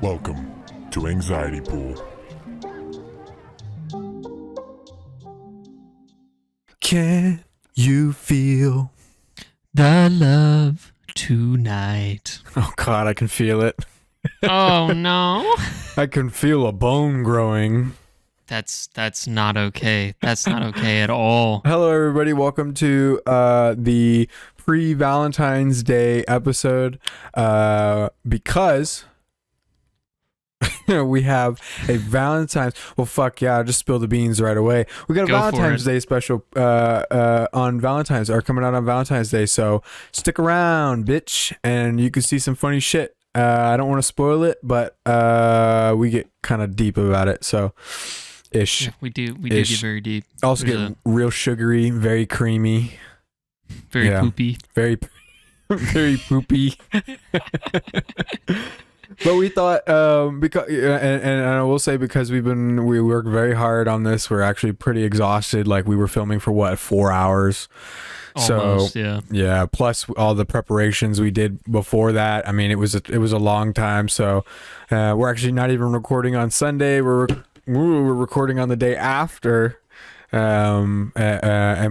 Welcome to Anxiety Pool. Can you feel the love tonight? Oh God, I can feel it. Oh no. I can feel a bone growing. That's not okay. That's not okay at all. Hello everybody, welcome to the pre-Valentine's Day episode because we have a Valentine's. Well, fuck yeah! I just spilled the beans right away. We got a Valentine's Day special on Valentine's, or coming out on Valentine's Day. So stick around, bitch, and you can see some funny shit. I don't want to spoil it, but we get kind of deep about it. So, ish. Yeah, we do get very deep. Also get real sugary, very creamy, very poopy, very poopy. But we thought, because and I will say, because we worked very hard on this. We're actually pretty exhausted. Like, we were filming for 4 hours. Almost, so yeah. Plus all the preparations we did before that. I mean, it was a long time. So we're actually not even recording on Sunday. We're recording on the day after. And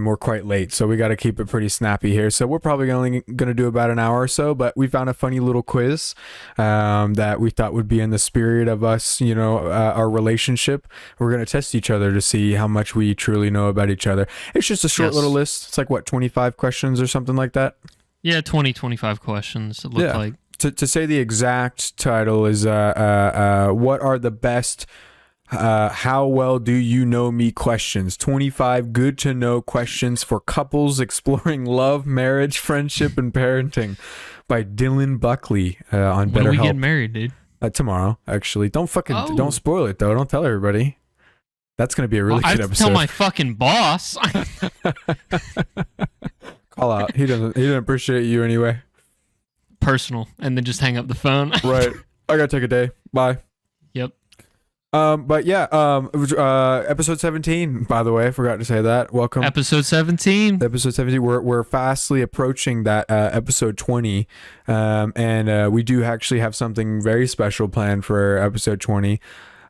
we're quite late, so we got to keep it pretty snappy here. So we're probably only going to do about an hour or so, but we found a funny little quiz that we thought would be in the spirit of us, our relationship. We're going to test each other to see how much we truly know about each other. It's just a short little list. It's like 25 questions or something like that. Yeah, 25 questions. It looked like. To say the exact title is what are the best how well do you know me questions? 25 good to know questions for couples exploring love, marriage, friendship, and parenting by Dylan Buckley on BetterHelp. When are we getting married, dude? Tomorrow, actually. Don't spoil it though. Don't tell everybody. That's gonna be a really good episode. Tell my fucking boss. Call out. He didn't appreciate you anyway. Personal, and then just hang up the phone. Right. I gotta take a day. Bye. Yep. But yeah, episode 17, by the way, I forgot to say that. Welcome. Episode 17. Episode 17. We're fastly approaching that episode 20. And we do actually have something very special planned for episode 20.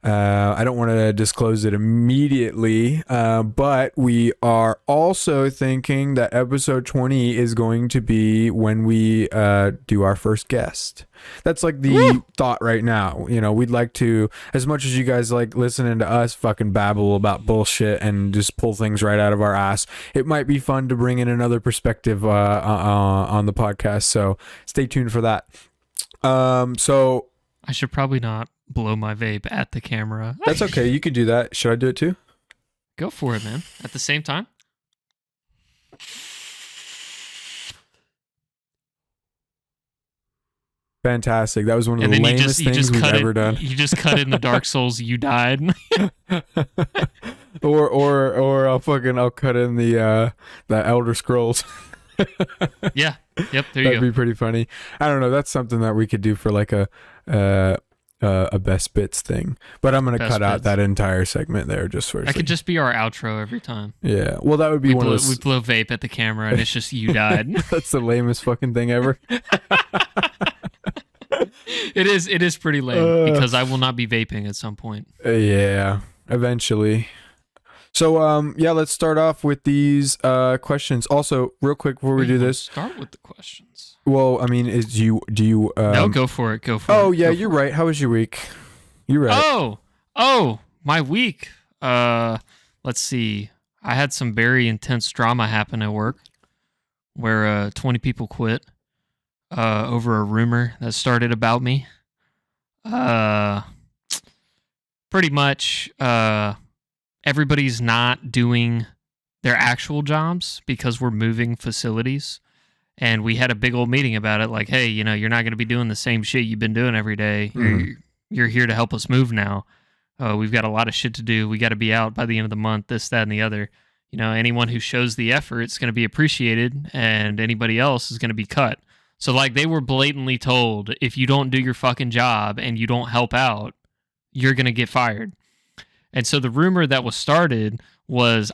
I don't want to disclose it immediately, but we are also thinking that episode 20 is going to be when we do our first guest. That's like the thought right now. We'd like to, as much as you guys like listening to us fucking babble about bullshit and just pull things right out of our ass, it might be fun to bring in another perspective on the podcast. So stay tuned for that. So I should probably not blow my vape at the camera. That's okay. You could do that. Should I do it too? Go for it, man. At the same time. Fantastic. That was one of the lamest things we've ever done. You just cut in the Dark Souls, you died. or I'll cut in the Elder Scrolls. Yeah. Yep. There you go. That'd be pretty funny. I don't know. That's something that we could do for like a best bits thing. But I'm gonna cut out that entire segment there just for. That could just be our outro every time. Yeah. Well, that would be one of those. We blow vape at the camera, and it's just you died. That's the lamest fucking thing ever. It is pretty lame because I will not be vaping at some point. Yeah, eventually. So let's start off with these questions. Also, real quick before we do this, start with the questions. Well, I mean, do you no, go for it. Oh yeah, you're right. How was your week? You're right. Oh, my week. Let's see. I had some very intense drama happen at work where 20 people quit over a rumor that started about me. Pretty much everybody's not doing their actual jobs because we're moving facilities. And we had a big old meeting about it. Like, hey, you're not going to be doing the same shit you've been doing every day. You're here to help us move now. We've got a lot of shit to do. We got to be out by the end of the month, this, that, and the other. Anyone who shows the effort, it's going to be appreciated. And anybody else is going to be cut. So, like, they were blatantly told, if you don't do your fucking job and you don't help out, you're going to get fired. And so the rumor that was started was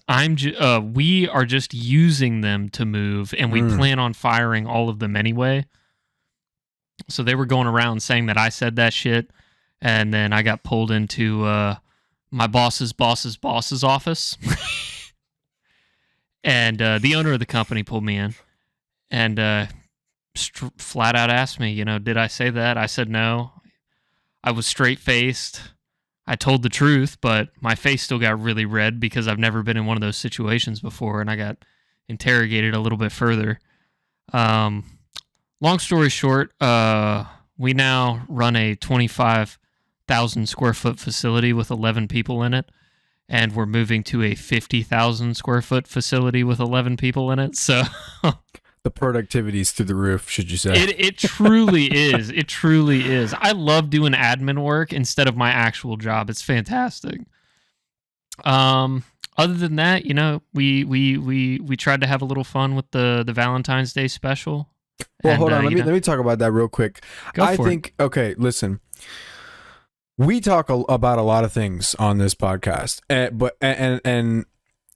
we are just using them to move, and we plan on firing all of them anyway. So they were going around saying that I said that shit, And then I got pulled into my boss's office. And the owner of the company pulled me in and flat out asked me, did I say that? I said no. I was straight-faced. I told the truth, but my face still got really red because I've never been in one of those situations before, and I got interrogated a little bit further. Long story short, we now run a 25,000 square foot facility with 11 people in it, and we're moving to a 50,000 square foot facility with 11 people in it. So the productivity's through the roof, should you say? It truly is. It truly is. I love doing admin work instead of my actual job. It's fantastic. Other than that, we tried to have a little fun with the Valentine's Day special. Well, hold on. Let me talk about that real quick. Okay, listen. We talk about a lot of things on this podcast, and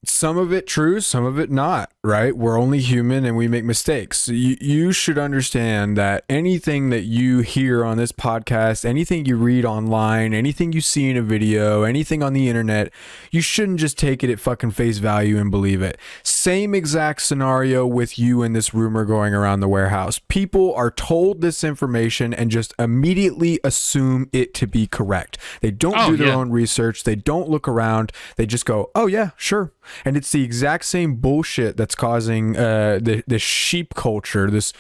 some of it true, some of it not, right? We're only human and we make mistakes. You should understand that anything that you hear on this podcast, anything you read online, anything you see in a video, anything on the internet, you shouldn't just take it at fucking face value and believe it. Same exact scenario with you and this rumor going around the warehouse. People are told this information and just immediately assume it to be correct. They don't do their own research. They don't look around. They just go, oh yeah, sure. And it's the exact same bullshit that's causing this sheep culture, this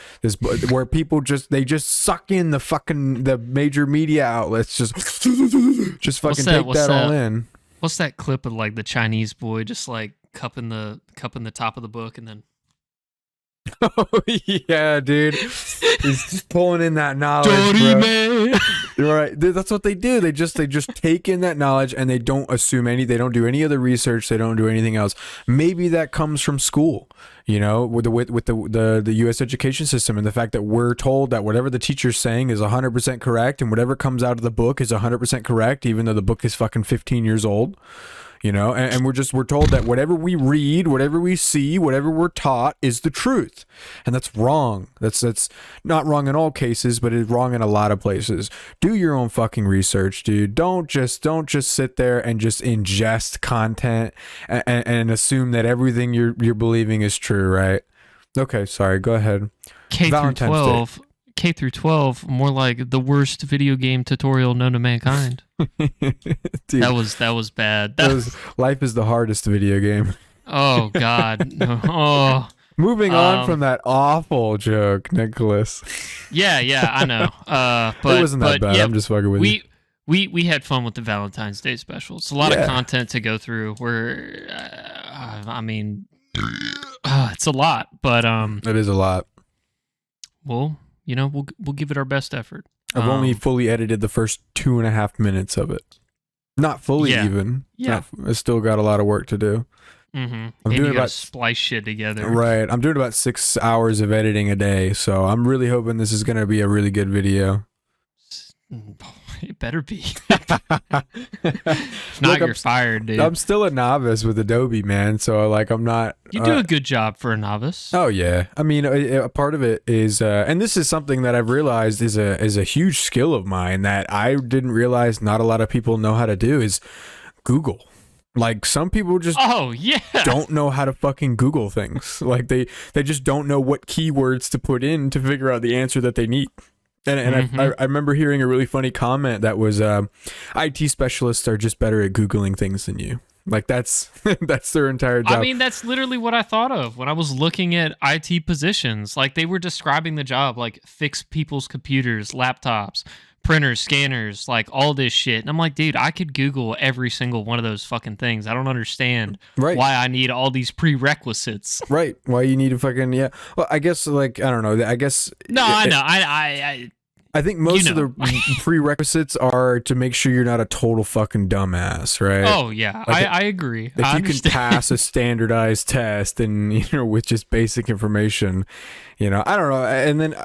where people just suck in the major media outlets, just fucking take that all in. What's that clip of like the Chinese boy just like cupping the top of the book and then? Oh yeah, dude, he's just pulling in that knowledge, bro. Right, that's what they do. They just take in that knowledge and they don't assume they don't do any other research. They don't do anything else. Maybe that comes from school, with the U.S. education system and the fact that we're told that whatever the teacher's saying is 100% correct and whatever comes out of the book is 100% correct, even though the book is fucking 15 years old. And we're told that whatever we read, whatever we see, whatever we're taught is the truth. And that's wrong. That's not wrong in all cases, but it's wrong in a lot of places. Do your own fucking research, dude. Don't just sit there and just ingest content and assume that everything you're believing is true, right? Okay, sorry, go ahead. K through 12, more like the worst video game tutorial known to mankind. Dude, that was bad. Life is the hardest video game. Oh God. Oh. Moving on from that awful joke, Nicholas. Yeah, I know. But it wasn't that bad. Yeah, I'm just fucking with you. We had fun with the Valentine's Day special. It's a lot of content to go through. It's a lot, but it is a lot. Well, we'll give it our best effort. I've only fully edited the first 2.5 minutes of it. Not fully even. Yeah. I still got a lot of work to do. Mm-hmm. I'm doing about splice shit together. Right. I'm doing about 6 hours of editing a day, so I'm really hoping this is going to be a really good video. It better be. If not, you're fired, dude. I'm still a novice with Adobe, man. So I'm not. You do a good job for a novice. Oh yeah. I mean, a part of it is, and this is something that I've realized is a huge skill of mine that I didn't realize not a lot of people know how to do is Google. Like some people just don't know how to fucking Google things. Like they just don't know what keywords to put in to figure out the answer that they need. And I remember hearing a really funny comment that was IT specialists are just better at Googling things than you. Like that's their entire job. I mean, that's literally what I thought of when I was looking at IT positions. Like they were describing the job, like fix people's computers, laptops, printers, scanners, like all this shit. And I'm like, dude, I could Google every single one of those fucking things. I don't understand why I need all these prerequisites. Right. Why you need to fucking, Well, I guess I don't know. I guess. No, I know. I think most of the prerequisites are to make sure you're not a total fucking dumbass, right? Oh, yeah. I agree. If you can pass a standardized test and, with just basic information, I don't know. And then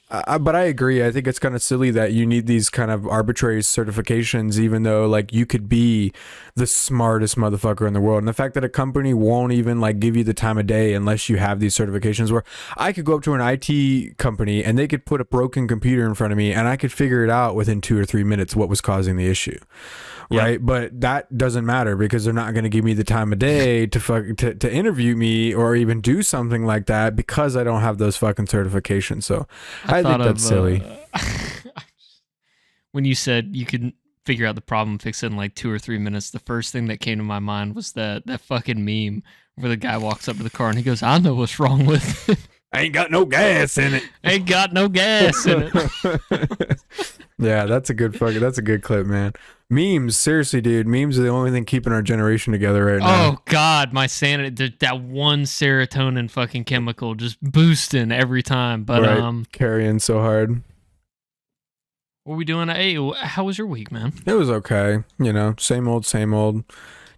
But I agree. I think it's kind of silly that you need these kind of arbitrary certifications, even though like you could be the smartest motherfucker in the world. And the fact that a company won't even like give you the time of day unless you have these certifications, where I could go up to an IT company and they could put a broken computer in front of me and I could figure it out within 2 or 3 minutes what was causing the issue. Yep. Right, but that doesn't matter because they're not going to give me the time of day to interview me or even do something like that because I don't have those fucking certifications. So I think that's silly. When you said you could figure out the problem, fix it in like 2 or 3 minutes, the first thing that came to my mind was that fucking meme where the guy walks up to the car and he goes, "I know what's wrong with it. Ain't got no gas in it. Ain't got no gas in it." Yeah, that's a good clip, man. Memes, seriously, dude. Memes are the only thing keeping our generation together right now. Oh God, my sanity! That one serotonin fucking chemical just boosting every time. But right. Carrying so hard. What are we doing? Hey, how was your week, man? It was okay. You know, same old, same old.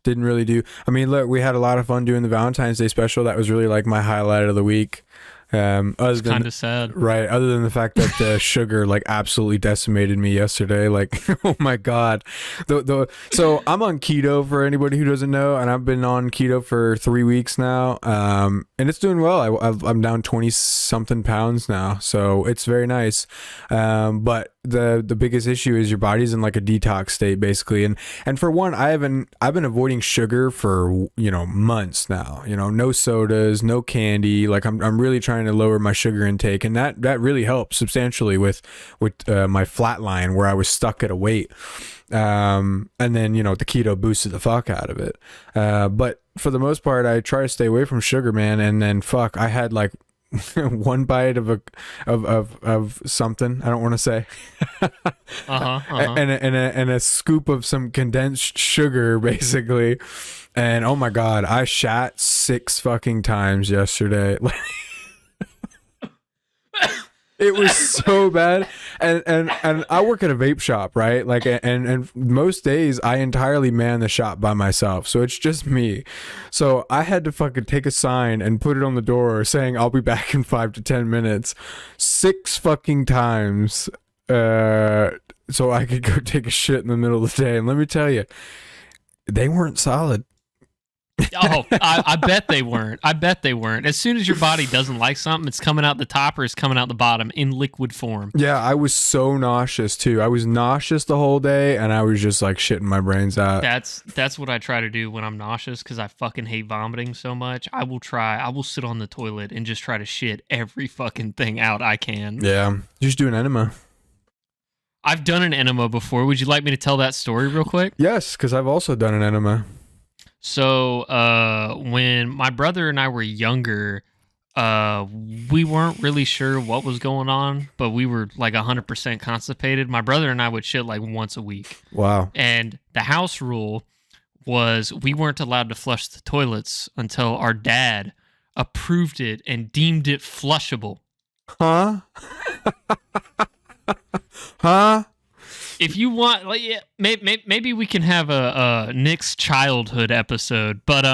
Didn't really do. I mean, look, we had a lot of fun doing the Valentine's Day special. That was really like my highlight of the week. It's kind of sad, right? Other than the fact that the sugar like absolutely decimated me yesterday, like oh my god. So I'm on keto for anybody who doesn't know, and I've been on keto for 3 weeks now, and it's doing well. I'm down 20 something pounds now, so it's very nice. But the biggest issue is your body's in like a detox state basically, and for one, I've been avoiding sugar for months now. No sodas, no candy. Like I'm really trying to lower my sugar intake, and that really helped substantially with my flat line where I was stuck at a weight. And then the keto boosted the fuck out of it. But for the most part, I try to stay away from sugar, man. And then I had like one bite of something I don't want to say, and a scoop of some condensed sugar basically, and oh my god, I shat 6 fucking times yesterday. It was so bad, and I work at a vape shop, right? Like, and most days I entirely man the shop by myself, so it's just me. So I had to fucking take a sign and put it on the door saying I'll be back in 5 to 10 minutes, 6 fucking times, so I could go take a shit in the middle of the day. And let me tell you, they weren't solid. Oh, I bet they weren't. I bet they weren't. As soon as your body doesn't like something, it's coming out the top or it's coming out the bottom in liquid form. Yeah, I was so nauseous too. I was nauseous the whole day, and I was just like shitting my brains out. That's what I try to do when I'm nauseous, because I fucking hate vomiting so much. I will sit on the toilet and just try to shit every fucking thing out I can. Yeah, just do an enema. I've done an enema before. Would you like me to tell that story real quick? Yes, because I've also done an enema. So when my brother and I were younger, we weren't really sure what was going on, but we were like 100% constipated. My brother and I would shit like once a week. Wow. And the house rule was we weren't allowed to flush the toilets until our dad approved it and deemed it flushable. Huh? Huh? If you want, like, yeah, maybe we can have a Nick's childhood episode. But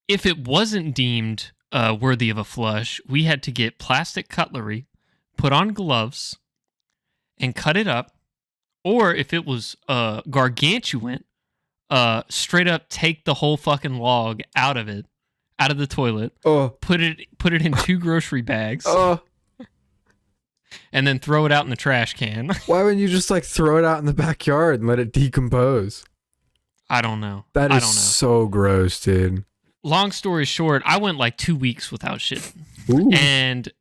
if it wasn't deemed worthy of a flush, we had to get plastic cutlery, put on gloves, and cut it up. Or if it was gargantuan, straight up take the whole fucking log out of the toilet. Put it in 2 grocery bags. And then throw it out in the trash can. Why wouldn't you just like throw it out in the backyard and let it decompose? I don't know. That is so gross, dude. Long story short, I went like 2 weeks without shit. Ooh. And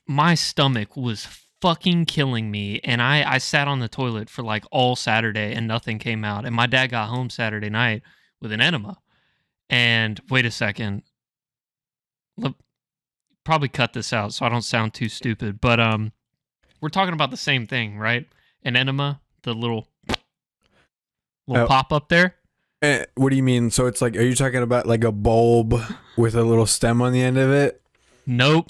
my stomach was fucking killing me. And I sat on the toilet for like all Saturday and nothing came out. And my dad got home Saturday night with an enema. And wait a second. Probably cut this out so I don't sound too stupid, but we're talking about the same thing, right? An enema, the little pop up there. What do you mean? So it's like, are you talking about like a bulb with a little stem on the end of it? Nope.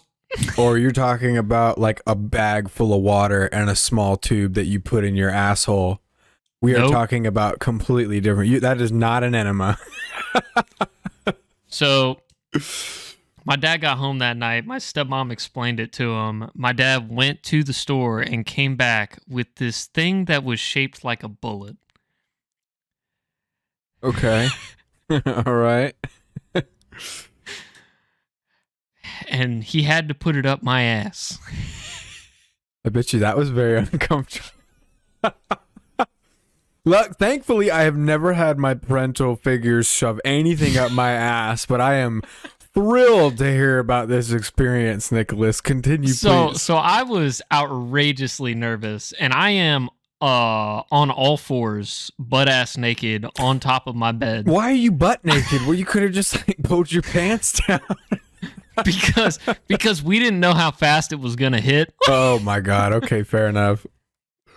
Or you're talking about like a bag full of water and a small tube that you put in your asshole? We are talking about completely different. That is not an enema. So My dad got home that night. My stepmom explained it to him. My dad went to the store and came back with this thing that was shaped like a bullet. Okay. All right. And he had to put it up my ass. I bet you that was very uncomfortable. Look, thankfully, I have never had my parental figures shove anything up my ass, but I am thrilled to hear about this experience, Nicholas. Continue, please. So I was outrageously nervous, and I am on all fours, butt ass naked, on top of my bed. Why are you butt naked? Well, you could have just like pulled your pants down. because we didn't know how fast it was gonna hit. Oh my god. Okay, fair enough.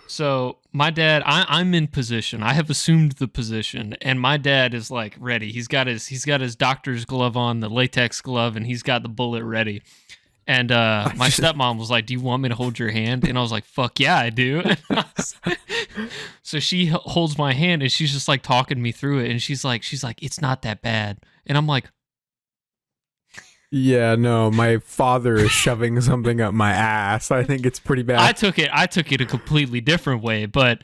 So my dad, I'm in position. I have assumed the position, and my dad is like ready. He's got his doctor's glove on, the latex glove, and he's got the bullet ready. And my stepmom was like, "Do you want me to hold your hand?" And I was like, "Fuck yeah, I do." So she holds my hand, and she's just like talking me through it, and she's like, "It's not that bad," and I'm like, yeah, no, my father is shoving something up my ass. I think it's pretty bad. I took it a completely different way, but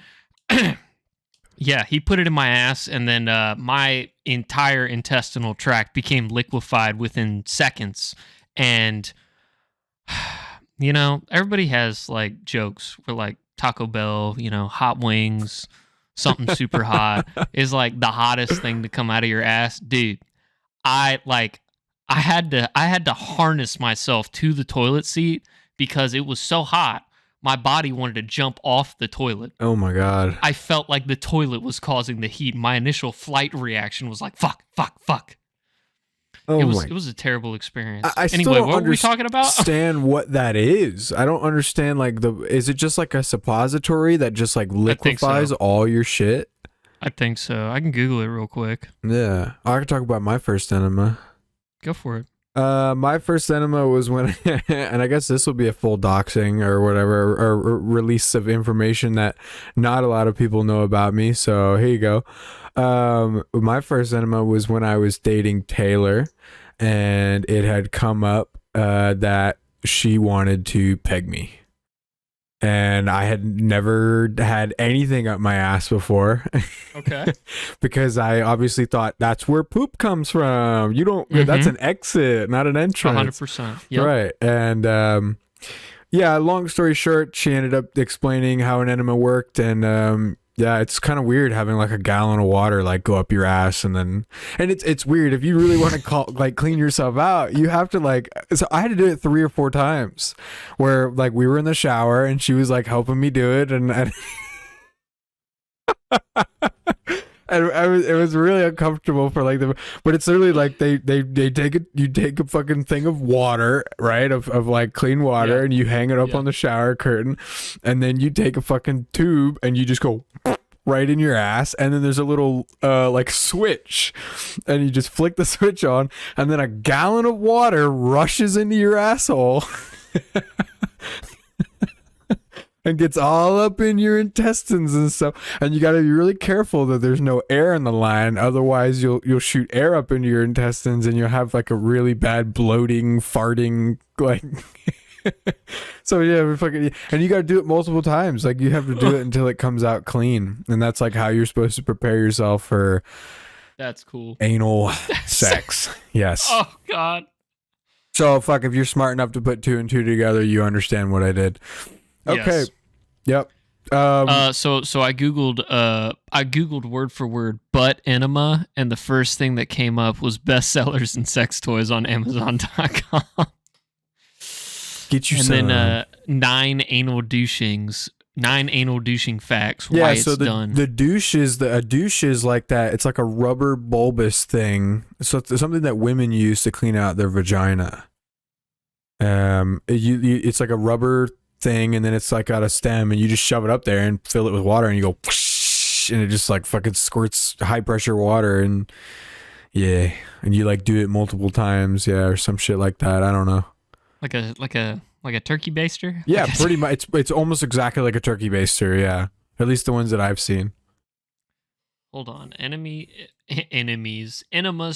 yeah, he put it in my ass, and then my entire intestinal tract became liquefied within seconds. And you know, everybody has like jokes for like Taco Bell, you know, hot wings, something super hot is like the hottest thing to come out of your ass, dude. I had to harness myself to the toilet seat because it was so hot. My body wanted to jump off the toilet. Oh my god. I felt like the toilet was causing the heat. My initial flight reaction was like, fuck. Oh, it was a terrible experience. I anyway, still don't what were we talking about? understand what that is. I don't understand, like, is it just like a suppository that just like liquefies all your shit? I think so. I can Google it real quick. Yeah. I can talk about my first enema. Go for it. My first enema was when, and I guess this will be a full doxing or whatever, or release of information that not a lot of people know about me. So here you go. My first enema was when I was dating Taylor, and it had come up that she wanted to peg me. And I had never had anything up my ass before. Okay. Because I obviously thought that's where poop comes from. You don't, that's an exit, not an entrance. 100%. Yep. Right. And yeah, long story short, she ended up explaining how an enema worked. And yeah, it's kind of weird having like a gallon of water like go up your ass, and it's weird if you really want to clean yourself out. You have to like. So I had to do it 3 or 4 times, where like we were in the shower and she was like helping me do it, and and it was really uncomfortable for like but it's literally like they take it, you take a fucking thing of water, right, of like clean water, and you hang it up on the shower curtain, and then you take a fucking tube and you just go right in your ass, and then there's a little like switch, and you just flick the switch on, and then a gallon of water rushes into your asshole and gets all up in your intestines and stuff. And you got to be really careful that there's no air in the line, otherwise you'll shoot air up into your intestines, and you'll have like a really bad bloating, farting, like so yeah, fucking, and you got to do it multiple times. Like you have to do it until it comes out clean, and that's like how you're supposed to prepare yourself for that's cool anal sex. Yes. Oh god. So fuck, if you're smart enough to put 2 and 2 together, you understand what I did. Okay. Yes. Yep. So I googled word for word butt enema, and the first thing that came up was bestsellers and sex toys on Amazon.com. Get you and some. then 9 anal douching facts. Yeah, why so it's done. a douche is like that. It's like a rubber bulbous thing. So it's something that women use to clean out their vagina. It's like a rubber thing, and then it's like got a stem, and you just shove it up there and fill it with water, and you go whoosh, and it just like fucking squirts high pressure water, and yeah, and you like do it multiple times, yeah, or some shit like that. I don't know. Like a turkey baster? Yeah, pretty much. It's almost exactly like a turkey baster, yeah. At least the ones that I've seen. Hold on. Enemas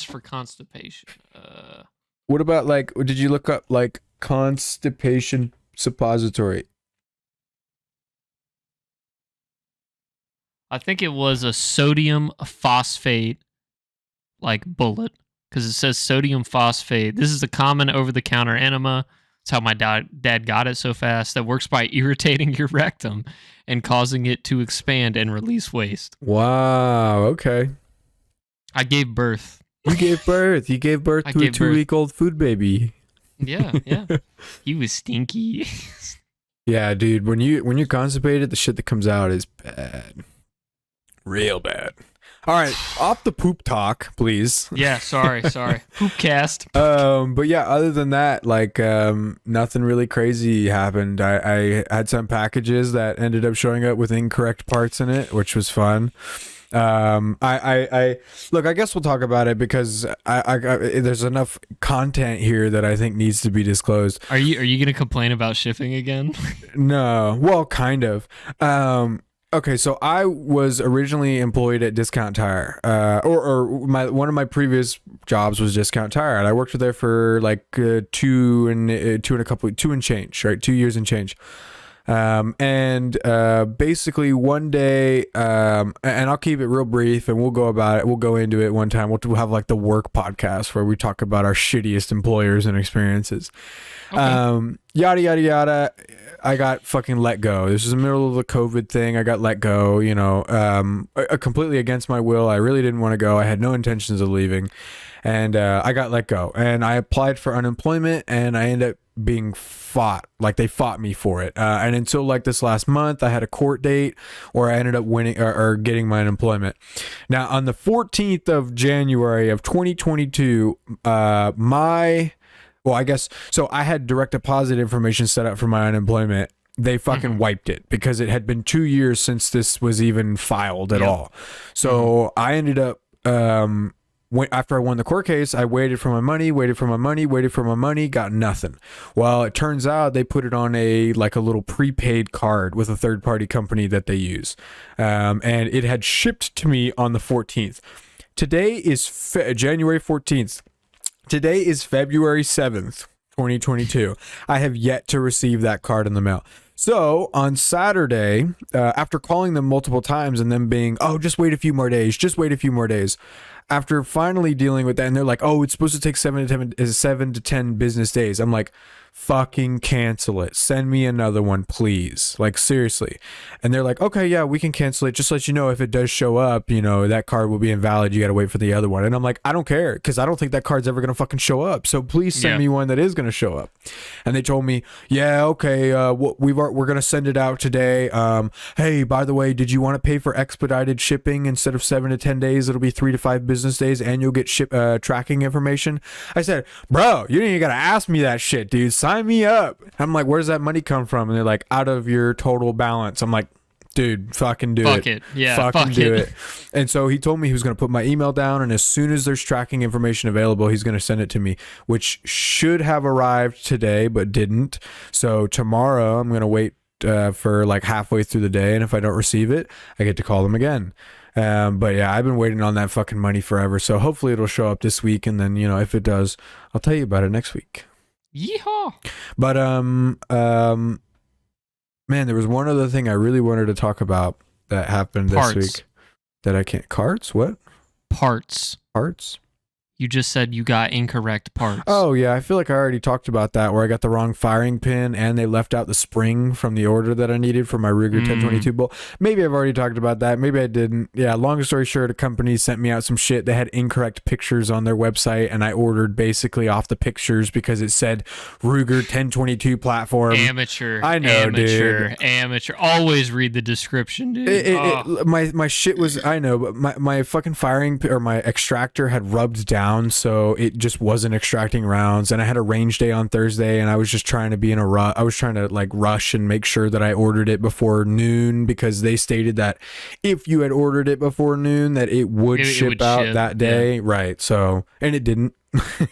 for constipation. What about like? Did you look up like constipation suppository? I think it was a sodium phosphate like bullet because it says sodium phosphate. This is a common over-the-counter enema. It's how my dad got it so fast. That works by irritating your rectum and causing it to expand and release waste. Wow. Okay. I gave birth. You gave birth. You gave birth to a 2-week-old food baby. Yeah. He was stinky. Yeah, dude. When you're constipated, the shit that comes out is bad. Real bad. All right, off the poop talk, please. Yeah, sorry. Poopcast. But yeah, other than that, like, nothing really crazy happened. I had some packages that ended up showing up with incorrect parts in it, which was fun. I look, I guess we'll talk about it because I there's enough content here that I think needs to be disclosed. Are you gonna complain about shipping again? No, well, kind of. Okay, so I was originally employed at Discount Tire, or one of my previous jobs was Discount Tire, and I worked there for like 2 and change, right? 2 years and change. Basically one day, and I'll keep it real brief, and we'll go about it. We'll go into it one time. We'll have like the work podcast where we talk about our shittiest employers and experiences. Okay. Yada yada yada. I got fucking let go. This is the middle of the COVID thing. I got let go, completely against my will. I really didn't want to go. I had no intentions of leaving. And I got let go. And I applied for unemployment, and I ended up being fought. Like, they fought me for it. And until like this last month, I had a court date where I ended up winning or getting my unemployment. Now, on the 14th of January of 2022, so I had direct deposit information set up for my unemployment. They fucking wiped it because it had been 2 years since this was even filed at all. So I ended up, after I won the court case, I waited for my money, got nothing. Well, it turns out they put it on a little prepaid card with a third party company that they use. And it had shipped to me on the 14th. Today is January 14th. Today is February 7th, 2022. I have yet to receive that card in the mail. So on Saturday, after calling them multiple times and them being, just wait a few more days, after finally dealing with that, and they're like, it's supposed to take 7 to 10 business days. I'm like, fucking cancel it. Send me another one, please. Like, seriously. And they're like, okay, yeah, we can cancel it. Just let you know if it does show up, that card will be invalid. You got to wait for the other one. And I'm like, I don't care, because I don't think that card's ever going to fucking show up. So please send me one that is going to show up. And they told me, yeah, okay, we're going to send it out today. Hey, by the way, did you want to pay for expedited shipping instead of 7 to 10 days? It'll be 3 to 5 business days, and you'll get tracking information. I said, bro, you didn't even got to ask me that shit, dude. Sign me up. I'm like, where's that money come from? And they're like, out of your total balance. I'm like, dude, fucking do Fuck it. Yeah, fucking do it. And so he told me he was going to put my email down, and as soon as there's tracking information available, he's going to send it to me, which should have arrived today, but didn't. So tomorrow I'm going to wait for like halfway through the day, and if I don't receive it, I get to call them again. But yeah, I've been waiting on that fucking money forever. So hopefully it'll show up this week, and then, if it does, I'll tell you about it next week. Yeehaw. But man, there was one other thing I really wanted to talk about that happened this week that I can't. Carts? What? Parts. You just said you got incorrect parts. Oh, yeah. I feel like I already talked about that, where I got the wrong firing pin and they left out the spring from the order that I needed for my Ruger 1022 bolt. Maybe I've already talked about that. Maybe I didn't. Yeah, long story short, a company sent me out some shit. They had incorrect pictures on their website, and I ordered basically off the pictures because it said Ruger 1022 platform. Amateur. I know, dude. Amateur. Always read the description, dude. My shit was, I know, but my fucking my extractor had rubbed down, so it just wasn't extracting rounds, and I had a range day on Thursday, and I was just trying to be in a rush. I was trying to rush and make sure that I ordered it before noon, because they stated that if you had ordered it before noon that it would ship out that day. Yeah. Right. So, and it didn't.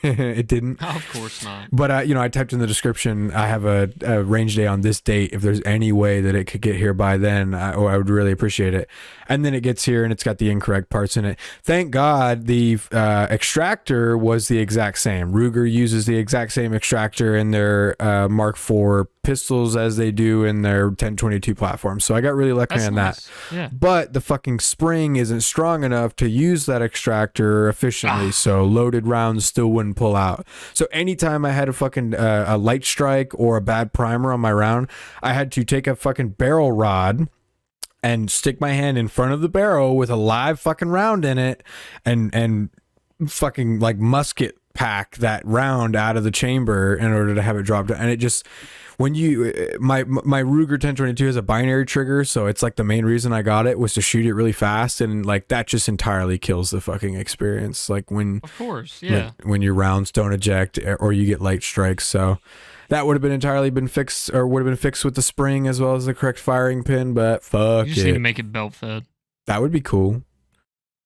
It didn't. Of course not. But I typed in the description, I have a range day on this date. If there's any way that it could get here by then, I would really appreciate it. And then it gets here and it's got the incorrect parts in it. Thank God the extractor was the exact same. Ruger uses the exact same extractor in their Mark IV pistols as they do in their 1022 platforms. So I got really lucky on nice. that. Yeah. But the fucking spring isn't strong enough to use that extractor efficiently. So loaded rounds still wouldn't pull out. So anytime I had a fucking a light strike or a bad primer on my round, I had to take a fucking barrel rod and stick my hand in front of the barrel with a live fucking round in it and fucking like musket pack that round out of the chamber in order to have it drop down. And it just, when you, my Ruger 1022 has a binary trigger, so it's like the main reason I got it was to shoot it really fast, and like that just entirely kills the fucking experience. Like when, Of course, yeah. when your rounds don't eject or you get light strikes. So that would have been entirely been fixed, or would have been fixed with the spring as well as the correct firing pin, but fuck You just need it. to make it belt fed. That would be cool.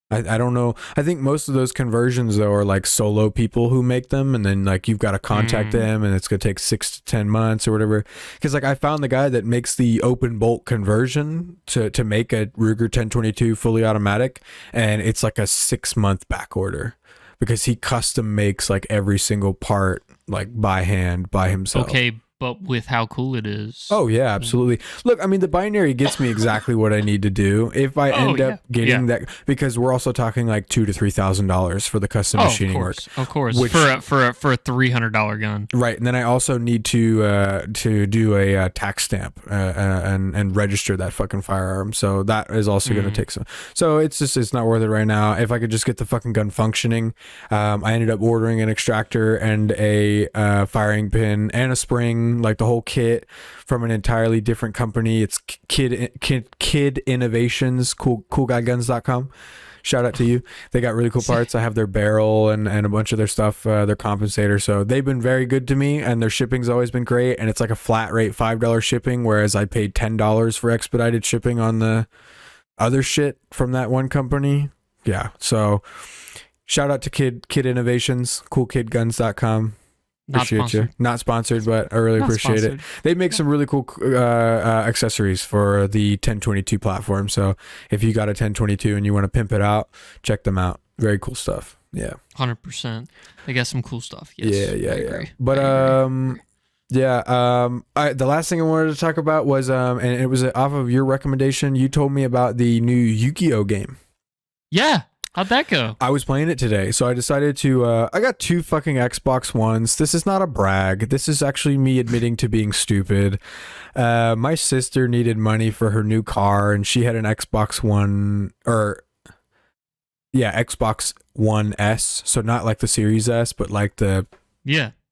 I don't know. I think most of those conversions though are like solo people who make them, and then like you've got to contact them, and it's gonna take 6 to 10 months or whatever. Because like I found the guy that makes the open bolt conversion to make a Ruger 1022 fully automatic, and it's like a 6-month back order because he custom makes like every single part like by hand by himself. Okay, but with how cool it is. Oh yeah, absolutely. Look, I mean, the binary gets me exactly what I need to do. If I end up getting that, because we're also talking like $2,000 to $3,000 for the custom machining work. Of course, which, for a $300 gun. Right, and then I also need to do a tax stamp and register that fucking firearm. So that is also going to take some. So it's not worth it right now. If I could just get the fucking gun functioning, I ended up ordering an extractor and a firing pin and a spring, like the whole kit, from an entirely different company. It's Kid Innovations, coolguyguns.com. Shout out to you. They got really cool parts. I have their barrel and a bunch of their stuff, their compensator. So they've been very good to me, and their shipping's always been great. And it's like a flat rate $5 shipping, whereas I paid $10 for expedited shipping on the other shit from that one company. Yeah. So shout out to Kid Innovations, coolkidguns.com. Appreciate you. Not sponsored, but I really appreciate it. They make some really cool accessories for the 1022 platform. So if you got a 1022 and you want to pimp it out, check them out. Very cool stuff. Yeah. 100%. They got some cool stuff. Yes. Yeah. I agree. But the last thing I wanted to talk about was and it was off of your recommendation. You told me about the new Yu-Gi-Oh game. Yeah. How'd that go? I was playing it today, so I decided to, I got 2 fucking Xbox Ones. This is not a brag. This is actually me admitting to being stupid. My sister needed money for her new car, and she had an Xbox One, Xbox One S, so not like the Series S, but like the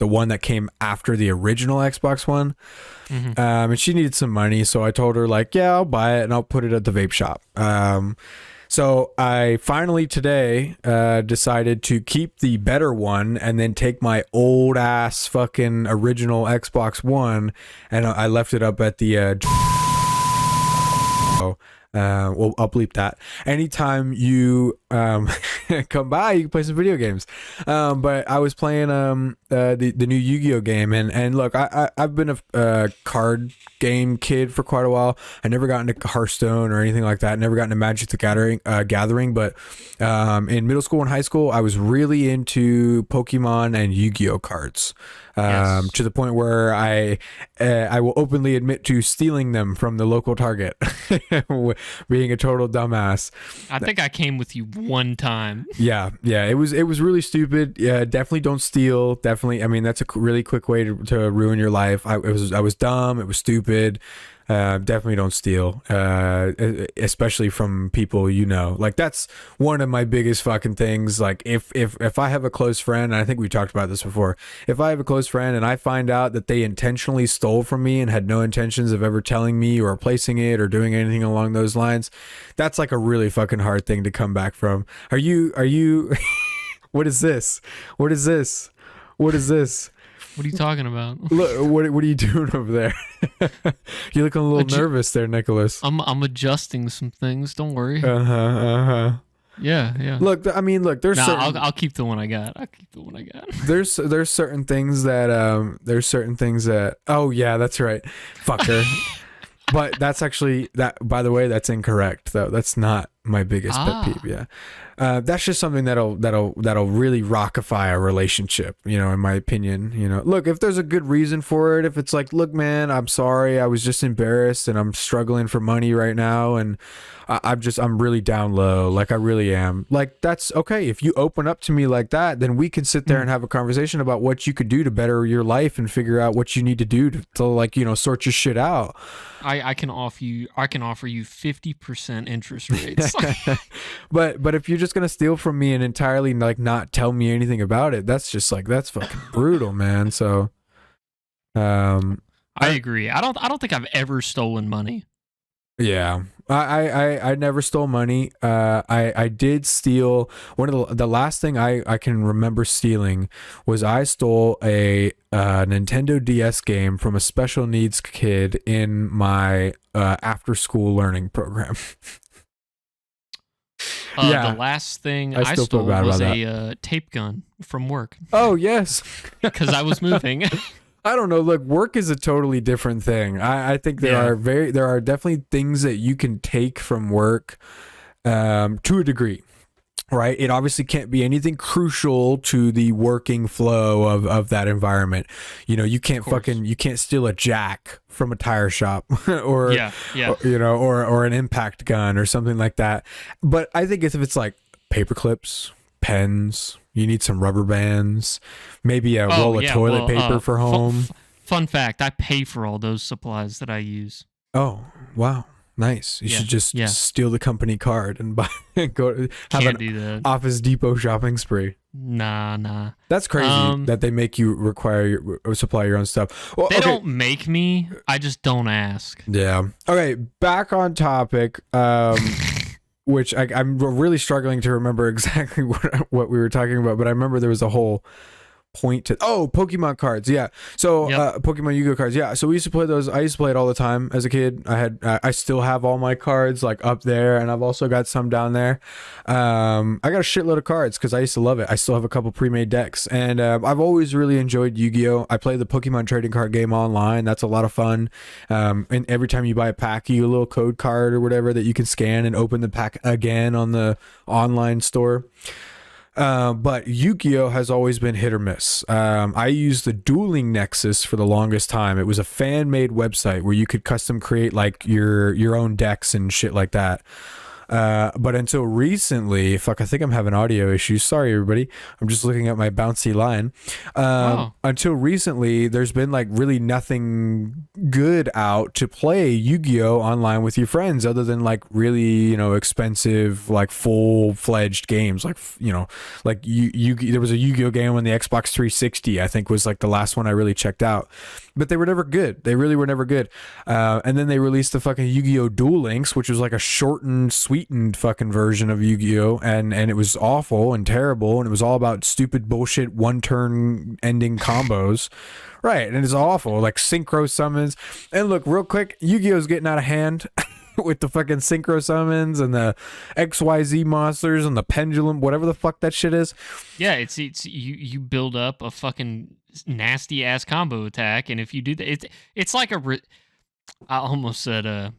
one that came after the original Xbox One. And she needed some money, so I told her like, yeah, I'll buy it and I'll put it at the vape shop. So I finally today decided to keep the better one and then take my old ass fucking original Xbox One, and I left it up at the well, I'll bleep that. Anytime you come by, you can play some video games. But I was playing the new Yu-Gi-Oh game, and look, I've been a card game kid for quite a while. I never got into Hearthstone or anything like that. Never got into Magic the Gathering. But in middle school and high school, I was really into Pokemon and Yu-Gi-Oh cards. To the point where I will openly admit to stealing them from the local Target, being a total dumbass. I think I came with you one time. Yeah, it was really stupid. Yeah, definitely don't steal. Definitely, I mean that's a really quick way to ruin your life. I was dumb. It was stupid. Definitely don't steal, especially from people you know. Like that's one of my biggest fucking things. Like if I have a close friend, and I think we talked about this before, if I have a close friend and I find out that they intentionally stole from me and had no intentions of ever telling me or replacing it or doing anything along those lines, that's like a really fucking hard thing to come back from. Are you what is this? What is this? What are you talking about? Look, what are you doing over there? You're looking a little nervous there, Nicholas. I'm adjusting some things. Don't worry. Yeah. Look, I mean, look, there's No, certain I'll keep the one I got. I'll keep the one I got. there's certain things that oh yeah, that's right, fucker. But that's actually that. By the way, that's incorrect though. That's not my biggest pet peeve. Yeah, that's just something that'll really rockify a relationship. You know, in my opinion. You know, look, if there's a good reason for it, if it's like, look, man, I'm sorry, I was just embarrassed and I'm struggling for money right now, and I'm really down low. Like I really am. Like that's okay. If you open up to me like that, then we can sit there and have a conversation about what you could do to better your life and figure out what you need to do to like, you know, sort your shit out. I can offer you 50% interest rates. but if you're just gonna steal from me and entirely like not tell me anything about it, that's just like that's fucking brutal, man. So I agree. I don't think I've ever stolen money. Yeah. I never stole money. I did steal one of the last thing I can remember stealing was I stole a Nintendo DS game from a special needs kid in my after school learning program. The last thing I stole was a tape gun from work. Oh yes, because I was moving. I don't know. Look, work is a totally different thing. I think there are definitely things that you can take from work to a degree, right? It obviously can't be anything crucial to the working flow of that environment. You know, you can't steal a jack from a tire shop or you know, or an impact gun or something like that. But I think if it's like paper clips, pens, you need some rubber bands, maybe a roll of toilet paper for home. Fun fact, I pay for all those supplies that I use. Oh, wow. Nice. You should just steal the company card and buy do that. Office Depot shopping spree. Nah. That's crazy that they make you supply your own stuff. Well, they don't make me. I just don't ask. Yeah. Okay, back on topic. Which I'm really struggling to remember exactly what we were talking about, but I remember there was a whole point to Pokemon cards. Yeah. So Pokemon Yu-Gi-Oh cards. Yeah. So we used to play those. I used to play it all the time as a kid. I still have all my cards like up there, and I've also got some down there. I got a shitload of cards because I used to love it. I still have a couple pre-made decks, and I've always really enjoyed Yu-Gi-Oh. I play the Pokemon trading card game online. That's a lot of fun. And every time you buy a pack, you get a little code card or whatever that you can scan and open the pack again on the online store. But Yu-Gi-Oh has always been hit or miss. I used the Dueling Nexus for the longest time. It was a fan-made website where you could custom create like your own decks and shit like that. But until recently, I think I'm having audio issues. Sorry, everybody. I'm just looking at my bouncy line. Until recently, there's been like really nothing good out to play Yu-Gi-Oh online with your friends other than like really, you know, expensive, like full-fledged games. Like, you know, like there was a Yu-Gi-Oh game on the Xbox 360, I think was like the last one I really checked out. But they were never good. They really were never good. And then they released the fucking Yu-Gi-Oh! Duel Links, which was like a shortened, sweetened fucking version of Yu-Gi-Oh! And it was awful and terrible. And it was all about stupid bullshit one-turn ending combos. Right. And it's awful. Like synchro summons. And look, real quick, Yu-Gi-Oh!'s getting out of hand. With the fucking synchro summons and the XYZ monsters and the pendulum, whatever the fuck that shit is. Yeah, it's you build up a fucking nasty ass combo attack, and if you do that, it's like I almost said a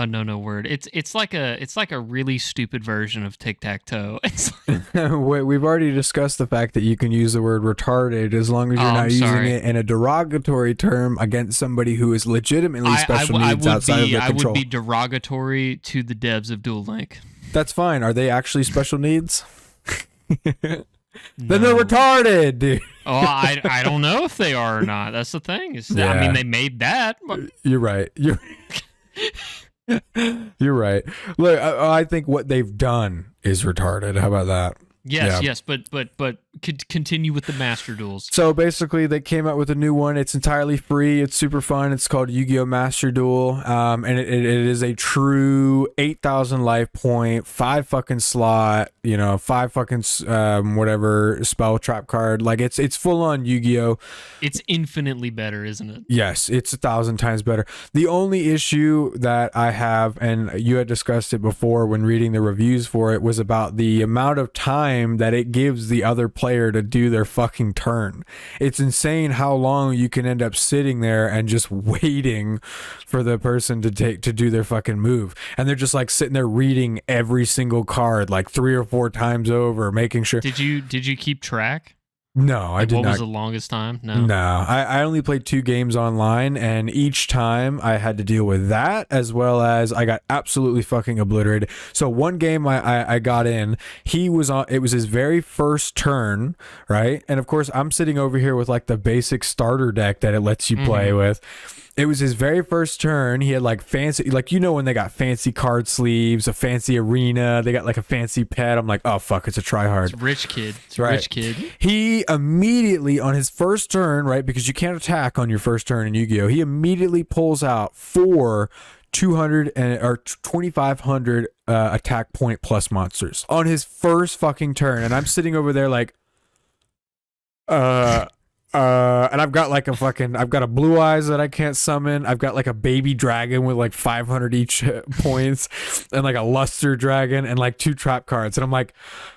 no word. It's like a really stupid version of tic-tac-toe. It's We've already discussed the fact that you can use the word retarded as long as you're not using it in a derogatory term against somebody who is legitimately special needs outside of their control. I would be derogatory to the devs of Duel Link. That's fine. Are they actually special needs? Then they're retarded, dude. Oh, I don't know if they are or not. That's the thing. I mean, they made that. But... You're right. You're right. Look, I think what they've done is retarded. How about that? Yes, yes, but could continue with the Master Duels. So basically, they came out with a new one. It's entirely free. It's super fun. It's called Yu-Gi-Oh! Master Duel, and it is a true 8,000 life point, 5 fucking slot, 5 fucking whatever spell trap card. Like it's full on Yu-Gi-Oh! It's infinitely better, isn't it? Yes, it's 1,000 times better. The only issue that I have, and you had discussed it before when reading the reviews for it, was about the amount of time that it gives the other player to do their fucking turn. It's insane how long you can end up sitting there and just waiting for the person to do their fucking move. And they're just like sitting there reading every single card like 3 or 4 times over, making sure. Did you keep track? No, I did not. What was the longest time? No. I only played 2 games online, and each time I had to deal with that, as well as I got absolutely fucking obliterated. So one game I got in, it was his very first turn, right? And of course, I'm sitting over here with like the basic starter deck that it lets you play with. It was his very first turn. He had like fancy, like, when they got fancy card sleeves, a fancy arena, they got like a fancy pet. I'm like, oh fuck, it's a tryhard. It's a rich kid. Rich kid. He immediately on his first turn, right? Because you can't attack on your first turn in Yu-Gi-Oh! He immediately pulls out 4 200 or 2,500 attack point plus monsters on his first fucking turn, and I'm sitting over there like, and I've got like I've got a blue eyes that I can't summon. I've got like a baby dragon with like 500 each points, and like a luster dragon and like 2 trap cards. And I'm like,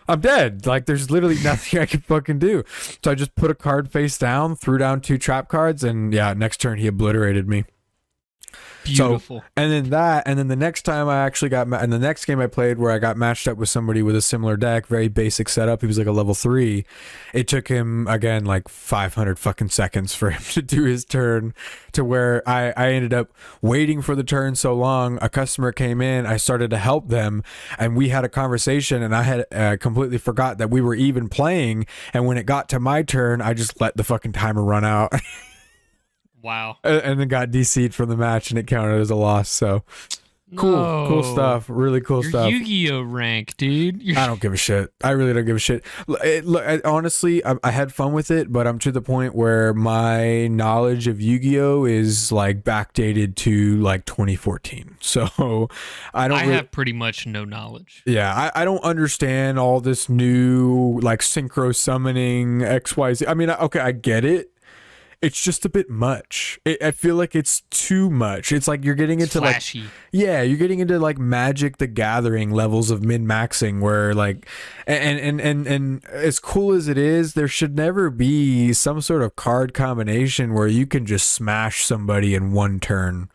I'm dead. Like there's literally nothing I can fucking do. So I just put a card face down, threw down 2 trap cards, and yeah, next turn he obliterated me. Beautiful. So, and then the next time I actually and the next game I played where I got matched up with somebody with a similar deck, very basic setup. He was like a level 3. It took him again like 500 fucking seconds for him to do his turn, to where I ended up waiting for the turn so long. A customer came in, I started to help them, and we had a conversation, and I had completely forgot that we were even playing. And when it got to my turn, I just let the fucking timer run out. Wow. And then got DC'd from the match, and it counted as a loss. So cool stuff. Really cool stuff. Yu-Gi-Oh rank, dude. I don't give a shit. I really don't give a shit. Honestly, I had fun with it, but I'm to the point where my knowledge of Yu-Gi-Oh is like backdated to like 2014. So I have pretty much no knowledge. Yeah, I don't understand all this new like synchro summoning XYZ. I mean, okay, I get it. It's just a bit much. I feel like it's too much. It's like you're getting into flashy. You're getting into like Magic the Gathering levels of min-maxing, where like, and as cool as it is, there should never be some sort of card combination where you can just smash somebody in one turn.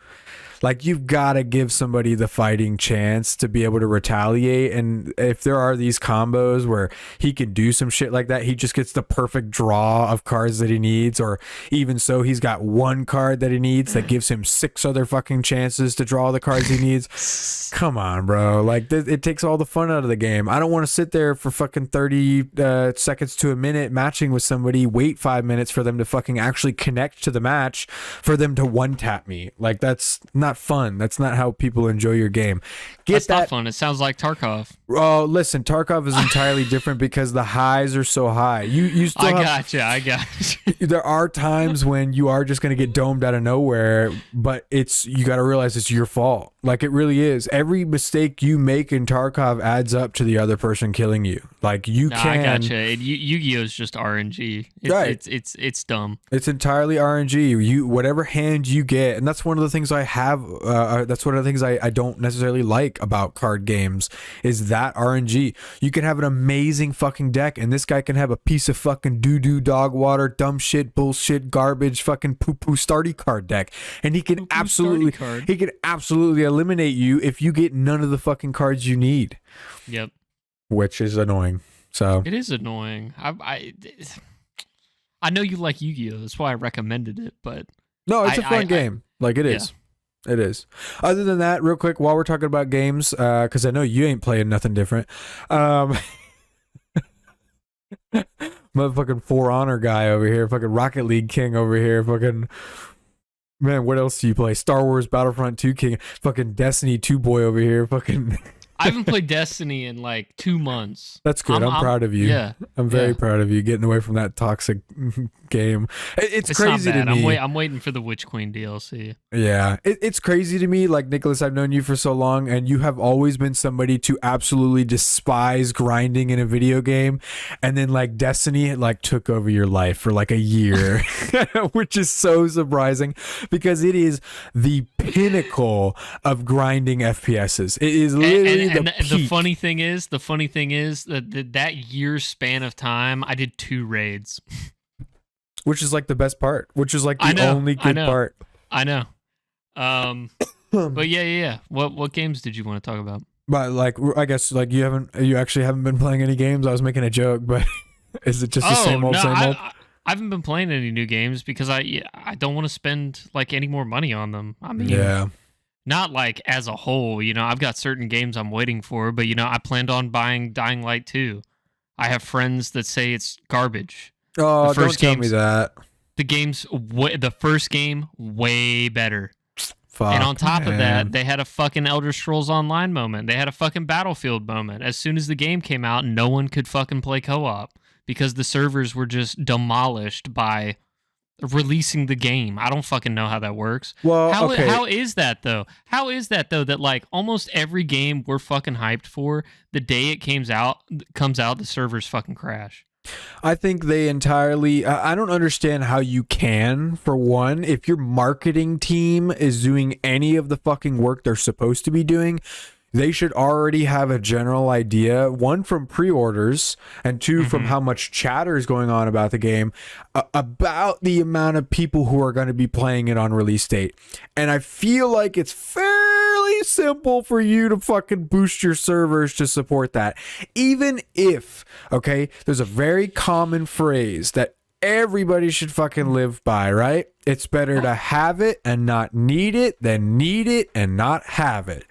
Like, you've got to give somebody the fighting chance to be able to retaliate. And if there are these combos where he can do some shit like that, he just gets the perfect draw of cards that he needs. Or even so, he's got 1 card that he needs that gives him 6 other fucking chances to draw the cards he needs. Come on, bro. Like, it takes all the fun out of the game. I don't want to sit there for fucking 30 seconds to a minute matching with somebody, wait 5 minutes for them to fucking actually connect to the match, for them to one-tap me. Like, that's not fun. That's not how people enjoy your game. That's not fun. It sounds like Tarkov. Oh, listen, Tarkov is entirely different because the highs are so high. You still I got you. There are times when you are just going to get domed out of nowhere, but you got to realize it's your fault. Like, it really is. Every mistake you make in Tarkov adds up to the other person killing you. Like, I gotcha. Yu-Gi-Oh is just RNG. Right. It's dumb. It's entirely RNG. Whatever hand you get, and that's one of the things I have. That's one of the things I don't necessarily like about card games, is that RNG. You can have an amazing fucking deck, and this guy can have a piece of fucking doo-doo, dog water, dumb shit, bullshit, garbage, fucking poo-poo starty card deck, and he can absolutely eliminate you if you get none of the fucking cards you need. Yep. Which is annoying. So it is annoying. I know you like Yu-Gi-Oh. That's why I recommended it, but no, it's a fun game. Like, it is. Yeah. It is. Other than that, real quick, while we're talking about games, because I know you ain't playing nothing different. Motherfucking For Honor guy over here, fucking Rocket League king over here, fucking. Man, what else do you play? Star Wars Battlefront 2 king, fucking Destiny 2 boy over here, fucking. I haven't played Destiny in like 2 months. That's good. I'm proud of you. Yeah, I'm very proud of you getting away from that toxic game. It's crazy not bad. to me. I'm waiting for the Witch Queen DLC. Yeah, it's crazy to me. Like, Nicholas, I've known you for so long, and you have always been somebody to absolutely despise grinding in a video game, and then like Destiny like took over your life for like a year, which is so surprising because it is the pinnacle of grinding FPSs. It is literally and the peak. the funny thing is that year's span of time, I did 2 raids. Which is like the best part. Which is like the only good part. I know. But yeah. What games did you want to talk about? But like, I guess like you actually haven't been playing any games. I was making a joke, but is it just the same old? I haven't been playing any new games because I don't want to spend like any more money on them. I mean, yeah. Not like as a whole, I've got certain games I'm waiting for, but I planned on buying Dying Light 2. I have friends that say it's garbage. Oh, don't tell me that. The first game, way better. Fuck, and on top man. of that, they had a fucking Elder Scrolls Online moment. They had a fucking Battlefield moment. As soon as the game came out, no one could fucking play co-op because the servers were just demolished by releasing the game. I don't fucking know how that works. Well, how is that though? How is that though? That like almost every game we're fucking hyped for, the day it comes out, the servers fucking crash. I think they entirely. I don't understand how you can. For one, if your marketing team is doing any of the fucking work they're supposed to be doing, they should already have a general idea, one from pre-orders and two from how much chatter is going on about the game, about the amount of people who are going to be playing it on release date. And I feel like it's fairly simple for you to fucking boost your servers to support that. Even if, okay, there's a very common phrase that everybody should fucking live by, right? It's better to have it and not need it than need it and not have it.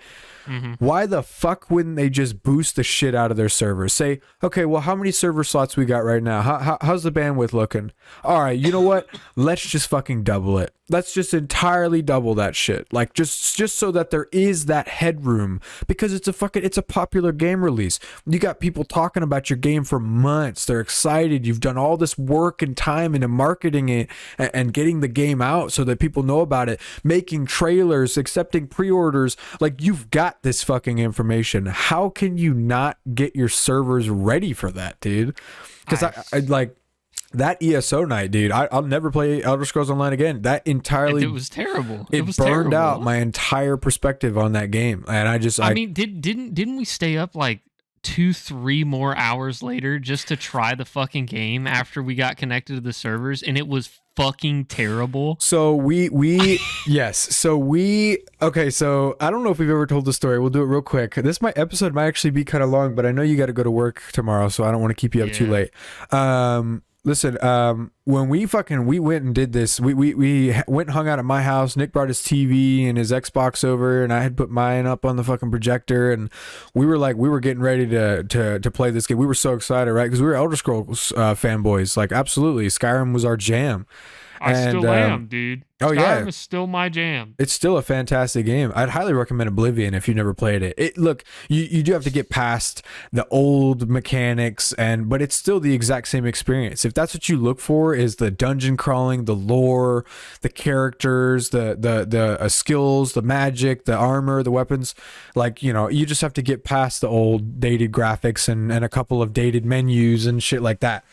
Why the fuck wouldn't they just boost the shit out of their servers? Say, okay, well, how many server slots we got right now? How's the bandwidth looking? All right, you know what? Let's just fucking double it. Let's just entirely double that shit. Like, just so that there is that headroom, because it's a popular game release. You got people talking about your game for months. They're excited. You've done all this work and time into marketing it and getting the game out so that people know about it, making trailers, accepting pre-orders. Like, you've got this fucking information. How can you not get your servers ready for that, dude? Because I like that ESO night, dude. I'll never play Elder Scrolls Online again. That entirely, it was terrible. It was burned terrible. out my entire perspective on that game, and I mean, didn't we stay up like 2-3 more hours later just to try the fucking game after we got connected to the servers, and it was fucking terrible. So yes. So okay. So I don't know if we've ever told the story. We'll do it real quick. Episode might actually be kind of long, but I know you got to go to work tomorrow, so I don't want to keep you up too late. Listen, when we went and did this, we went and hung out at my house. Nick brought his TV and his Xbox over, and I had put mine up on the fucking projector, and we were getting ready to play this game. We were so excited, right? Because we were Elder Scrolls fanboys. Like, absolutely, Skyrim was our jam. I still am, dude. Skyrim is still my jam. It's still a fantastic game. I'd highly recommend Oblivion if you've never played it. Look, you do have to get past the old mechanics, but it's still the exact same experience. If that's what you look for, is the dungeon crawling, the lore, the characters, the skills, the magic, the armor, the weapons, like, you just have to get past the old dated graphics and a couple of dated menus and shit like that.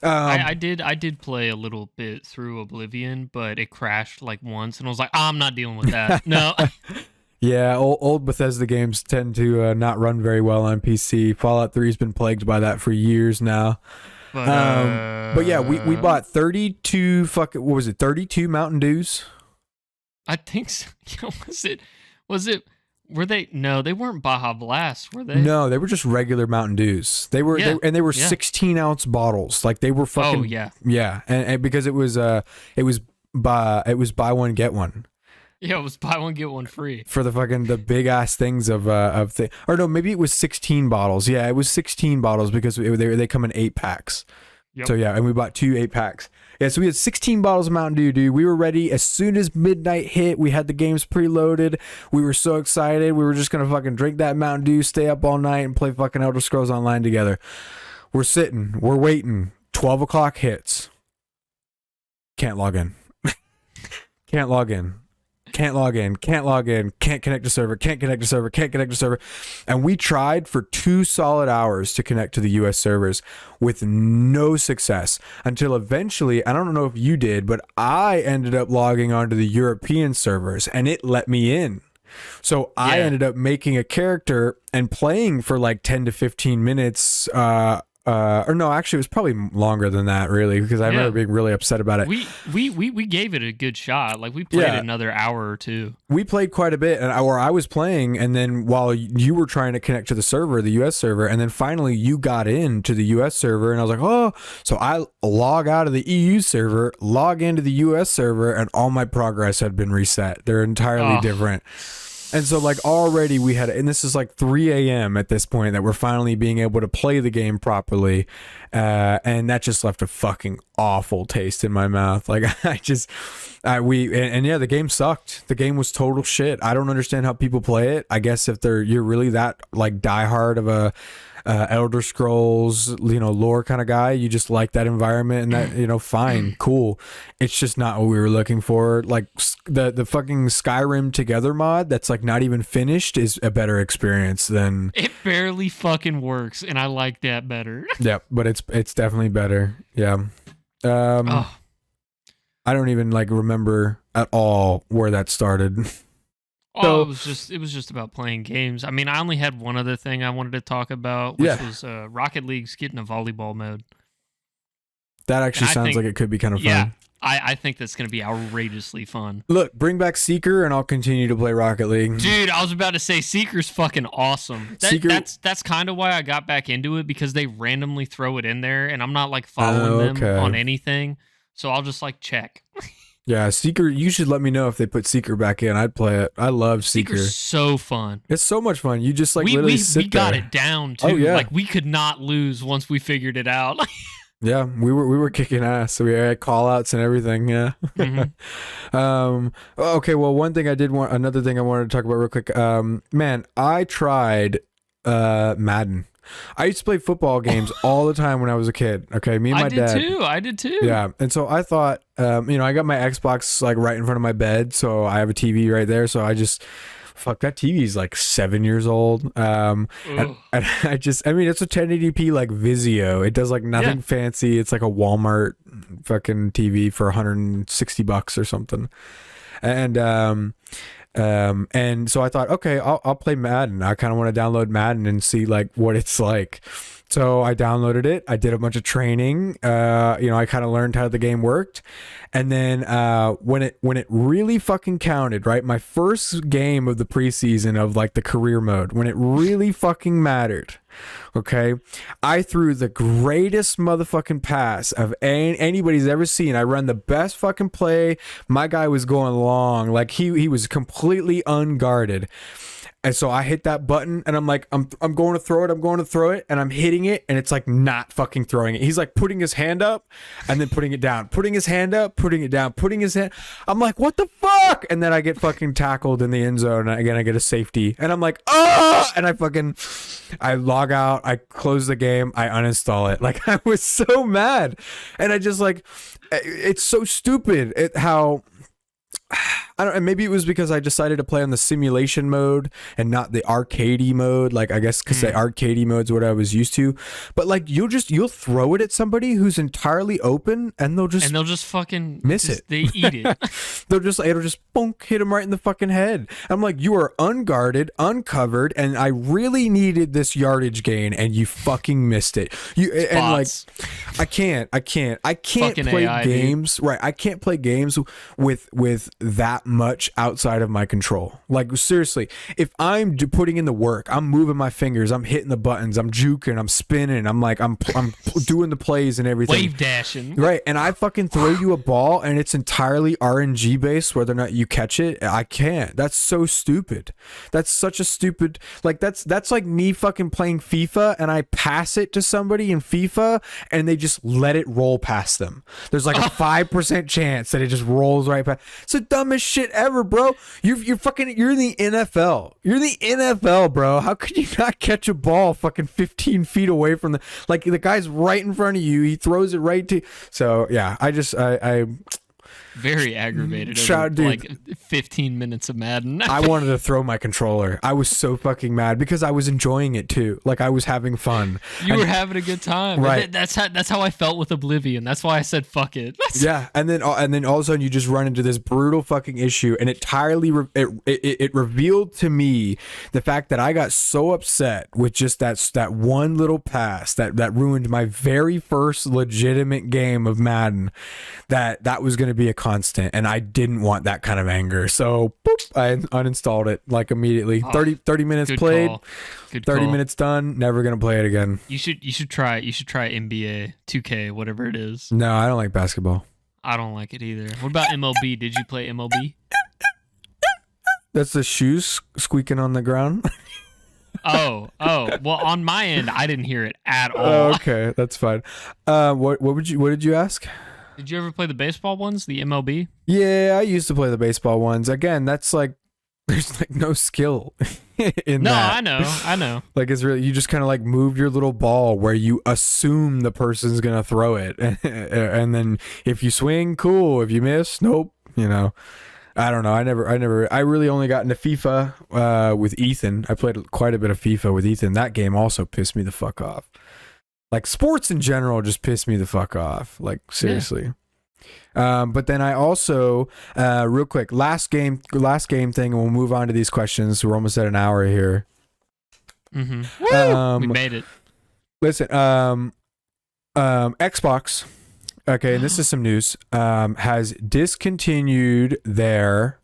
I did play a little bit through Oblivion, but it crashed like once, and I was like, I'm not dealing with that. No. Yeah, old Bethesda games tend to not run very well on PC. Fallout 3's been plagued by that for years now. But yeah, we bought 32 fucking, what was it, 32 Mountain Dews? I think so. Was it? Were they? No, they weren't Baja Blast, were they? No, they were just regular Mountain Dews. They were 16-ounce bottles. Like, they were fucking. Oh yeah. Yeah, and because it was buy one get one. Yeah, it was buy one get one free for the big ass things or no, maybe it was 16 bottles. Yeah, it was 16 bottles because they come in 8 packs. Yep. So yeah, and we bought 2 8-packs. Yeah, so we had 16 bottles of Mountain Dew, dude. We were ready as soon as midnight hit. We had the games preloaded. We were so excited. We were just gonna fucking drink that Mountain Dew, stay up all night, and play fucking Elder Scrolls Online together. We're sitting, we're waiting. 12 o'clock hits. Can't log in. Can't log in. Can't log in. Can't log in. Can't connect to server. Can't connect to server. Can't connect to server. And we tried for 2 solid hours to connect to the US servers with no success until eventually, I don't know if you did, but I ended up logging onto the European servers and it let me in. So I ended up making a character and playing for like 10 to 15 minutes, or no, actually it was probably longer than that, really, because I remember being really upset about it. We gave it a good shot. Like we played another hour or two. We played quite a bit, and I was playing, and then while you were trying to connect to the server, the US server, and then finally you got into the US server, and I was like, oh, so I log out of the EU server, log into the US server, and all my progress had been reset. They're entirely different. And so like already we had, and this is like 3 a.m. at this point that we're finally being able to play the game properly. And that just left a fucking awful taste in my mouth. Like the game sucked. The game was total shit. I don't understand how people play it. I guess if you're really that like diehard of a Elder Scrolls, lore kind of guy, you just like that environment and that, fine, cool. It's just not what we were looking for. Like the fucking Skyrim Together mod that's like not even finished is a better experience than it. Barely fucking works, and I like that better. Yeah, but it's definitely better. Yeah. I don't even like remember at all where that started. Oh, it was just about playing games. I mean, I only had one other thing I wanted to talk about, which was Rocket League's getting a volleyball mode. That actually sounds like it could be kind of fun. Yeah, I think that's going to be outrageously fun. Look, bring back Seeker, and I'll continue to play Rocket League. Dude, I was about to say Seeker's fucking awesome. That's kind of why I got back into it, because they randomly throw it in there, and I'm not like following them on anything, so I'll just like check. Yeah, Seeker, you should let me know if they put Seeker back in. I'd play it. I love Seeker. Seeker's so fun. It's so much fun. You just like literally sit there. We got it down too. Oh, yeah. Like we could not lose once we figured it out. Yeah, we were kicking ass. So we had call outs and everything. Yeah. Mm-hmm. Okay, well, another thing I wanted to talk about real quick. Man, I tried Madden. I used to play football games all the time when I was a kid. Okay, me and my dad. I did too. Yeah, and so I thought, I got my Xbox like right in front of my bed, so I have a TV right there. So I just, that TV's like 7 years old. And it's a 1080p like Vizio. It does like nothing fancy. It's like a Walmart fucking TV for $160 or something. And so I thought, okay, I'll play Madden. I kind of want to download Madden and see like what it's like. So I downloaded it. I did a bunch of training. I kind of learned how the game worked. And then when it really fucking counted, right? My first game of the preseason of like the career mode, when it really fucking mattered, okay, I threw the greatest motherfucking pass of anybody's ever seen. I ran the best fucking play. My guy was going long, like he was completely unguarded. And so I hit that button and I'm like, I'm going to throw it, and I'm hitting it, and it's like not fucking throwing it. He's like putting his hand up and then putting it down, putting his hand up, putting it down, putting his hand. I'm like, what the fuck? And then I get fucking tackled in the end zone, and again I get a safety, and I'm like, oh! And I log out, I close the game, I uninstall it. Like I was so mad, and I just like, it's so stupid maybe it was because I decided to play on the simulation mode and not the arcadey mode. Like, I guess because the arcadey mode's what I was used to. But like, you'll throw it at somebody who's entirely open, and they'll just fucking miss it. They eat it. It'll just bonk, hit them right in the fucking head. I'm like, you are unguarded, uncovered, and I really needed this yardage gain, and you fucking missed it. And like, I can't fucking play AI, games. dude. Right, I can't play games with that much outside of my control. Like seriously, if I'm putting in the work, I'm moving my fingers, I'm hitting the buttons, I'm juking, I'm spinning, I'm doing the plays and everything, wave dashing, right? And I fucking throw you a ball and it's entirely RNG based whether or not you catch it. I can't. That's so stupid. That's such a stupid, like that's like me fucking playing FIFA and I pass it to somebody in FIFA and they just let it roll past them. There's like a 5% chance that it just rolls right past. It's the dumbest shit ever, bro. You're in the NFL. You're in the NFL, bro. How could you not catch a ball fucking 15 feet away from the guy's right in front of you. He throws it right to. So yeah, I very aggravated Shout, over dude. like 15 minutes of Madden. I wanted to throw my controller. I was so fucking mad because I was enjoying it too. Like I was having fun. You were having a good time. Right. That's how I felt with Oblivion. That's why I said fuck it. Yeah, and then all of a sudden you just run into this brutal fucking issue, and it entirely it revealed to me the fact that I got so upset with just that one little pass that ruined my very first legitimate game of Madden. That was going to be a constant, and I didn't want that kind of anger. So boop, I uninstalled it like immediately. 30 minutes played. Call. 30 minutes done. Never gonna play it again. You should try NBA 2K, whatever it is. No, I don't like basketball. I don't like it either. What about MLB? Did you play MLB? That's the shoes squeaking on the ground. Oh. Well, on my end, I didn't hear it at all. Oh, okay, that's fine. What did you ask? Did you ever play the baseball ones, the MLB? Yeah, I used to play the baseball ones. Again, that's like there's like no skill in that. No, I know. Like it's really you just kind of like move your little ball where you assume the person's gonna throw it, and then if you swing, cool. If you miss, nope. You know, I don't know. I really only got into FIFA with Ethan. I played quite a bit of FIFA with Ethan. That game also pissed me the fuck off. Like sports in general just pissed me the fuck off. Like seriously. Yeah. But then I also real quick last game thing, and we'll move on to these questions. We're almost at an hour here. Mm-hmm. We made it. Listen, Xbox. Okay, and this is some news. Has discontinued their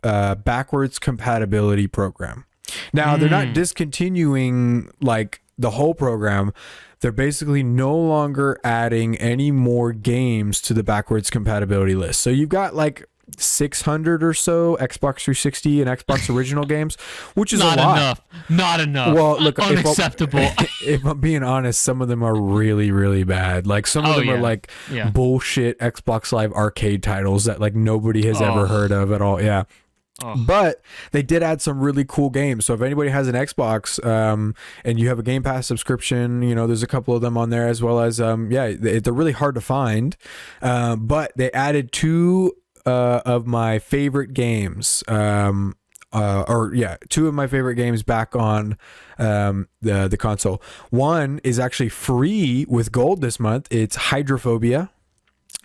backwards compatibility program. Now they're not discontinuing like the whole program. They're basically no longer adding any more games to the backwards compatibility list. So you've got like 600 or so Xbox 360 and Xbox original games, which is not a lot. Not enough. Well, look, unacceptable. If I'm being honest, some of them are really, really bad. Like some of them are like bullshit Xbox Live arcade titles that like nobody has ever heard of at all. Yeah. But they did add some really cool games. So if anybody has an Xbox and you have a Game Pass subscription, you know, there's a couple of them on there, as well as they're really hard to find. But they added two of my favorite games. Two of my favorite games back on the console. One is actually free with gold this month. It's Hydrophobia.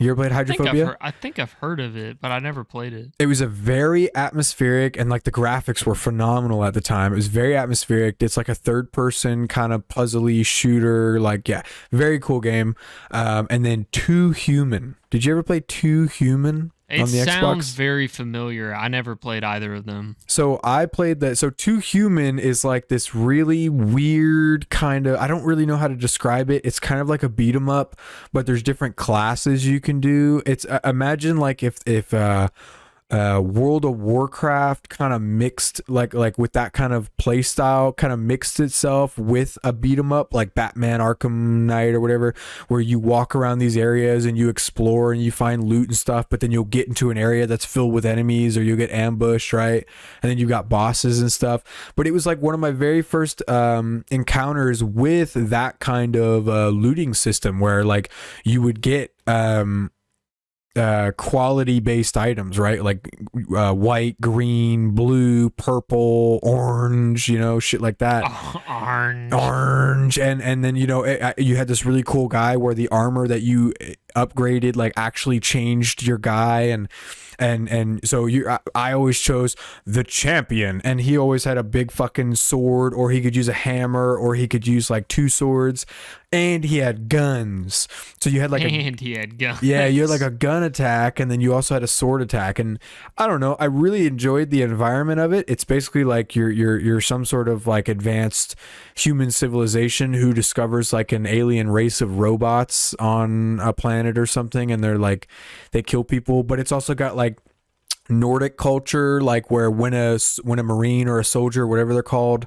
You ever played Hydrophobia? I think I've heard of it, but I never played it. It was a very atmospheric, and like the graphics were phenomenal at the time. It was very atmospheric. It's like a third person kind of puzzly shooter. Like, yeah, very cool game. And then Too Human. Did you ever play Too Human? It on the sounds Xbox? very familiar. I never played either of them. So I played that. So Too Human is like this really weird kind of, I don't really know how to describe it. It's kind of like a beat 'em up, but there's different classes you can do. It's imagine like if World of Warcraft kind of mixed like with that kind of play style, kind of mixed itself with a beat 'em up like Batman Arkham Knight or whatever, where you walk around these areas and you explore and you find loot and stuff, but then you'll get into an area that's filled with enemies or you'll get ambushed, right? And then you've got bosses and stuff. But it was like one of my very first encounters with that kind of looting system where like you would get quality based items, right? Like white, green, blue, purple, orange, you know, shit like that. Orange. And then, you know, you had this really cool guy where the armor that you upgraded, like actually changed your guy, and so I always chose the champion, and he always had a big fucking sword, or he could use a hammer, or he could use like 2 swords, and he had guns. So you had like he had guns. yeah, you had like a gun attack, and then you also had a sword attack. And I don't know, I really enjoyed the environment of it. It's basically like you're some sort of like advanced human civilization who discovers like an alien race of robots on a planet or something, and they kill people. But it's also got like Nordic culture, like where when a marine or a soldier, whatever they're called,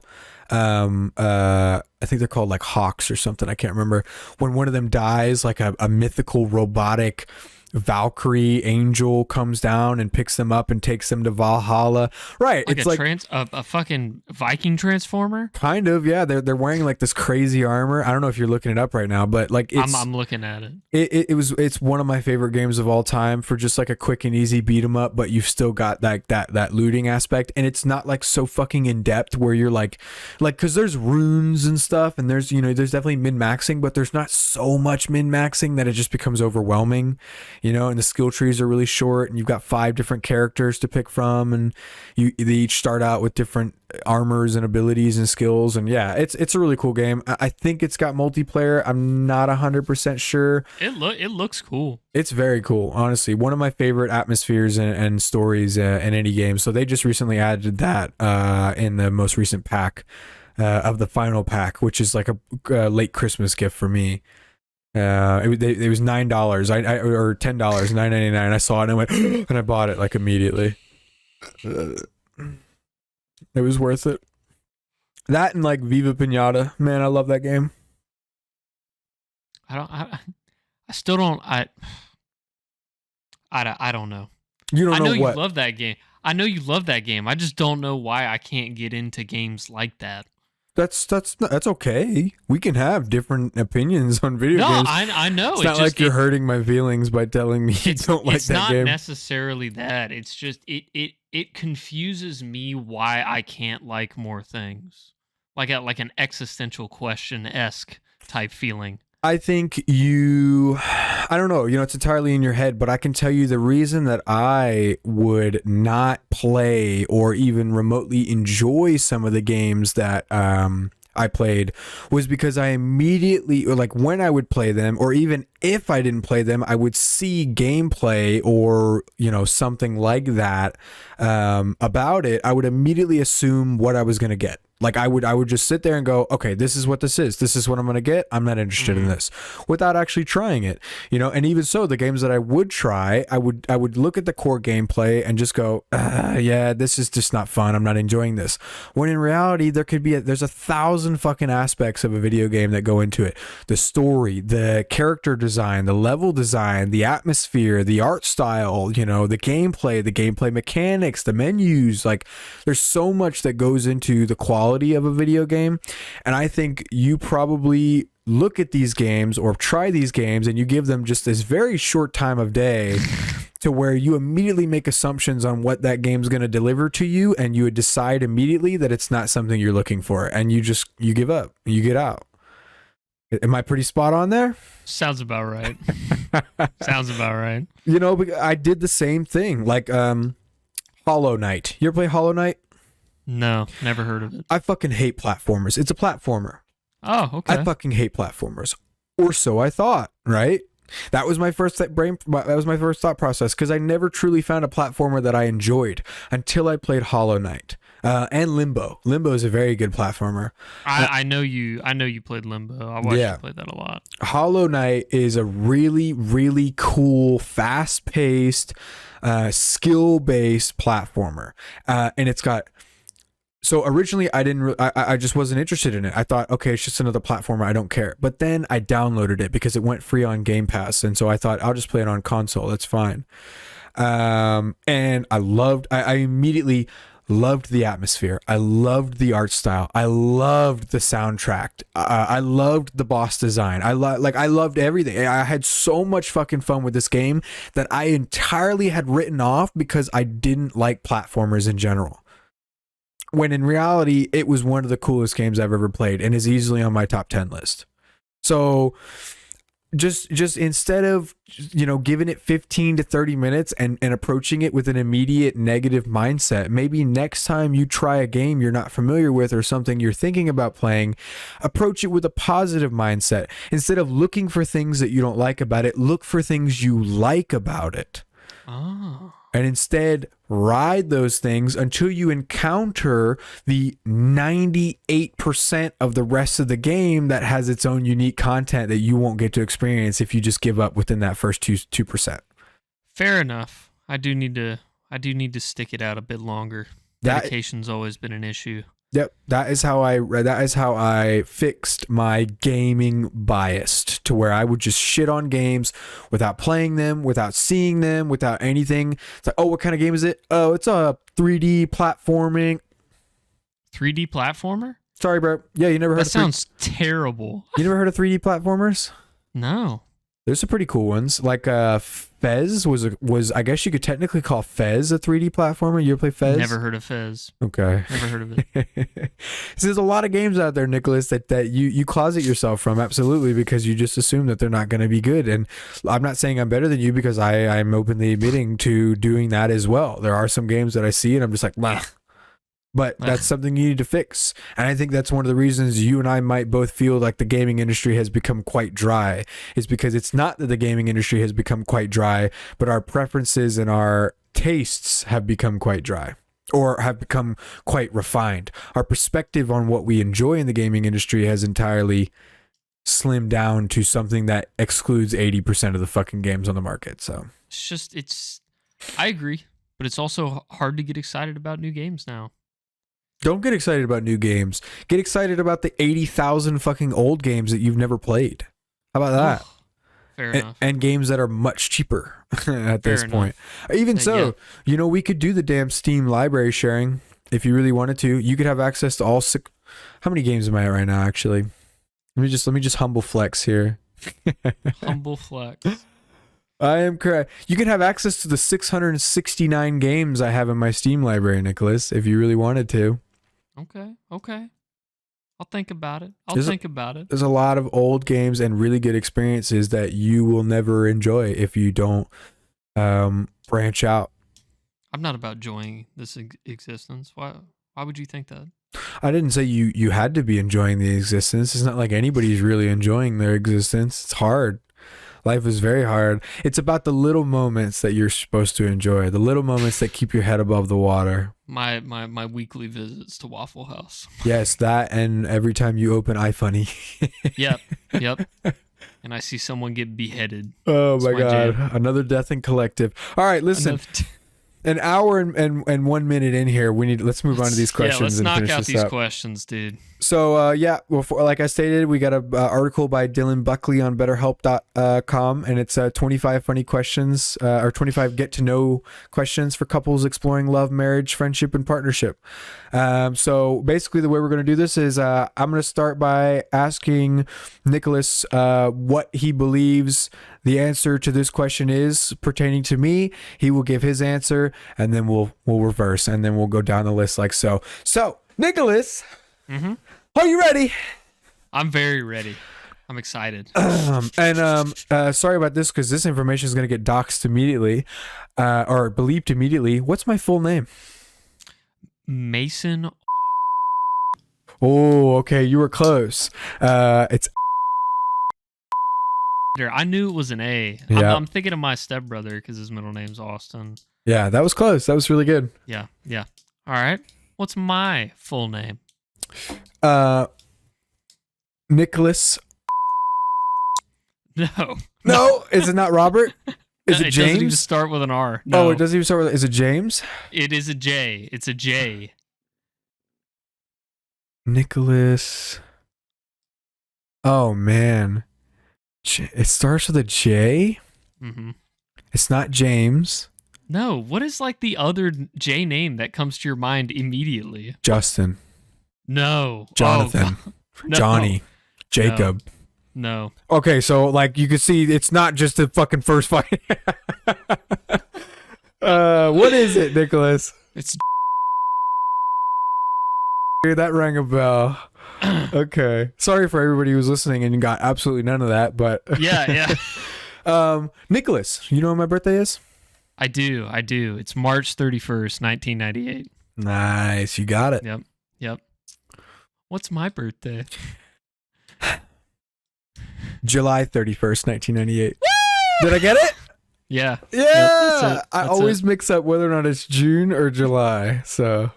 I think they're called like hawks or something, I can't remember, when one of them dies, like a mythical robotic Valkyrie angel comes down and picks them up and takes them to Valhalla. Right. Like it's a fucking Viking transformer? Kind of, yeah. They're wearing like this crazy armor. I don't know if you're looking it up right now, but like I'm looking at it. It's one of my favorite games of all time for just like a quick and easy beat 'em up, but you've still got that looting aspect, and it's not like so fucking in depth where you're like because there's runes and stuff, and there's definitely min-maxing, but there's not so much min-maxing that it just becomes overwhelming. And the skill trees are really short, and you've got 5 different characters to pick from, and they each start out with different armors and abilities and skills. And yeah, it's a really cool game. I think it's got multiplayer. I'm not 100% sure. It looks cool. It's very cool, honestly. One of my favorite atmospheres and stories in any game. So they just recently added that in the most recent pack of the final pack, which is like a late Christmas gift for me. It was $9, or $10, $9.99. I saw it and I went and I bought it like immediately. It was worth it. That and like Viva Pinata, man, I love that game. I still don't. I don't know. You don't know what? I know you love that game. I know you love that game. I just don't know why I can't get into games like that. That's okay. We can have different opinions on video games. I know. It's not like you're hurting my feelings by telling me you don't like that game. It's not necessarily that. It's just it confuses me why I can't like more things. Like an existential question-esque type feeling. I think I don't know, it's entirely in your head, but I can tell you the reason that I would not play or even remotely enjoy some of the games that I played was because I immediately, or like when I would play them, or even if I didn't play them, I would see gameplay or, something like that about it. I would immediately assume what I was going to get. Like I would just sit there and go, okay, this is what this is. This is what I'm going to get. I'm not interested in this, without actually trying it, and even so, the games that I would try, I would look at the core gameplay and just go, yeah, this is just not fun. I'm not enjoying this. When in reality, there's 1,000 fucking aspects of a video game that go into it. The story, the character design, the level design, the atmosphere, the art style, the gameplay mechanics, the menus. Like there's so much that goes into the quality of a video game, and I think you probably look at these games or try these games and you give them just this very short time of day to where you immediately make assumptions on what that game's going to deliver to you, and you would decide immediately that it's not something you're looking for, and you give up, you get out. Am I pretty spot on there? Sounds about right. Sounds about right. I did the same thing, like Hollow Knight. You ever play Hollow Knight? No, never heard of it. I fucking hate platformers. It's a platformer. Oh, okay. I fucking hate platformers. Or so I thought, right? That was my first thought process, because I never truly found a platformer that I enjoyed until I played Hollow Knight. And Limbo. Limbo is a very good platformer. I know you played Limbo. I watched you play that a lot. Hollow Knight is a really, really cool, fast-paced, skill-based platformer. And it's got... So originally I just wasn't interested in it. I thought, okay, it's just another platformer. I don't care. But then I downloaded it because it went free on Game Pass. And so I thought, I'll just play it on console. That's fine. And I immediately loved the atmosphere. I loved the art style. I loved the soundtrack. I loved the boss design. I loved everything. I had so much fucking fun with this game that I entirely had written off because I didn't like platformers in general. When in reality, it was one of the coolest games I've ever played and is easily on my top 10 list. So just instead of, giving it 15 to 30 minutes and approaching it with an immediate negative mindset, maybe next time you try a game you're not familiar with or something you're thinking about playing, approach it with a positive mindset. Instead of looking for things that you don't like about it, look for things you like about it. Oh. And instead ride those things until you encounter the 98% of the rest of the game that has its own unique content that you won't get to experience if you just give up within that first 2%. Fair enough. I do need to stick it out a bit longer. Dedication's always been an issue. Yep, that is how I fixed my gaming bias to where I would just shit on games without playing them, without seeing them, without anything. It's like, oh, what kind of game is it? Oh, it's a 3D platforming. 3D platformer? Sorry, bro. Yeah, you never heard that sounds terrible. You never heard of 3D platformers? No. There's some pretty cool ones. Like Fez was I guess you could technically call Fez a 3D platformer. You ever play Fez? Never heard of Fez. Okay. Never heard of it. So there's a lot of games out there, Nicholas, that you closet yourself from, absolutely, because you just assume that they're not going to be good. And I'm not saying I'm better than you, because I'm openly admitting to doing that as well. There are some games that I see and I'm just like, nah. But that's something you need to fix. And I think that's one of the reasons you and I might both feel like the gaming industry has become quite dry, is because it's not that the gaming industry has become quite dry, but our preferences and our tastes have become quite dry, or have become quite refined. Our perspective on what we enjoy in the gaming industry has entirely slimmed down to something that excludes 80% of the fucking games on the market. So I agree, but it's also hard to get excited about new games now. Don't get excited about new games. Get excited about the 80,000 fucking old games that you've never played. How about that? Fair enough. And games that are much cheaper at this point. Even yeah. we could do the damn Steam library sharing if you really wanted to. You could have access to all six. How many games am I at right now, actually? Let me just humble flex here. Humble flex. I am correct. You can have access to the 669 games I have in my Steam library, Nicholas, if you really wanted to. Okay. I'll think about it. There's a lot of old games and really good experiences that you will never enjoy if you don't branch out. I'm not about enjoying this existence. Why would you think that? I didn't say you had to be enjoying the existence. It's not like anybody's really enjoying their existence. It's hard. Life is very hard. It's about the little moments that you're supposed to enjoy, the little moments that keep your head above the water. My weekly visits to Waffle House. Yes, that, and every time you open iFunny. Yep. And I see someone get beheaded. Oh my God. Jam. Another death in collective. All right, listen. An hour and 1 minute in here. Let's move on to these questions. Yeah, let's and knock finish out this these up. questions, dude. So like I stated, we got an article by Dylan Buckley on BetterHelp.com, and it's 25 funny questions, or 25 get to know questions for couples exploring love, marriage, friendship, and partnership. So basically, the way we're going to do this is I'm going to start by asking Nicholas what he believes the answer to this question is pertaining to me. He will give his answer, and then we'll reverse, and then we'll go down the list like so. So, Nicholas, are you ready? I'm very ready. I'm excited. Sorry about this, because this information is going to get doxxed immediately, or bleeped immediately. What's my full name? Mason. Oh, okay. You were close. It's. I knew it was an A. Yeah. I'm thinking of my stepbrother because his middle name's Austin. Yeah, that was close. That was really good. Yeah. All right. What's my full name? Nicholas. No, is it not Robert? Is it James? It doesn't even start with an R. No. Oh, it doesn't even start with. Is it James? It is a J. It's a J. Nicholas. Oh man. It starts with a J? Mm-hmm. It's not James. No, what is like the other J name that comes to your mind immediately? Justin. No. Jonathan. No. Johnny. Jacob. No. Okay, so like you can see it's not just the fucking first fight. What is it, Nicholas? It's That rang a bell. Okay. Sorry for everybody who was listening and got absolutely none of that, but Yeah. Nicholas, you know when my birthday is? I do. It's March 31st, 1998. Nice. You got it. Yep. What's my birthday? July 31st, 1998. Did I get it? Yeah. Yeah. Yep, that's I always mix up whether or not it's June or July. So,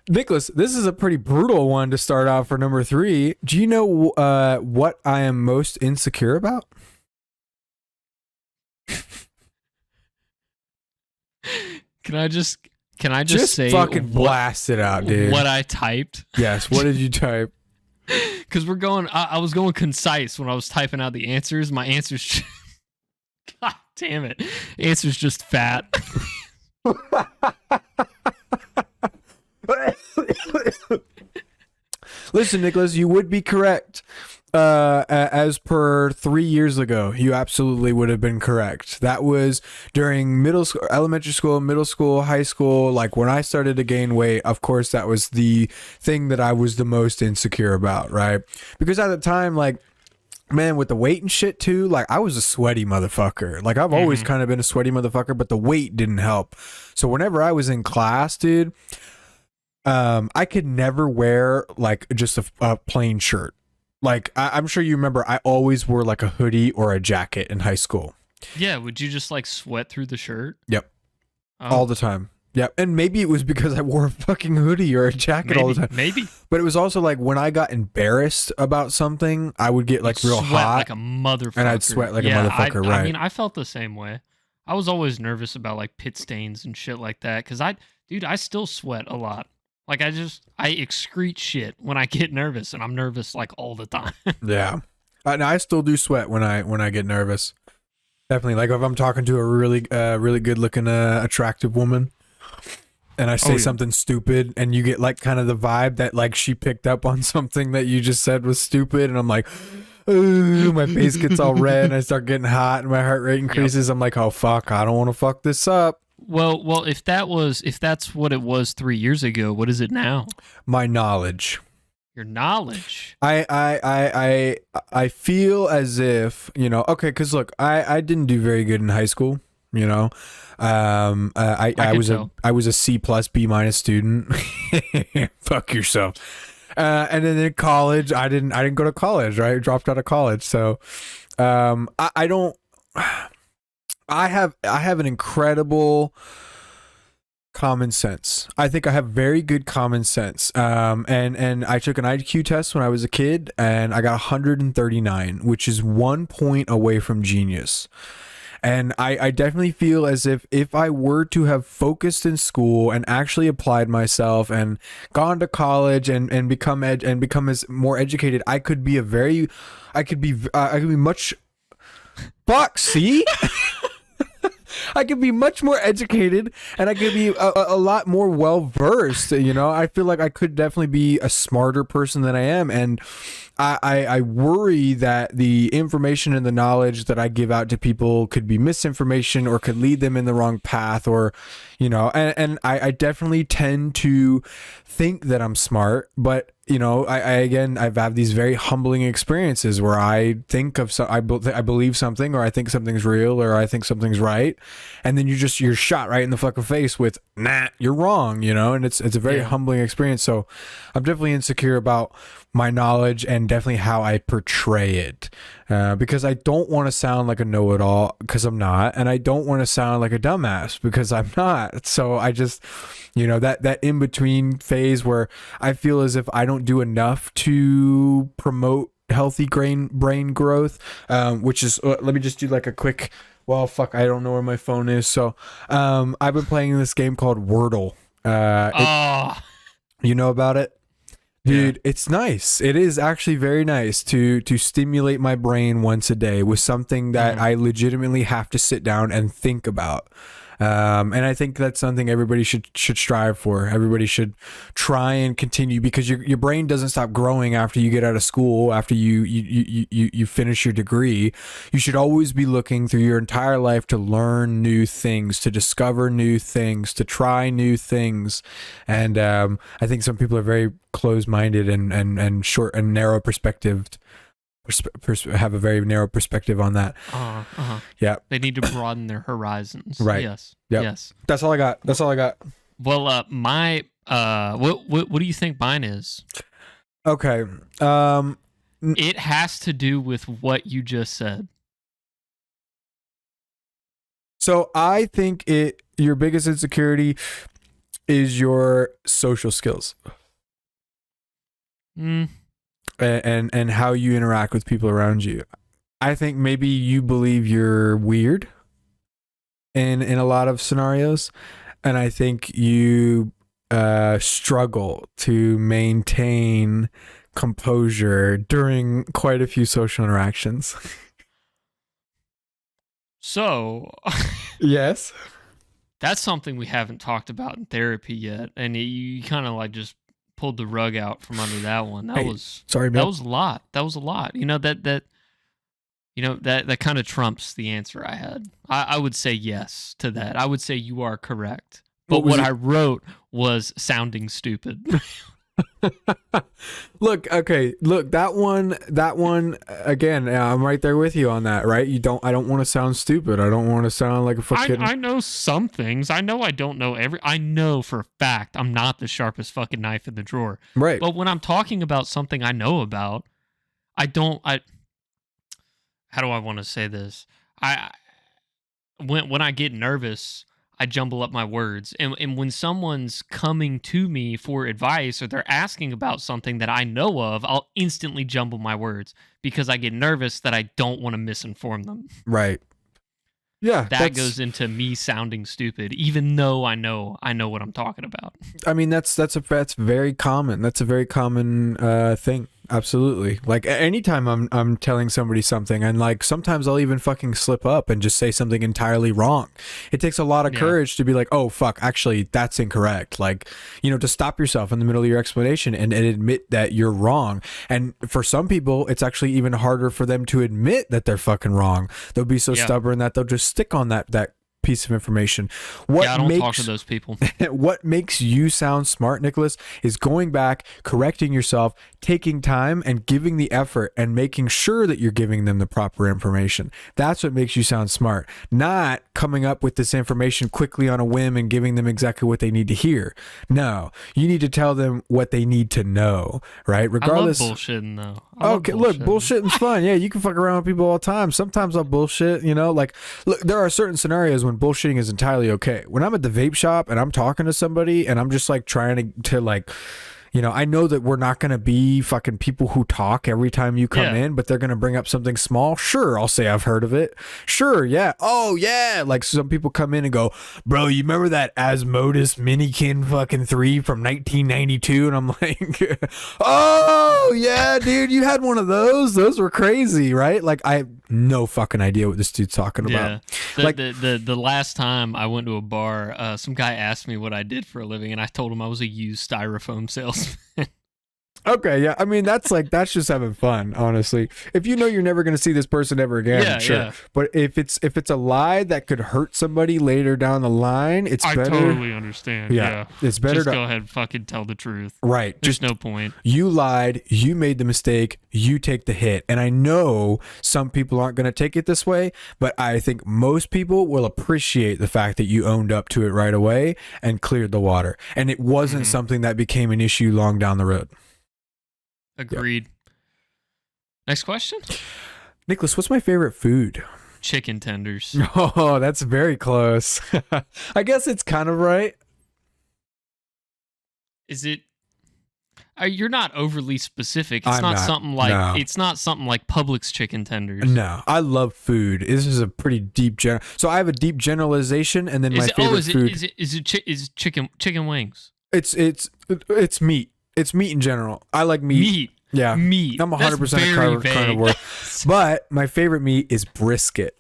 Nicholas, this is a pretty brutal one to start off for number 3. Do you know what I am most insecure about? Can I just say fucking blast it out, dude? What I typed? Yes. What did you type? Because I was going concise when I was typing out the answers. My answers, God damn it, answers just fat. Listen, Nicholas, you would be correct. As per 3 years ago, you absolutely would have been correct. That was during middle school, elementary school, middle school, high school. Like when I started to gain weight, of course, that was the thing that I was the most insecure about, right? Because at the time, like, man, with the weight and shit too, like I was a sweaty motherfucker. Like I've always kind of been a sweaty motherfucker, but the weight didn't help. So whenever I was in class, dude, I could never wear like just a plain shirt. Like, I'm sure you remember, I always wore like a hoodie or a jacket in high school. Yeah, would you just like sweat through the shirt? Yep. Oh. All the time. Yep. And maybe it was because I wore a fucking hoodie or a jacket all the time. Maybe. But it was also like when I got embarrassed about something, I would get like real sweat hot. like a motherfucker. And I'd sweat like a motherfucker, right? I mean, I felt the same way. I was always nervous about like pit stains and shit like that. Because I still sweat a lot. Like I excrete shit when I get nervous, and I'm nervous like all the time. Yeah, and I still do sweat when I get nervous. Definitely, like if I'm talking to a really good looking attractive woman, and I say something stupid, and you get like kind of the vibe that like she picked up on something that you just said was stupid, and I'm like, ooh, my face gets all red, and I start getting hot, and my heart rate increases. Yep. I'm like, oh fuck, I don't want to fuck this up. Well, if that's what it was 3 years ago, what is it now? My knowledge. Your knowledge. I feel as if, you know, okay, because look, I didn't do very good in high school, you know. I was a C plus B minus student. Fuck yourself. And then in college, I didn't go to college, right? I dropped out of college. So I don't. I have an incredible common sense. I think I have very good common sense. And I took an IQ test when I was a kid, and I got 139, which is 1 point away from genius. And I definitely feel as if I were to have focused in school and actually applied myself and gone to college and become as more educated, I could be much. Fuck, see? I could be much more educated, and I could be a lot more well-versed, you know? I feel like I could definitely be a smarter person than I am, and I worry that the information and the knowledge that I give out to people could be misinformation or could lead them in the wrong path, or, you know, and I definitely tend to think that I'm smart, but you know, I've had these very humbling experiences where I think of I believe something, or I think something's real, or I think something's right, and then you're shot right in the fucking face with, nah, you're wrong, you know, and it's a very humbling experience. So I'm definitely insecure about my knowledge and definitely how I portray it, because I don't want to sound like a know-it-all, because I'm not, and I don't want to sound like a dumbass because I'm not. So I just, you know, that in-between phase where I feel as if I don't do enough to promote healthy brain growth, which is, let me just do like a quick, well, fuck, I don't know where my phone is. So I've been playing this game called Wordle. You know about it? Dude, it's nice. It is actually very nice to stimulate my brain once a day with something that I legitimately have to sit down and think about. And I think that's something everybody should strive for. Everybody should try and continue, because your brain doesn't stop growing after you get out of school, after you finish your degree. You should always be looking through your entire life to learn new things, to discover new things, to try new things. And I think some people are very closed-minded and short and narrow perspective. Have a very narrow perspective on that. Yeah, they need to broaden their horizons. Right. Yes. Yep. Yes. That's all I got. Well, my what do you think mine is? Okay. It has to do with what you just said. So I think your biggest insecurity is your social skills. And how you interact with people around you. I think maybe you believe you're weird in a lot of scenarios, and I think you struggle to maintain composure during quite a few social interactions. So, yes, that's something we haven't talked about in therapy yet, and you kind of like just pulled the rug out from under that one. That was a lot. That was a lot. That kind of trumps the answer I had. I would say yes to that. I would say you are correct. But what I wrote was sounding stupid. Look, that one again, I'm right there with you on that, right? I don't want to sound stupid. I don't want to sound like a fucking... I know some things. I know I don't know I know for a fact I'm not the sharpest fucking knife in the drawer. Right. But when I'm talking about something I know about, how do I want to say this? When I get nervous, I jumble up my words. And when someone's coming to me for advice or they're asking about something that I know of, I'll instantly jumble my words because I get nervous that I don't want to misinform them. Right. Yeah. That goes into me sounding stupid, even though I know what I'm talking about. I mean, that's very common. That's a very common thing. Absolutely. Like anytime I'm telling somebody something, and like sometimes I'll even fucking slip up and just say something entirely wrong. It takes a lot of courage to be like, oh fuck, actually that's incorrect. Like, to stop yourself in the middle of your explanation and admit that you're wrong. And for some people, it's actually even harder for them to admit that they're fucking wrong. They'll be so stubborn that they'll just stick on that piece of information. I don't talk to those people. What makes you sound smart, Nicholas, is going back, correcting yourself, taking time and giving the effort and making sure that you're giving them the proper information. That's what makes you sound smart, not coming up with this information quickly on a whim and giving them exactly what they need to hear. No, you need to tell them what they need to know, right? Regardless. I love bullshitting though. Okay, look, bullshitting's fun. Yeah, you can fuck around with people all the time. Sometimes I'll bullshit, like, look, there are certain scenarios when bullshitting is entirely okay. When I'm at the vape shop and I'm talking to somebody and I'm just like trying to like, I know that we're not going to be fucking people who talk every time you come in, but they're going to bring up something small. Sure, I'll say I've heard of it. Sure, yeah. Oh, yeah. Like some people come in and go, bro, you remember that Asmodus Minikin fucking 3 from 1992? And I'm like, oh, yeah, dude, you had one of those. Those were crazy, right? Like I have no fucking idea what this dude's talking about. The last time I went to a bar, some guy asked me what I did for a living, and I told him I was a used styrofoam salesman. Okay, yeah. I mean, that's just having fun, honestly. If you know you're never going to see this person ever again, sure. Yeah. But if it's a lie that could hurt somebody later down the line, I totally understand. Yeah. It's better just to go ahead and fucking tell the truth. Right. There's no point. You lied, you made the mistake, you take the hit. And I know some people aren't going to take it this way, but I think most people will appreciate the fact that you owned up to it right away and cleared the water. And it wasn't something that became an issue long down the road. Agreed. Yep. Next question. Nicholas, what's my favorite food? Chicken tenders. Oh, that's very close. I guess it's kind of right. Is it? You're not overly specific. It's not something like Publix chicken tenders. No, I love food. This is a pretty deep So I have a deep generalization, and then favorite food. Is it chicken wings? It's meat. It's meat in general. I like meat. Yeah. Meat. I'm 100% a carnivore. But my favorite meat is brisket.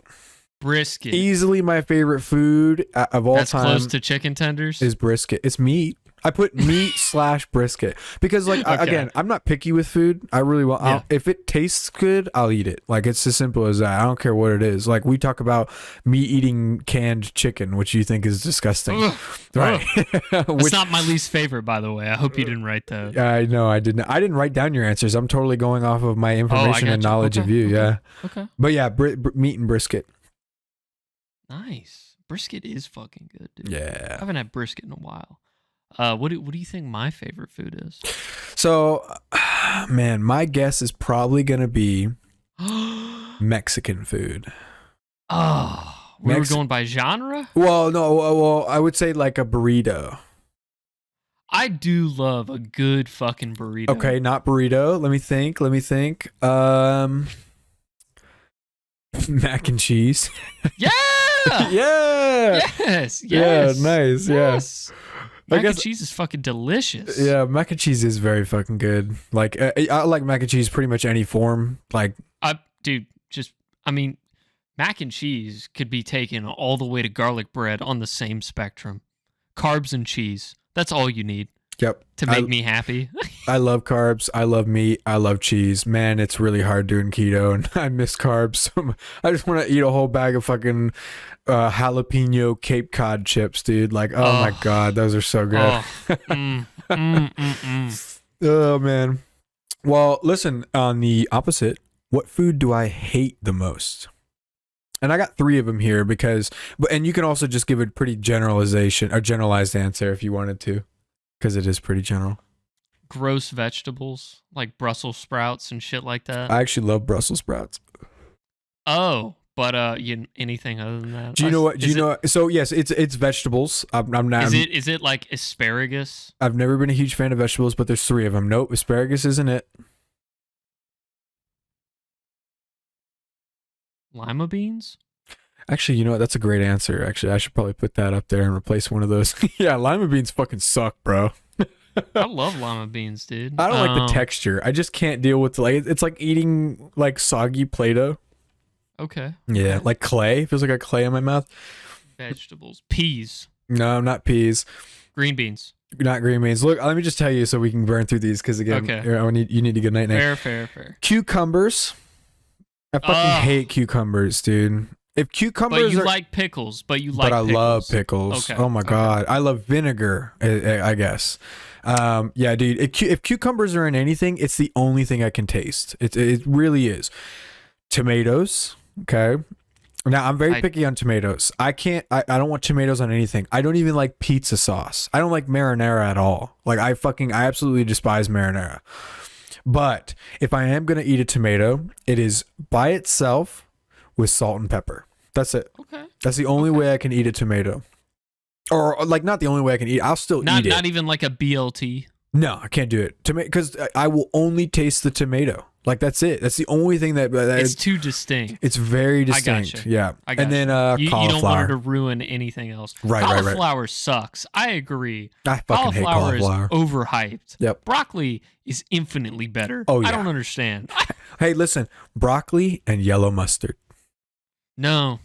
Brisket. Easily my favorite food of all That's time. close to chicken tenders. Is brisket. It's meat. I put meat / brisket because, like, Okay. again, I'm not picky with food. I really want. Yeah. If it tastes good, I'll eat it. Like, it's as simple as that. I don't care what it is. Like, we talk about me eating canned chicken, which you think is disgusting, Ugh. right? It's not my least favorite, by the way. I hope you didn't write that. I know I didn't. I didn't write down your answers. I'm totally going off of my information and gotcha. knowledge of you. Okay. Yeah, Okay. but yeah, meat and brisket. Nice. Brisket is fucking good, dude. I Yeah. haven't had brisket in a while. What do you think my favorite food is? So, man, my guess is probably gonna be Mexican food. Oh, we were going by genre? Well, no, well, I would say like a burrito. I do love a good fucking burrito. Okay, not burrito. Let me think. Mac and cheese. Yeah. Yeah. Yes. Yeah, nice. Yes. I Mac and guess- cheese is fucking delicious. Yeah, mac and cheese is very fucking good. Like, I like mac and cheese pretty much any form. Like, Dude, I mean, mac and cheese could be taken all the way to garlic bread on the same spectrum. Carbs and cheese. That's all you need yep. to make me happy. I love carbs. I love meat. I love cheese. Man, it's really hard doing keto, and I miss carbs. So I just want to eat a whole bag of fucking jalapeno Cape Cod chips, dude. Like, oh my god, those are so good. Oh man. Well, listen. On the opposite, what food do I hate the most? And I got 3 of them here and you can also just give a pretty generalized answer if you wanted to, because it is pretty general. Gross vegetables like Brussels sprouts and shit like that. I actually love Brussels sprouts. Oh, but anything other than that? Do you know what? So yes, it's vegetables. I'm not. Is it like asparagus? I've never been a huge fan of vegetables, but there's 3 of them. Nope, asparagus isn't it. Lima beans? Actually, you know what? That's a great answer. Actually, I should probably put that up there and replace one of those. Yeah, lima beans fucking suck, bro. I love lima beans, dude. I don't like the texture. I just can't deal with it's like eating like soggy Play-Doh. Okay. Yeah, like clay. It feels like I got clay in my mouth. Vegetables. Peas. No, not peas. Green beans. Not green beans. Look, let me just tell you so we can burn through these because again, Okay. you need to get night. Fair. Cucumbers. I fucking hate cucumbers, dude. If cucumbers But you are, like pickles. But I love pickles. Okay. Oh my god, I love vinegar. I guess. Yeah, dude. If cucumbers are in anything, it's the only thing I can taste. It really is. Tomatoes. Okay. Now I'm very picky on tomatoes. I don't want tomatoes on anything. I don't even like pizza sauce. I don't like marinara at all. Like I absolutely despise marinara. But if I am gonna eat a tomato, it is by itself with salt and pepper. That's it. Okay. That's the only way I can eat a tomato. Or like not the only way I can eat. I'll still eat it. Not even like a BLT. No, I can't do it. Because I will only taste the tomato. Like that's it. That's the only thing that it's too distinct. It's very distinct. I gotcha. Yeah. I gotcha. And then you cauliflower. don't want her to ruin anything else. Right. Cauliflower sucks. I agree. I fucking hate cauliflower. Is overhyped. Yep. Broccoli is infinitely better. Oh, yeah. I don't understand. Hey, listen, broccoli and yellow mustard. No,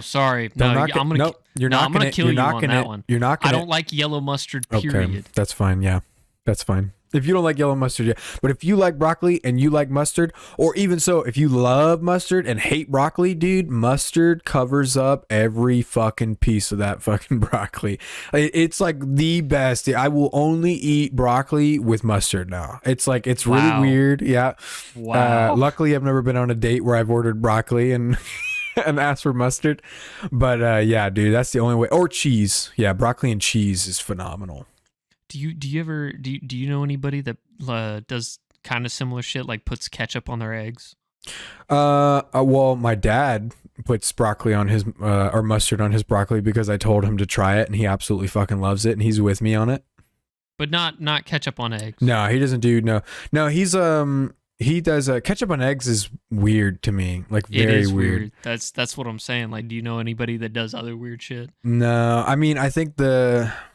sorry. No, I'm gonna kill you on that one. You're not gonna. I don't like yellow mustard. Period. Okay, that's fine. Yeah, that's fine. If you don't like yellow mustard, yeah. But if you like broccoli and you like mustard, or even so, if you love mustard and hate broccoli, dude, mustard covers up every fucking piece of that fucking broccoli. It's like the best. I will only eat broccoli with mustard now. It's like, it's really weird. Yeah. Wow. Luckily, I've never been on a date where I've ordered broccoli and and asked for mustard. But yeah, dude, that's the only way. Or cheese. Yeah, broccoli and cheese is phenomenal. Do you know anybody that does kind of similar shit, like puts ketchup on their eggs? Well, my dad puts broccoli on his or mustard on his broccoli because I told him to try it, and he absolutely fucking loves it, and he's with me on it. But not ketchup on eggs. No, he doesn't do no. He does ketchup on eggs is weird to me, like very weird. That's what I'm saying. Like, do you know anybody that does other weird shit? No, I mean, I think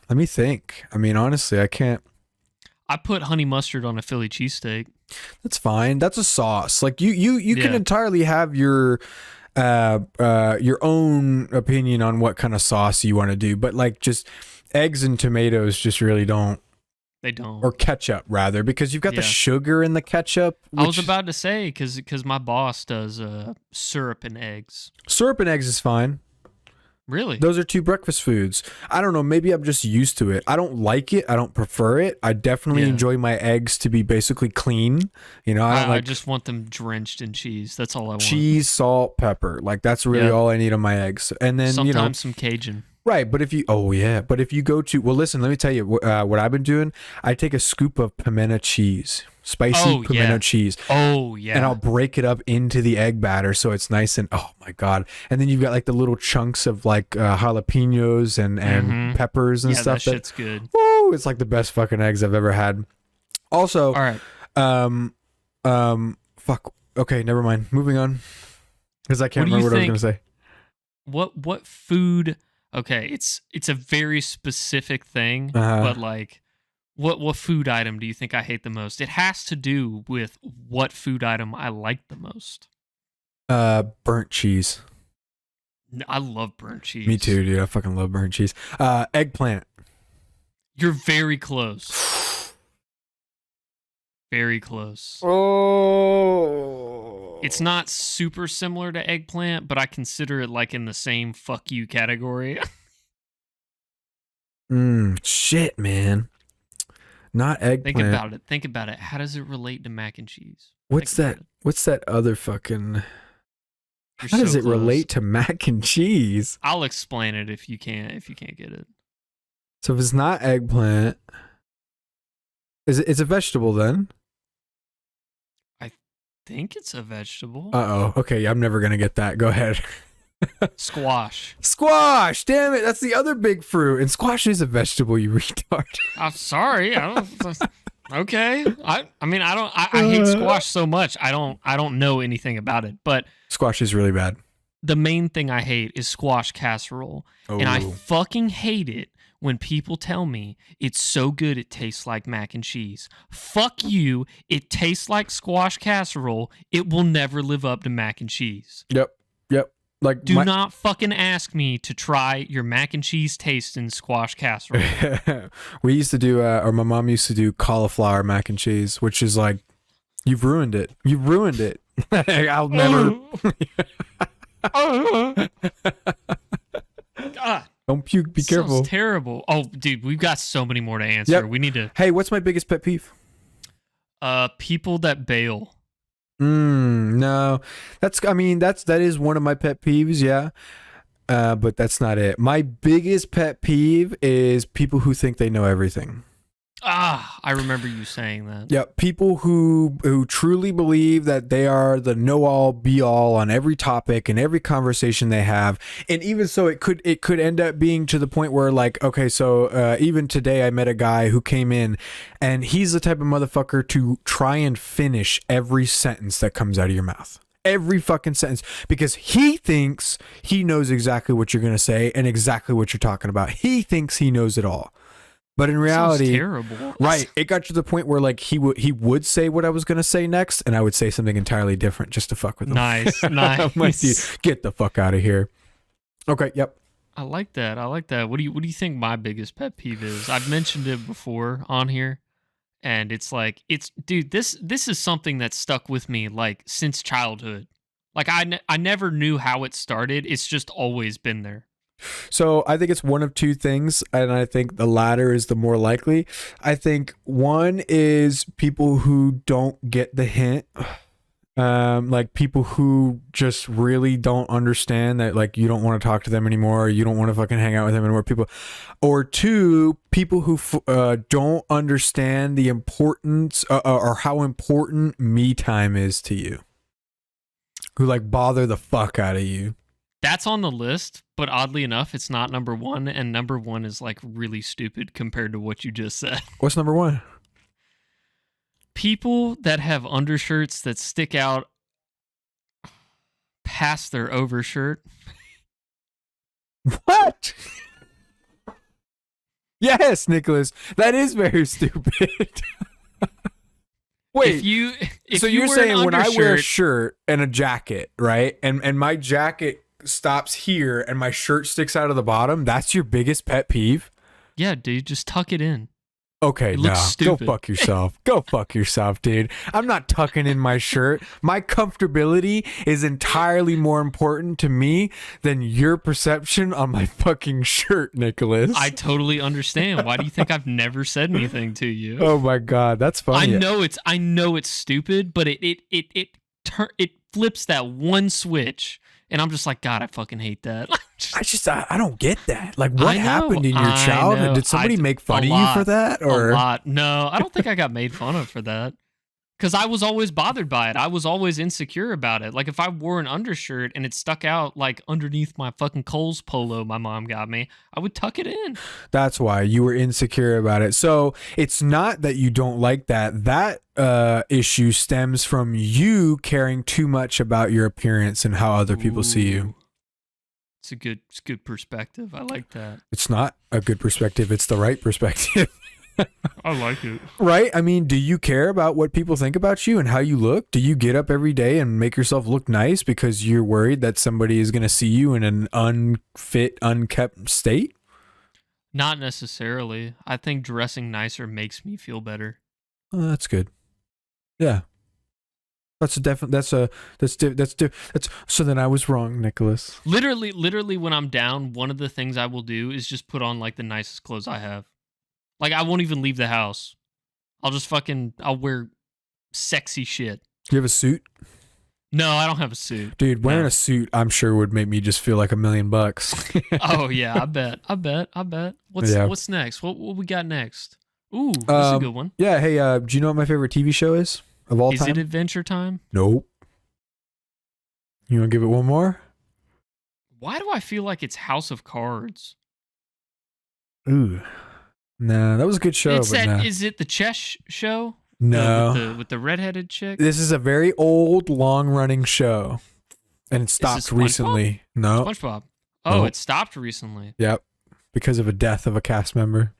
let me think. I mean, honestly, I can't. I put honey mustard on a Philly cheesesteak. That's fine. That's a sauce. Like you can entirely have your your own opinion on what kind of sauce you want to do, but like just eggs and tomatoes just really don't. They don't. Or ketchup rather, because you've got the Yeah. sugar in the ketchup. I was about to say because my boss does syrup and eggs. Syrup and eggs is fine. Really? Those are two breakfast foods. I don't know. Maybe I'm just used to it. I don't like it. I don't prefer it. I definitely enjoy my eggs to be basically clean. You know, I just want them drenched in cheese. That's all I want. Cheese, salt, pepper. Like that's really all I need on my eggs. And then sometimes some Cajun. Right, but if you but if you go to listen, let me tell you what I've been doing. I take a scoop of pimento cheese, spicy pimento cheese. Oh yeah, and I'll break it up into the egg batter so it's nice and oh my god. And then you've got like the little chunks of like jalapenos and peppers and stuff. That shit's good. Woo, it's like the best fucking eggs I've ever had. Also, all right, fuck. Okay, never mind. Moving on, because I can't remember what I was gonna say. What food? Okay, it's a very specific thing, but like, what food item do you think I hate the most? It has to do with what food item I like the most. Burnt cheese. I love burnt cheese. Me too, dude. I fucking love burnt cheese. Eggplant. You're very close. Very close. Oh. It's not super similar to eggplant, but I consider it like in the same fuck you category. Shit, man. Not eggplant. Think about it. How does it relate to mac and cheese? What's that? What's that other fucking... You're How does so it close. relate to mac and cheese? I'll explain it if you can't get it. So if it's not eggplant, it's a vegetable then? Think it's a vegetable. Okay, I'm never gonna get that. Go ahead. Squash. Squash! Damn it, that's the other big fruit. And squash is a vegetable, you retard. I'm sorry. I don't. Okay. I hate squash so much. I don't know anything about it. But squash is really bad. The main thing I hate is squash casserole, and I fucking hate it when people tell me it's so good it tastes like mac and cheese. Fuck you. It tastes like squash casserole. It will never live up to mac and cheese. Yep. Like, do not fucking ask me to try your mac and cheese taste in squash casserole. We used to do, or my mom used to do cauliflower mac and cheese, which is like, you've ruined it. You've ruined it. I'll never. God. Don't puke. Be careful. Sounds terrible. Oh, dude, we've got so many more to answer. Yep. We need to. Hey, what's my biggest pet peeve? People that bail. No, that is one of my pet peeves. Yeah, but that's not it. My biggest pet peeve is people who think they know everything. I remember you saying that. Yeah, people who truly believe that they are the know-all, be-all on every topic and every conversation they have, and even so, it could end up being to the point where, like, okay, so even today I met a guy who came in, and he's the type of motherfucker to try and finish every sentence that comes out of your mouth. Every fucking sentence, because he thinks he knows exactly what you're gonna say and exactly what you're talking about. He thinks he knows it all. But in reality, terrible. Right, it got to the point where like he would say what I was gonna say next, and I would say something entirely different just to fuck with him. Nice. I'm like, dude, get the fuck out of here. Okay, yep. I like that. What do you think my biggest pet peeve is? I've mentioned it before on here, and it's like dude, this is something that stuck with me like since childhood. Like I never knew how it started. It's just always been there. So I think it's one of two things, and I think the latter is the more likely. I think one is people who don't get the hint, like people who just really don't understand that, like, you don't want to talk to them anymore, or you don't want to fucking hang out with them anymore. Or two, people who don't understand the importance or how important me time is to you, who like bother the fuck out of you. That's on the list, but oddly enough, it's not number one, and number one is like really stupid compared to what you just said. What's number one? People that have undershirts that stick out past their overshirt. What? Yes, Nicholas, that is very stupid. Wait, if so you you're wear saying an when I wear a undershirt- shirt and a jacket, right? And my jacket stops here and my shirt sticks out of the bottom, that's your biggest pet peeve? yeah, dude, just tuck it in. Okay, It no. looks Go stupid. fuck yourself. Go fuck yourself, dude. I'm not tucking in my shirt. My comfortability is entirely more important to me than your perception on my fucking shirt, Nicholas. I totally understand. Why do you think I've never said anything to you? Oh my god, that's funny. I know it's stupid, but it flips that one switch, and I'm just like, God, I fucking hate that. I don't get that. Like, what I know, happened in your I childhood? know. Did somebody make fun a of you lot, for that? Or a lot? No, I don't think I got made fun of for that. Because I was always bothered by it. I was always insecure about it. Like if I wore an undershirt and it stuck out like underneath my fucking Kohl's polo my mom got me, I would tuck it in. that's why you were insecure about it. So it's not that you don't like that. That issue stems from you caring too much about your appearance and how other people see you. Ooh. It's a good perspective. I like that. It's not a good perspective. It's the right perspective. I like it. Right? I mean, do you care about what people think about you and how you look? Do you get up every day and make yourself look nice because you're worried that somebody is going to see you in an unfit, unkept state? Not necessarily. I think dressing nicer makes me feel better. Oh, that's good. Yeah. So then I was wrong, Nicholas. Literally when I'm down, one of the things I will do is just put on like the nicest clothes I have. Like I won't even leave the house. I'll wear sexy shit. Do you have a suit? No, I don't have a suit. Dude, wearing No. a suit, I'm sure would make me just feel like $1 million. Oh yeah, I bet. What's next? What we got next? Ooh, this is a good one. Yeah, hey, do you know what my favorite TV show is of all Is time? it Adventure Time? Nope. You want to give it one more? Why do I feel like it's House of Cards? Ooh. Nah, that was a good show, It's but that. nah. Is it the chess show? No. With the redheaded chick. This is a very old, long-running show. And it stopped SpongeBob? recently. No. SpongeBob. Oh, Nope. it stopped recently. Yep. Because of a death of a cast member.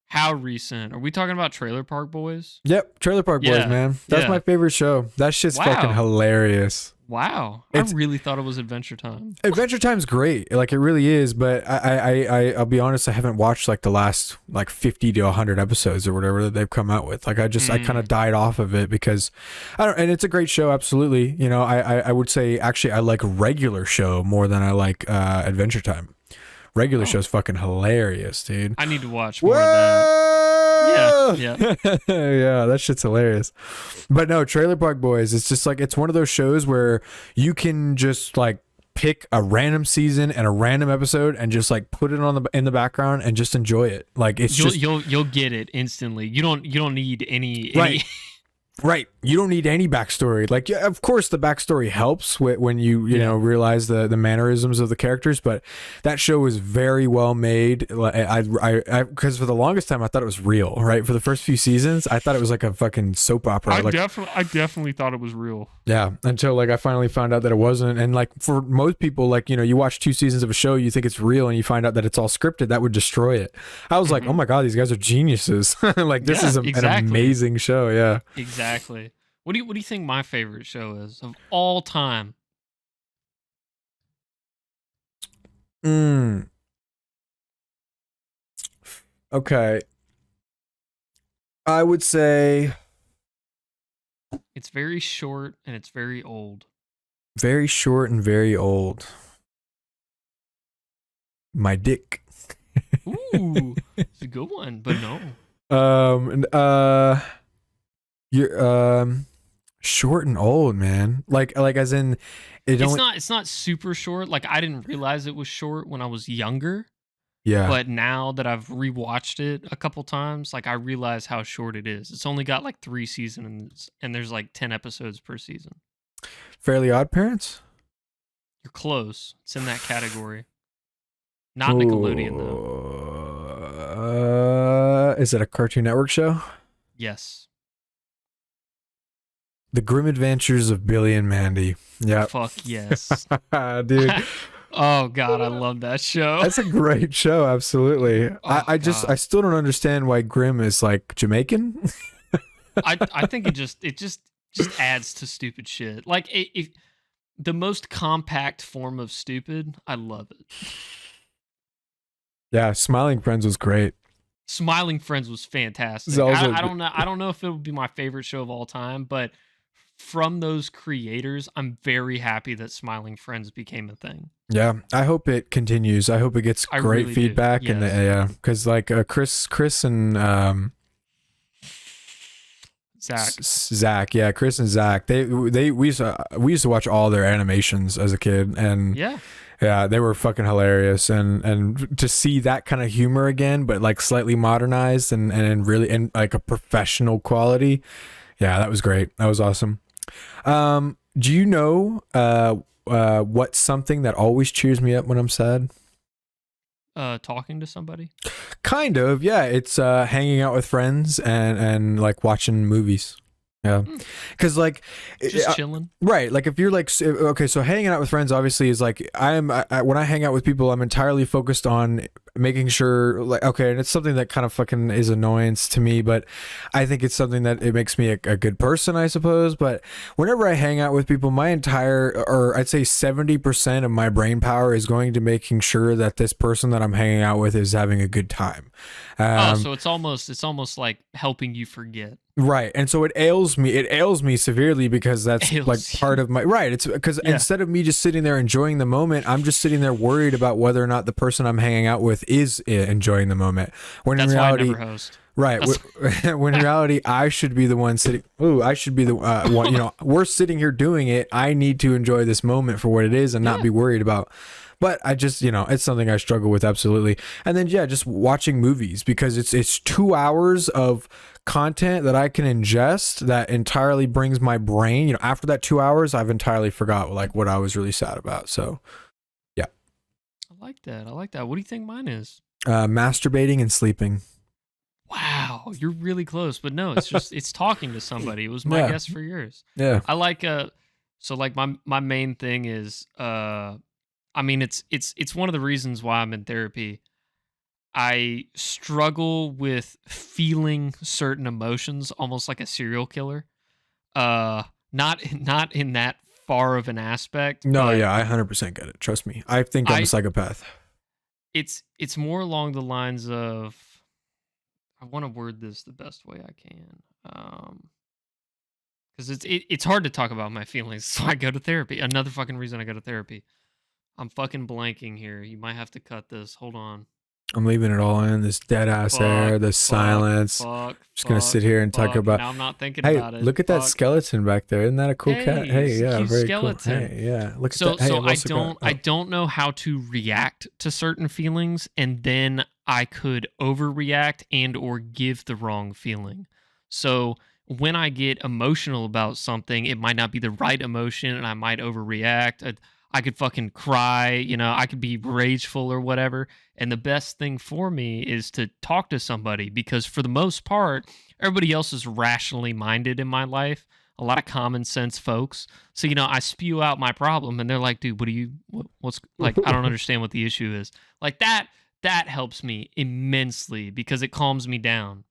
How recent? Are we talking about Trailer Park Boys? Yep. Trailer Park Boys, Yeah, man. That's yeah. my favorite show. That shit's Wow. fucking hilarious. Wow, It's- I really thought it was Adventure Time. Adventure Time's great, like it really is. But I'll be honest, I haven't watched like the last like 50 to 100 episodes or whatever that they've come out with. Like I kind of died off of it because I don't. And it's a great show, absolutely. You know, I would say actually I like regular show more than I like Adventure Time. Regular show's fucking hilarious, dude. I need to watch more of that. Yeah. Yeah, that shit's hilarious. But no, Trailer Park Boys, it's just like it's one of those shows where you can just like pick a random season and a random episode and just like put it on in the background and just enjoy it. Like it's You'll get it instantly. You don't need any Right. Right. You don't need any backstory. Like, yeah, of course, the backstory helps when you know realize the mannerisms of the characters. But that show was very well made. I because for the longest time I thought it was real. Right, for the first few seasons, I thought it was like a fucking soap opera. I definitely thought it was real. Yeah, until like I finally found out that it wasn't. And like for most people, like you know, you watch 2 seasons of a show, you think it's real, and you find out that it's all scripted. That would destroy it. I was like, oh my god, these guys are geniuses. Like this is an amazing show. Yeah. Exactly. What do you think my favorite show is of all time? Okay. I would say It's very short and it's very old. very short and very old. My dick. Ooh, it's a good one, but no. You're short and old, man. Like as in It's not super short. Like I didn't realize it was short when I was younger. Yeah. But now that I've rewatched it a couple times, like I realize how short it is. It's only got like 3 seasons and there's like 10 episodes per season. Fairly Odd Parents? You're close. It's in that category. Not Nickelodeon though. Is it a Cartoon Network show? Yes. The Grim Adventures of Billy and Mandy. Yeah. Fuck yes. Dude. Oh God, I love that show. That's a great show. Absolutely. I God. I still don't understand why Grimm is like Jamaican. I think it just adds to stupid shit. Like if the most compact form of stupid, I love it. Yeah, Smiling Friends was great. Smiling Friends was fantastic. It's also- I don't know. I don't know if it would be my favorite show of all time, but from those creators, I'm very happy that Smiling Friends became a thing. Yeah, I hope it continues. I hope it gets I great really do, feedback, and yes. yeah, because like Chris and Zach, yeah, Chris and Zach, we used to watch all their animations as a kid, and yeah, they were fucking hilarious, and to see that kind of humor again, but like slightly modernized and really in like a professional quality, yeah, that was great. That was awesome. Do you know what's something that always cheers me up when I'm sad? Talking to somebody. Kind of, yeah. It's hanging out with friends and like watching movies. Yeah, because like just chilling, right? Like if you're like okay, so hanging out with friends obviously is like when I hang out with people, I'm entirely focused on making sure like okay, and it's something that kind of fucking is annoyance to me, but I think it's something that it makes me a good person, I suppose. But whenever I hang out with people, my entire or I'd say 70% of my brain power is going to making sure that this person that I'm hanging out with is having a good time. So it's almost like helping you forget. Right. And so it ails me severely because that's like part of my right. It's because instead of me just sitting there enjoying the moment, I'm just sitting there worried about whether or not the person I'm hanging out with is enjoying the moment. When that's in reality, why I never host. Right. When in reality, I should be the one sitting. Ooh, I should be the one. You know, we're sitting here doing it. I need to enjoy this moment for what it is and not be worried about. But I just, you know, it's something I struggle with absolutely. And then just watching movies because it's 2 hours of content that I can ingest that entirely brings my brain. You know, after that 2 hours, I've entirely forgot like what I was really sad about. So, yeah. I like that. What do you think mine is? Masturbating and sleeping. Wow, you're really close. But no, it's just it's talking to somebody. It was my guess for yours. Yeah. I like so like my main thing is I mean it's one of the reasons why I'm in therapy. I struggle with feeling certain emotions almost like a serial killer. Not in that far of an aspect. No, yeah, I 100% get it. Trust me. I think I'm a psychopath. It's more along the lines of I want to word this the best way I can. Because it's hard to talk about my feelings, so I go to therapy. Another fucking reason I go to therapy. I'm fucking blanking here. You might have to cut this. Hold on. I'm leaving it all in. This dead ass air, this silence. Just gonna sit here and talk about. Now I'm not thinking about it. Look at that skeleton back there. Isn't that a cool cat? Hey, yeah, cute very skeleton. Cool. Hey, yeah. Look so at that. Hey, so I don't know how to react to certain feelings, and then I could overreact and or give the wrong feeling. So when I get emotional about something, it might not be the right emotion, and I might overreact. I could fucking cry, you know, I could be rageful or whatever. And the best thing for me is to talk to somebody because for the most part, everybody else is rationally minded in my life. A lot of common sense folks. So, you know, I spew out my problem and they're like, dude, what's like, I don't understand what the issue is. Like that helps me immensely because it calms me down.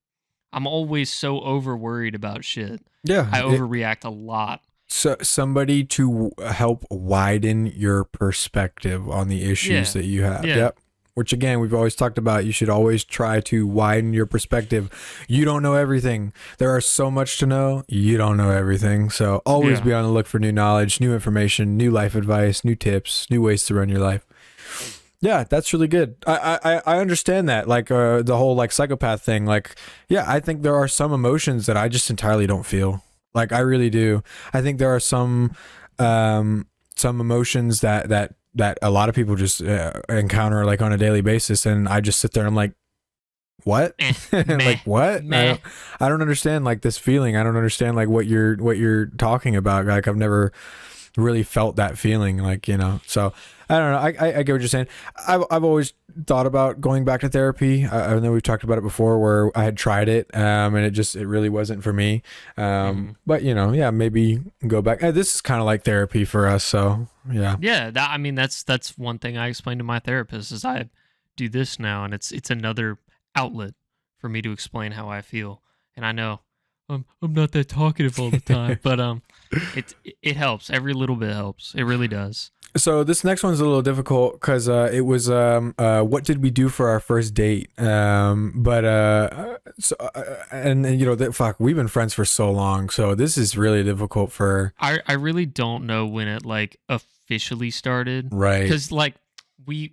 I'm always so over worried about shit. Yeah. I overreact a lot. So somebody to help widen your perspective on the issues that you have. Yeah. Yep. Which again, we've always talked about. You should always try to widen your perspective. You don't know everything. There are so much to know. You don't know everything. So always be on the look for new knowledge, new information, new life advice, new tips, new ways to run your life. Yeah, that's really good. I understand that. Like the whole like psychopath thing. Like, yeah, I think there are some emotions that I just entirely don't feel. Like I really do. I think there are some emotions that a lot of people just encounter like on a daily basis, and I just sit there and I'm like, what? Like what? I don't understand like this feeling. I don't understand like what you're talking about. Like I've never really felt that feeling, like, so I don't know. I get what you're saying. I've always thought about going back to therapy. I know we've talked about it before, where I had tried it, and it really wasn't for me. But yeah, maybe go back. This is kind of like therapy for us, so yeah. Yeah, that's one thing I explained to my therapist is I do this now, and it's another outlet for me to explain how I feel. And I know I'm not that talkative all the time, but it helps. Every little bit helps. It really does. So this next one's a little difficult because it was what did we do for our first date? Fuck, we've been friends for so long, so this is really difficult for. I really don't know when it like officially started, right? Because like we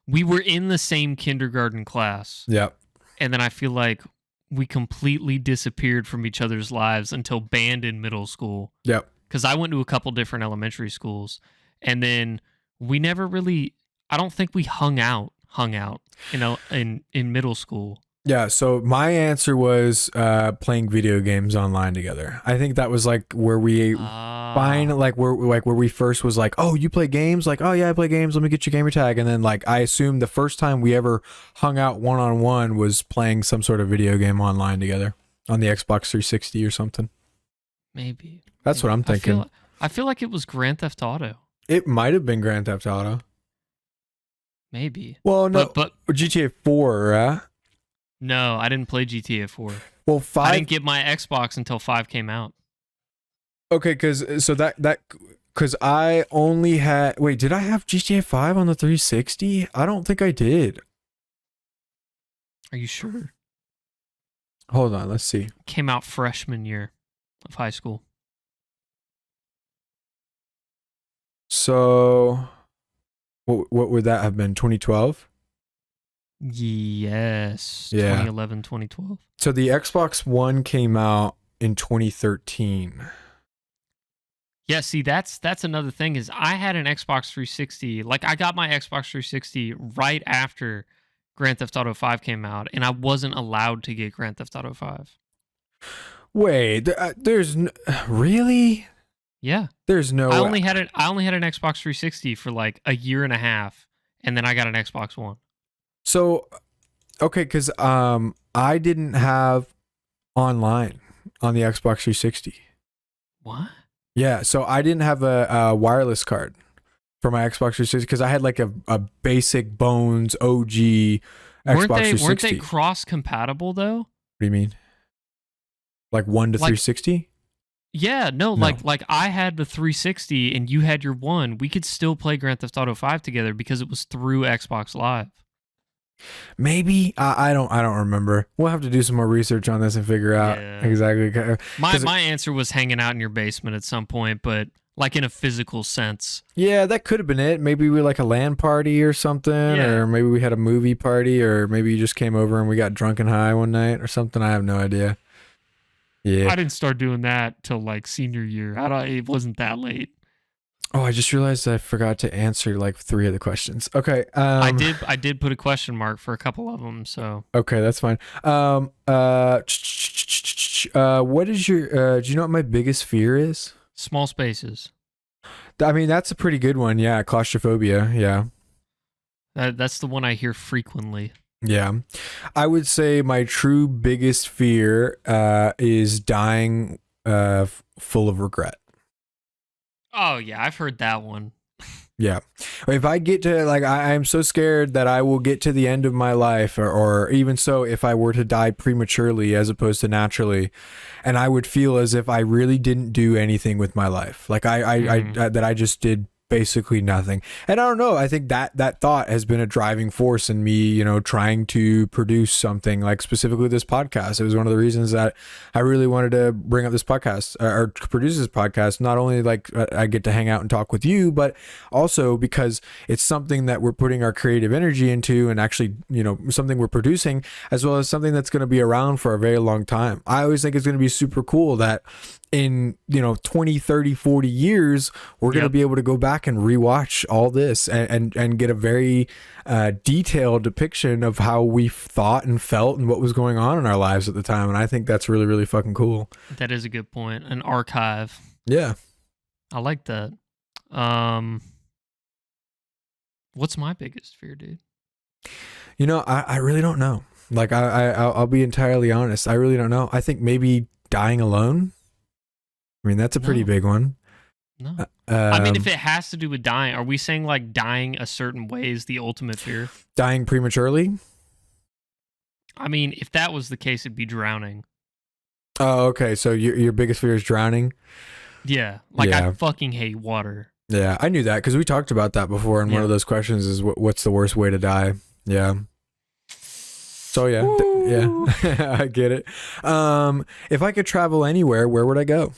were in the same kindergarten class. Yep. And then I feel like we completely disappeared from each other's lives until band in middle school. Yep. Because I went to a couple different elementary schools. And then we never really, I don't think we hung out, in middle school. Yeah, so my answer was playing video games online together. I think that was like where we where we first was like, oh, you play games? Like, oh yeah, I play games. Let me get your gamer tag. And then like I assumed the first time we ever hung out one-on-one was playing some sort of video game online together on the Xbox 360 or something. Maybe. That's what I'm thinking. I feel like it was Grand Theft Auto. It might have been Grand Theft Auto. Maybe. Well, no, but GTA 4, right? No, I didn't play GTA 4. Well, 5. I didn't get my Xbox until 5 came out. Okay, because I only had. Wait, did I have GTA 5 on the 360? I don't think I did. Are you sure? Hold on, let's see. Came out freshman year of high school. So, what would that have been? 2012? Yes. Yeah. 2011, 2012. So the Xbox One came out in 2013. Yeah, see, that's another thing is I had an Xbox 360. Like, I got my Xbox 360 right after Grand Theft Auto 5 came out, and I wasn't allowed to get Grand Theft Auto 5. Wait, really? Yeah. There's no. I only had an Xbox 360 for like a year and a half, and then I got an Xbox One. So, okay, because I didn't have online on the Xbox 360. What? Yeah, so I didn't have a wireless card for my Xbox 360 because I had like a basic bones OG Xbox 360. Weren't they cross compatible though? What do you mean? Like 1 to 360? Yeah, no, like I had the 360 and you had your one. We could still play Grand Theft Auto 5 together because it was through Xbox Live. Maybe I don't remember. We'll have to do some more research on this and figure out exactly. My answer was hanging out in your basement at some point, but like in a physical sense. Yeah, that could have been it. Maybe we like a LAN party or something, or maybe we had a movie party, or maybe you just came over and we got drunk and high one night or something. I have no idea. Yeah, I didn't start doing that till like senior year. It wasn't that late. Oh, I just realized I forgot to answer like 3 of the questions. Okay. I did put a question mark for a couple of them, so. Okay, that's fine. What is your, do you know what my biggest fear is? Small spaces. I mean, that's a pretty good one. Yeah. Claustrophobia. Yeah. That's the one I hear frequently. Yeah. I would say my true biggest fear is dying full of regret. Oh, yeah, I've heard that one. Yeah. If I get to, like, I'm so scared that I will get to the end of my life, or even so, if I were to die prematurely as opposed to naturally, and I would feel as if I really didn't do anything with my life. Like, that I just did basically nothing. And I don't know, I think that thought has been a driving force in me, trying to produce something, like specifically this podcast. It was one of the reasons that I really wanted to bring up this podcast or produce this podcast. Not only like I get to hang out and talk with you, but also because it's something that we're putting our creative energy into, and actually, something we're producing, as well as something that's going to be around for a very long time. I always think it's going to be super cool that in 20, 30, 40 years we're going to be able to go back and rewatch all this and get a very detailed depiction of how we thought and felt and what was going on in our lives at the time. And I think that's really, really fucking cool. That is a good point. An archive. Yeah, I like that. What's my biggest fear, dude? You know, I really don't know. Like I'll be entirely honest. I really don't know. I think maybe dying alone. I mean, that's a pretty No. big one. No. I mean, if it has to do with dying, are we saying like dying a certain way is the ultimate fear? Dying prematurely. I mean, if that was the case, it'd be drowning. Oh, okay. So your biggest fear is drowning. Yeah. Like, Yeah. I fucking hate water. Yeah, I knew that because we talked about that before. And one of those questions is what's the worst way to die? Yeah. So yeah, I get it. If I could travel anywhere, where would I go?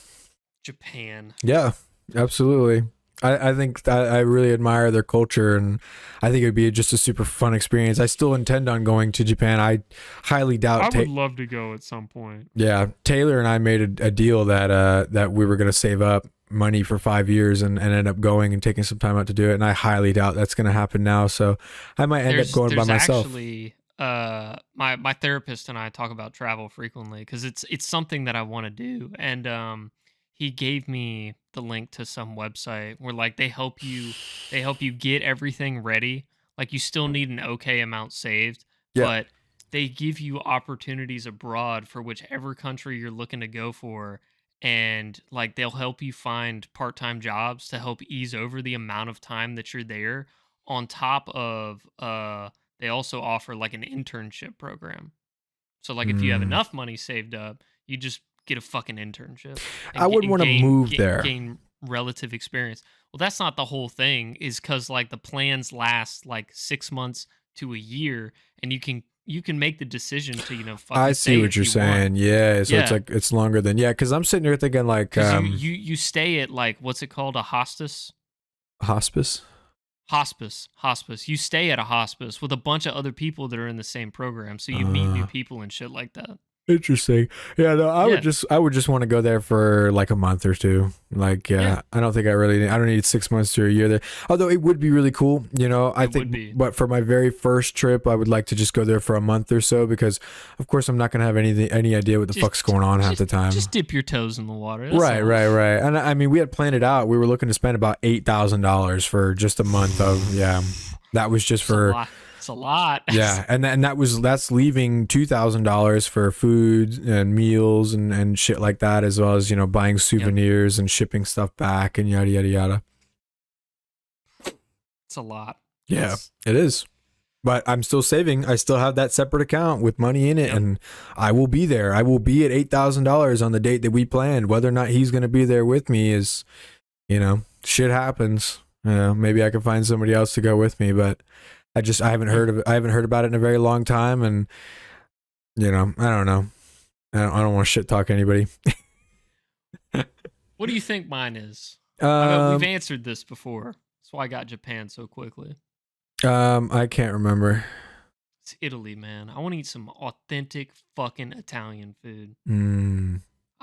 Japan. Yeah, absolutely. I think that I really admire their culture, and I think it would be just a super fun experience. I still intend on going to Japan. I highly doubt. I would love to go at some point. Yeah, Taylor and I made a deal that we were going to save up money for 5 years and end up going and taking some time out to do it. And I highly doubt that's going to happen now. So I might end up going by myself. Actually, my therapist and I talk about travel frequently because it's something that I want to do, and he gave me the link to some website where like they help you get everything ready. Like you still need an okay amount saved, but they give you opportunities abroad for whichever country you're looking to go for, and like they'll help you find part-time jobs to help ease over the amount of time that you're there, on top of they also offer like an internship program. So like if you have enough money saved up, you just get a fucking internship. I wouldn't want to move there. Gain relative experience. Well, that's not the whole thing, is because like the plans last like 6 months to a year, and you can make the decision to fucking I see what you're saying. Yeah, so it's like it's longer than because I'm sitting here thinking like you stay at like, what's it called, a hostas? Hospice. You stay at a hospice with a bunch of other people that are in the same program, so you meet new people and shit like that. Interesting. Yeah, no, I would just want to go there for like a month or two. Like, I don't think I don't need 6 months to a year there. Although it would be really cool, I think. But for my very first trip, I would like to just go there for a month or so because, of course, I'm not gonna have any idea what the fuck's going on half the time. Just dip your toes in the water. Right. And I mean, we had planned it out. We were looking to spend about $8,000 for just a month of That was just for. It's a lot. Yeah, and that's leaving $2,000 for food and meals and shit like that, as well as buying souvenirs and shipping stuff back and yada yada yada. It's a lot. Yeah, it is. But I'm still saving. I still have that separate account with money in it, and I will be there. I will be at $8,000 on the date that we planned. Whether or not he's going to be there with me is, shit happens. Maybe I can find somebody else to go with me, but. I haven't heard about it in a very long time, and I don't know. I don't want to shit talk anybody. What do you think mine is? We've answered this before. That's why I got Japan so quickly. I can't remember. It's Italy, man. I want to eat some authentic fucking Italian food.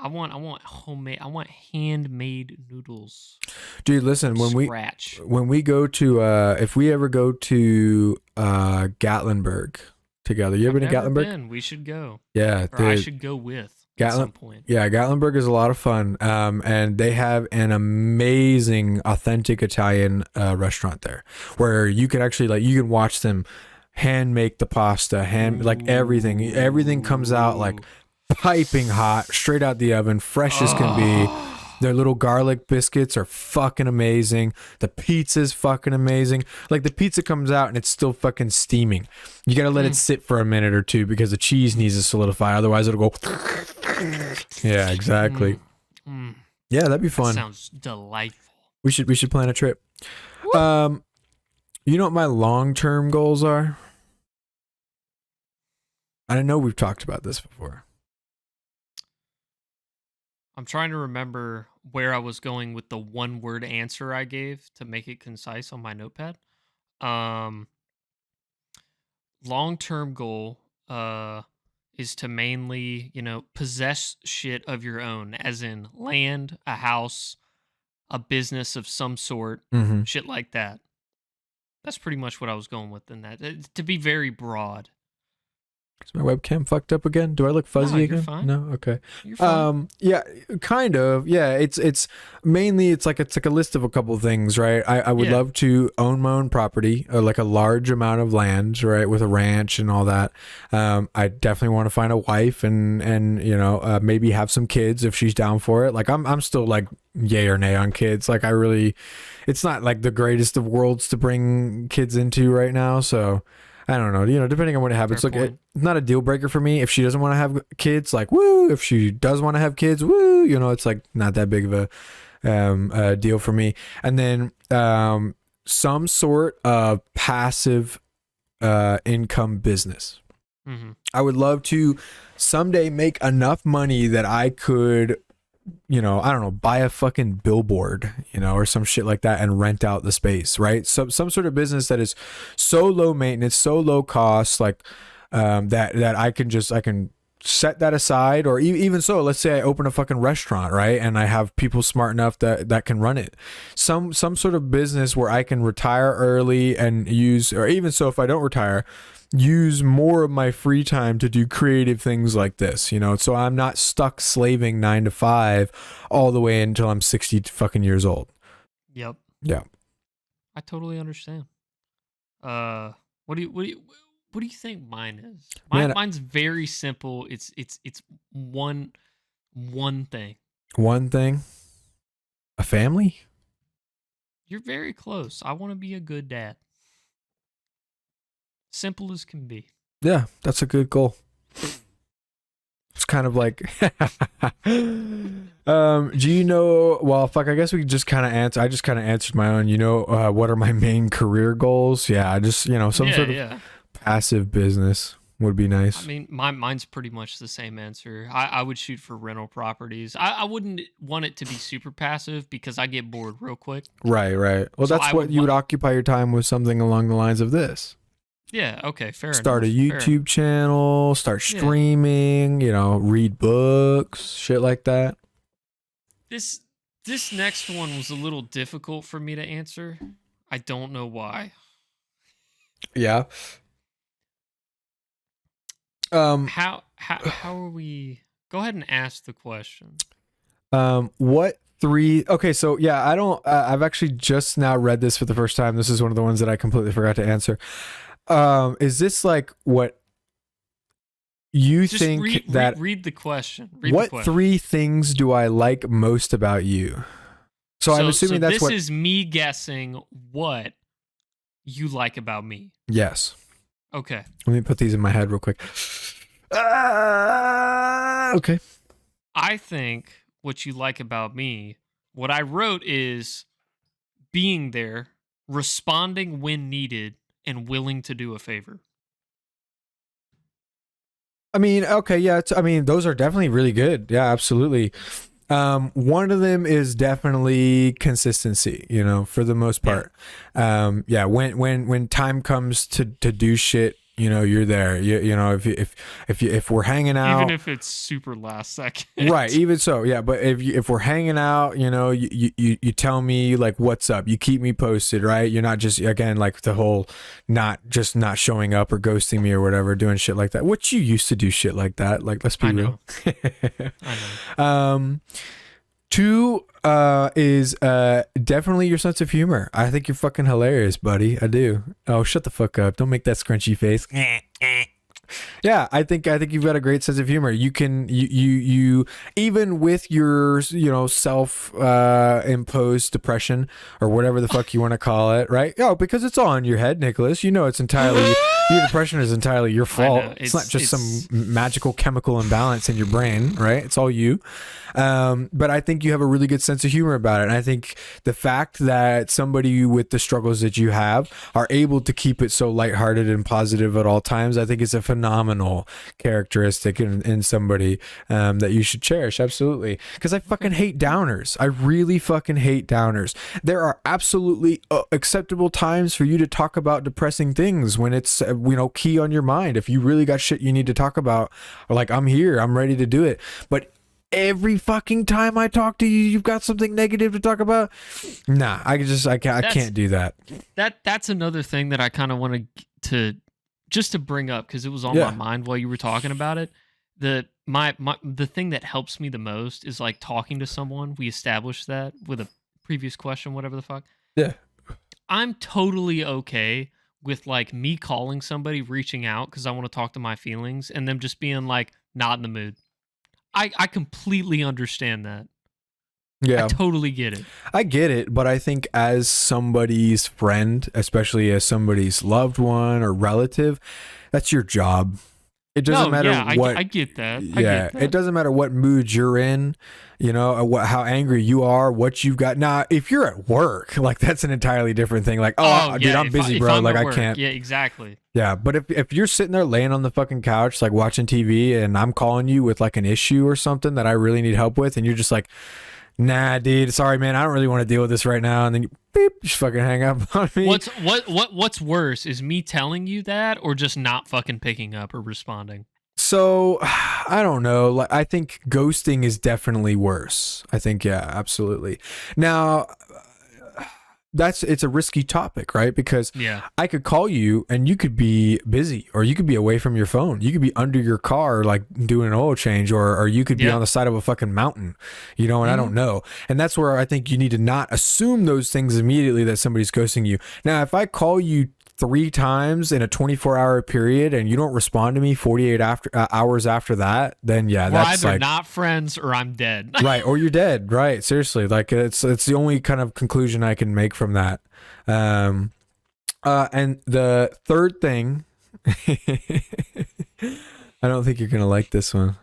I want homemade. I want handmade noodles. Dude, listen, when we go to if we ever go to Gatlinburg together. You ever been to Gatlinburg? We should go. Yeah, I should go with at some point. Yeah, Gatlinburg is a lot of fun. And they have an amazing authentic Italian restaurant there where you can actually you can watch them hand make the pasta, like everything comes out like piping hot, straight out the oven, fresh as can be. Their little garlic biscuits are fucking amazing. The pizza's fucking amazing. Like the pizza comes out and it's still fucking steaming. You gotta let it sit for a minute or two because the cheese needs to solidify. Otherwise it'll go. Yeah, exactly. Yeah, that'd be fun. That sounds delightful. We should plan a trip. You know what my long-term goals are? I know we've talked about this before. I'm trying to remember where I was going with the one-word answer I gave to make it concise on my notepad. Long-term goal is to mainly, possess shit of your own, as in land, a house, a business of some sort, shit like that. That's pretty much what I was going with in that. To be very broad. Is my webcam fucked up again? Do I look fuzzy No, again? you're fine. No, okay. You're fine. Yeah, kind of. Yeah, it's mainly it's like a list of a couple of things, right? I would Yeah. love to own my own property, like a large amount of land, right, with a ranch and all that. I definitely want to find a wife and you know, maybe have some kids if she's down for it. Like I'm still like yay or nay on kids. Like it's not like the greatest of worlds to bring kids into right now, so I don't know. You know, depending on what happens. Fair Look, point. it's not a deal breaker for me. If she doesn't want to have kids, like woo. If she does want to have kids, woo. You know, it's like not that big of a deal for me. And then some sort of passive income business. Mm-hmm. I would love to someday make enough money that I could, you know, I don't know, buy a fucking billboard, you know, or some shit like that and rent out the space, right? Some sort of business that is so low maintenance, so low cost, like that I can set that aside. Or even so, let's say I open a fucking restaurant, right, and I have people smart enough that can run it. Some sort of business where I can retire early and use, or even so, if I don't retire, use more of my free time to do creative things like this, you know, so I'm not stuck slaving 9 to 5 all the way until I'm 60 fucking years old. Yep. Yeah. I totally understand. What do you think mine is? Mine's very simple. It's one thing. One thing. A family? You're very close. I want to be a good dad. Simple as can be. Yeah, that's a good goal. It's kind of like do you know, well, fuck, I guess we just kind of answer. I just kind of answered my own, you know, what are my main career goals? Yeah, I just, you know, some sort of passive business would be nice. I mean, mine's pretty much the same answer. I would shoot for rental properties. I wouldn't want it to be super passive because I get bored real quick. Right. Well, So that's what you would occupy your time with, something along the lines of this. Yeah, okay, fair enough. Start a YouTube channel, start streaming, you know, read books, shit like that. This next one was a little difficult for me to answer. I don't know why. Yeah. How are we? Go ahead and ask the question. What 3? Okay, so yeah, I don't. I've actually just now read this for the first time. This is one of the ones that I completely forgot to answer. Is this like what you Just think read the question? What 3 things do I like most about you? So I'm assuming that's this is me guessing what you like about me. Yes. Okay. Let me put these in my head real quick. Okay. I think what you like about me, what I wrote is being there, responding when needed, and willing to do a favor. I mean, okay, yeah. I mean, those are definitely really good. Yeah, absolutely. One of them is definitely consistency, you know, for the most part. Yeah, when time comes to do shit, you know, you're there. You know, if we're hanging out, even if it's super last second, right? Even so, yeah. But if we're hanging out, you know, you tell me like what's up. You keep me posted, right? You're not just, again, like the whole not showing up or ghosting me or whatever, doing shit like that. Which you used to do shit like that. Like, let's be real. I know. 2 is definitely your sense of humor. I think you're fucking hilarious, buddy. I do. Oh, shut the fuck up. Don't make that scrunchy face. Yeah, I think you've got a great sense of humor. You can you even with your, you know, self imposed depression or whatever the fuck you want to call it, right? Oh, because it's all in your head, Nicholas. You know, it's entirely your depression is entirely your fault. It's not just some magical chemical imbalance in your brain, right? It's all you. But I think you have a really good sense of humor about it. And I think the fact that somebody with the struggles that you have are able to keep it so lighthearted and positive at all times, I think it's a phenomenal characteristic in somebody that you should cherish. Absolutely. Because I fucking hate downers. I really fucking hate downers. There are absolutely acceptable times for you to talk about depressing things when it's, you know, key on your mind. If you really got shit you need to talk about, or like, I'm here, I'm ready to do it. But every fucking time I talk to you, you've got something negative to talk about. Nah, I can't do that. That's another thing that I kind of want to just to bring up, because it was on Yeah. my mind while you were talking about it, the thing that helps me the most is like talking to someone. We established that with a previous question, whatever the fuck. Yeah. I'm totally okay with like me calling somebody, reaching out because I want to talk to my feelings, and them just being like not in the mood. I completely understand that. Yeah. I totally get it. I get it, but I think as somebody's friend, especially as somebody's loved one or relative, that's your job. It doesn't matter what. I get that. It doesn't matter what mood you're in, how angry you are, what you've got. Now, if you're at work, like that's an entirely different thing. Like, dude, I'm busy, bro. Like, I can't. Yeah, exactly. Yeah, but if you're sitting there laying on the fucking couch, like watching TV, and I'm calling you with like an issue or something that I really need help with, and you're just like, nah, dude, sorry, man, I don't really want to deal with this right now, and then you just fucking hang up on me. What's worse is me telling you that, or just not fucking picking up or responding? So I don't know. Like, I think ghosting is definitely worse. I think, yeah, absolutely. Now, it's a risky topic, right? Because I could call you and you could be busy, or you could be away from your phone. You could be under your car, like doing an oil change, or you could be on the side of a fucking mountain, and I don't know. And that's where I think you need to not assume those things immediately that somebody's ghosting you. Now, if I call you 3 times in a 24-hour period and you don't respond to me 48 hours after that, then we're that's either like not friends or I'm dead. right, or you're dead. Right, seriously, like it's the only kind of conclusion I can make from that. And the third thing, I don't think you're gonna like this one.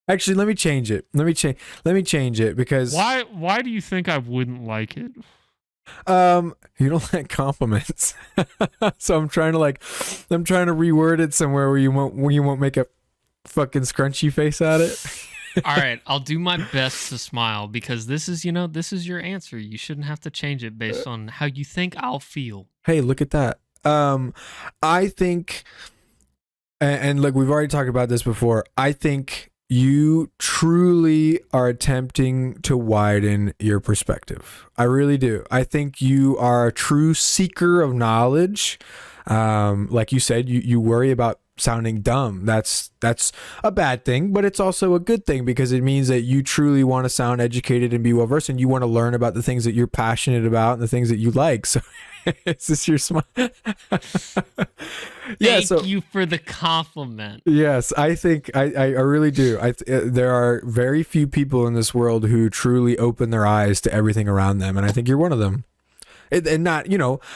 Actually, let me change it. Let me change it because why do you think I wouldn't like it? You don't like compliments. So I'm trying to reword it somewhere where you won't make a fucking scrunchy face at it. All right, I'll do my best to smile, because this is your answer. You shouldn't have to change it based on how you think I'll feel. Hey, look at that. I think, and look, we've already talked about this before. I think you truly are attempting to widen your perspective. I really do. I think you are a true seeker of knowledge. Like you said, you worry about sounding dumb. That's a bad thing, but it's also a good thing, because it means that you truly want to sound educated and be well versed, and you want to learn about the things that you're passionate about and the things that you like. So is this your smile? Thank you for the compliment. Yes, I think I really do. There are very few people in this world who truly open their eyes to everything around them, and I think you're one of them. And not,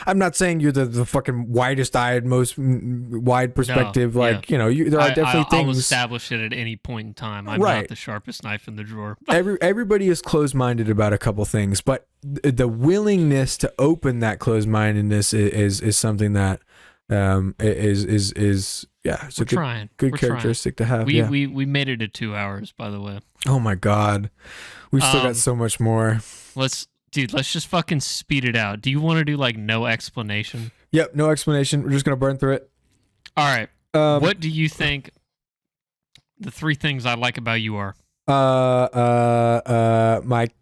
I'm not saying you're the fucking widest eyed, most wide perspective. There are definitely things. I'll establish it at any point in time. I'm not the sharpest knife in the drawer. Everybody is closed minded about a couple things, but the willingness to open that closed mindedness is something that it's a good characteristic to have. We made it to 2 hours, by the way. Oh my God, we've still got so much more. Let's just fucking speed it out. Do you want to do like no explanation? Yep, no explanation. We're just gonna burn through it. All right. What do you think the 3 things I like about you are? My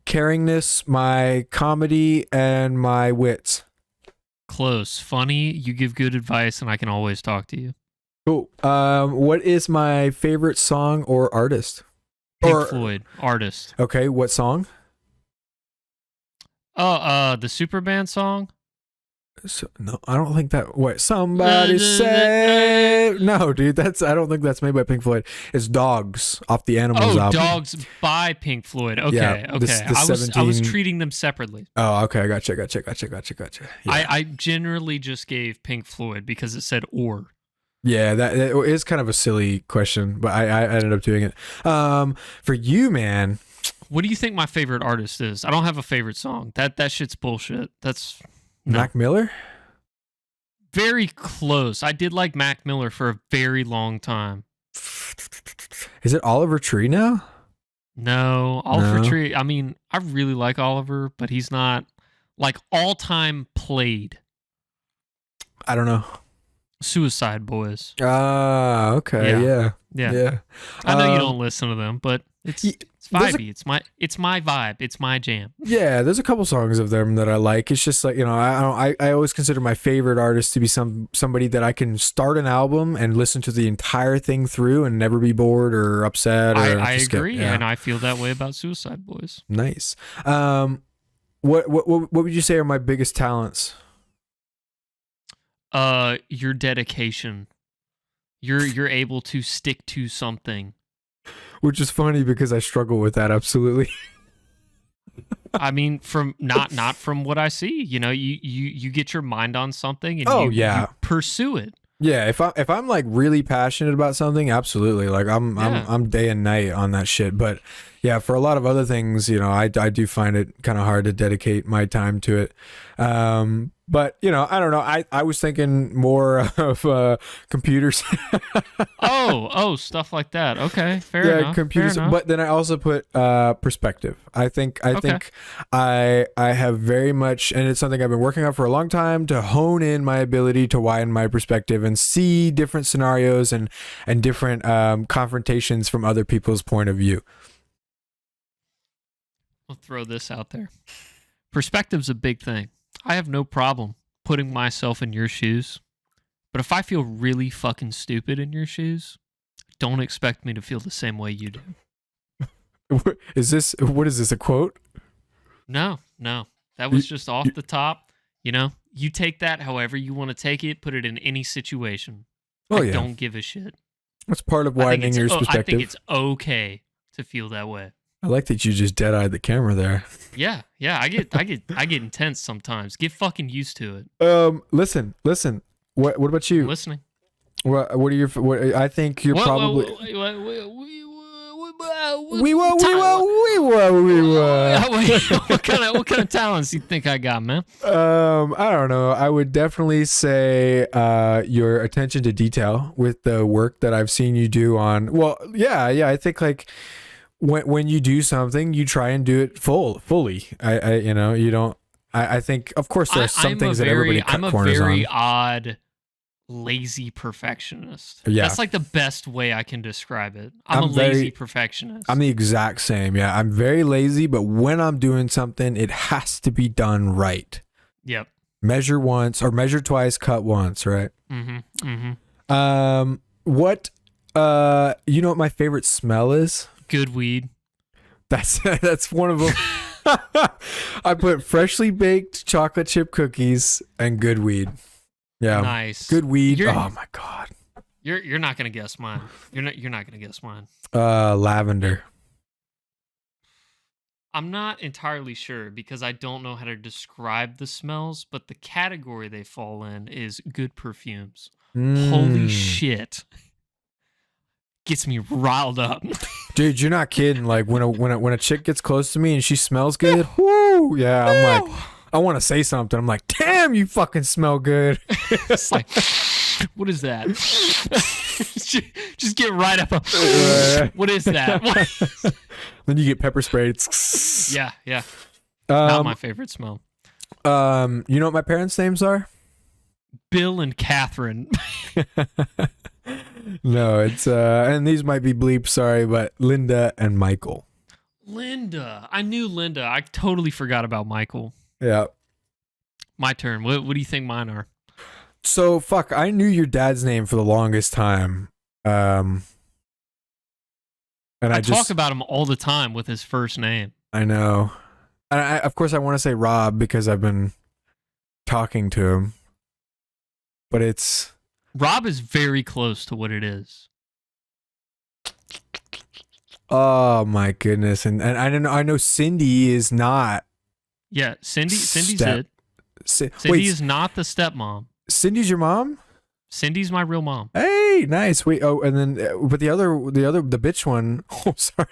caringness, my comedy, and my wits. Close. Funny, you give good advice, and I can always talk to you. Cool. What is my favorite song or artist? Pink Floyd, artist. Okay, what song? Oh, the Superband song? So, no, I don't think that. What? Somebody say no, dude. I don't think that's made by Pink Floyd. It's "Dogs" off the Animals album. "Dogs" by Pink Floyd. Okay, yeah, okay. I was treating them separately. Oh, okay. Gotcha. Yeah. I generally just gave Pink Floyd because it said "or." Yeah, that is kind of a silly question, but I ended up doing it. For you, man. What do you think my favorite artist is? I don't have a favorite song. That shit's bullshit. That's Mac Miller? Very close. I did like Mac Miller for a very long time. Is it Oliver Tree now? No, Oliver Tree. I mean, I really like Oliver, but he's not like all-time played. I don't know. Suicide Boys. Ah, okay. Yeah. I know you don't listen to them, but It's There's vibey. It's my vibe. It's my jam. Yeah, there's a couple songs of them that I like. It's just like, you know, I always consider my favorite artist to be somebody that I can start an album and listen to the entire thing through and never be bored or upset. Or I agree, yeah. and I feel that way about Suicide Boys. Nice. What would you say are my biggest talents? Your dedication. You're able to stick to something. Which is funny because I struggle with that absolutely. I mean, from not from what I see, you know, you get your mind on something and you pursue it. Yeah, if I'm like really passionate about something, absolutely. Like I'm day and night on that shit. But yeah, for a lot of other things, you know, I do find it kind of hard to dedicate my time to it. But you know, I don't know. I was thinking more of computers. Stuff like that. Okay, fair enough. Computers. Fair enough. But then I also put perspective. I think I have very much, and it's something I've been working on for a long time, to hone in my ability to widen my perspective and see different scenarios and different confrontations from other people's point of view. I'll throw this out there. Perspective's a big thing. I have no problem putting myself in your shoes, but if I feel really fucking stupid in your shoes, don't expect me to feel the same way you do. What is this, a quote? No. That was just off the top. You know, you take that however you want to take it, put it in any situation. I don't give a shit. That's part of widening your perspective. I think it's okay to feel that way. I like that you just dead-eyed the camera there. Yeah. I get intense sometimes. Get fucking used to it. Listen. What about you? I'm listening. What are your? I think you're probably. What kind of talents do you think I got, man? I don't know. I would definitely say your attention to detail with the work that I've seen you do on. Well, yeah. I think like when you do something, you try and do it fully. You know, you don't. I think, of course, there are some things that everybody cut corners on. I'm a very odd, lazy perfectionist. Yeah. That's like the best way I can describe it. I'm a lazy perfectionist. I'm the exact same. Yeah, I'm very lazy, but when I'm doing something, it has to be done right. Yep. Measure once or measure twice, cut once, right? What you know what my favorite smell is? Good weed. That's one of them. I put freshly baked chocolate chip cookies and good weed. Yeah. Nice. Good weed. Oh my god. You're not gonna guess mine. You're not gonna guess mine. Lavender. I'm not entirely sure because I don't know how to describe the smells, but the category they fall in is good perfumes. Holy shit. Gets me riled up. Dude, you're not kidding. Like when a chick gets close to me and she smells good, whoo, yeah, I'm like, I want to say something. I'm like, damn, you fucking smell good. It's like, what is that? Just get right up. What is that? Then you get pepper sprayed. Yeah. Not my favorite smell. You know what my parents' names are? Bill and Catherine. No, it's and these might be bleep, sorry, but Linda and Michael. Linda. I knew Linda. I totally forgot about Michael. Yeah. My turn. What do you think mine are? So fuck, I knew your dad's name for the longest time. And I talk about him all the time with his first name. I know. And of course I want to say Rob because I've been talking to him. But it's Rob is very close to what it is. Oh my goodness. And I know Cindy is not. Yeah, Cindy's it. Cindy is not the stepmom. Cindy's your mom? Cindy's my real mom. Hey, nice. Wait, and then but the bitch one. Oh, sorry.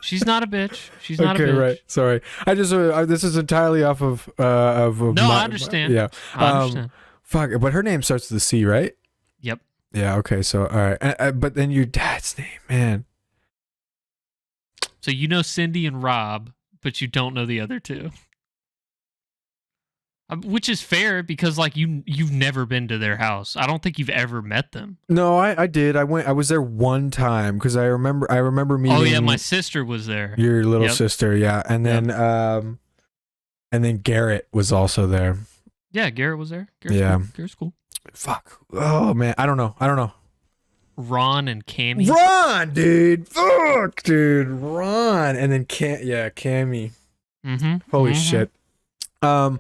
She's not a bitch. She's not a bitch. Okay, right. Sorry. I just this is entirely off of No, I understand. Yeah. I understand. Fuck, but her name starts with a C, right? Yep. Yeah, okay. So, all right. But then your dad's name, man. So you know Cindy and Rob, but you don't know the other two. Which is fair because like you've never been to their house. I don't think you've ever met them. No, I did. I was there one time because I remember meeting. Oh yeah, my sister was there. Your little Yep. sister, yeah, and then Garrett was also there. Yeah, Garrett was there. Garrett's Yeah. cool. Garrett's cool. Fuck. Oh man, I don't know. Ron and Cammy. Ron, dude. Fuck, dude. Ron, and then Cammy. Mm-hmm. Holy shit. You know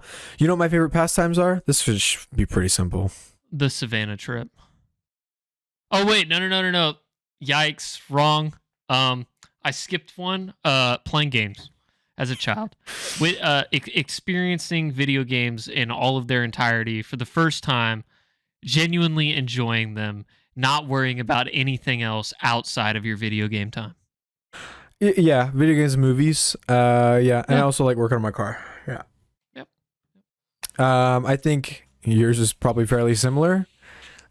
what my favorite pastimes are? This should be pretty simple. The Savannah trip. Oh wait, no. Yikes, wrong. I skipped one. Playing games as a child, with experiencing video games in all of their entirety for the first time, genuinely enjoying them, not worrying about anything else outside of your video game time. Yeah, video games and movies. And I also like working on my car. Yeah. Yep. I think yours is probably fairly similar.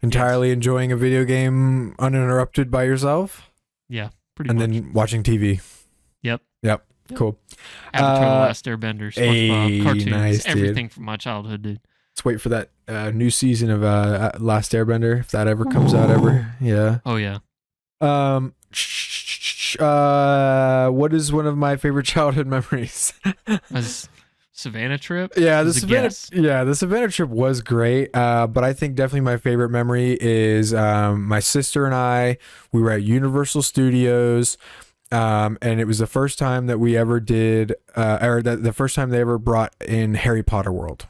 Entirely enjoying a video game uninterrupted by yourself. Yeah, pretty and much. then watching TV. Yep. Cool. Avatar: The Last Airbender, SpongeBob, cartoons, nice, everything from my childhood, dude. Let's wait for that new season of Last Airbender, if that ever comes out ever. Yeah. Oh yeah. What is one of my favorite childhood memories? As Savannah trip. Yeah, As the Savannah trip was great. But I think definitely my favorite memory is my sister and I. We were at Universal Studios. And it was the first time that we ever did, the first time they ever brought in Harry Potter World.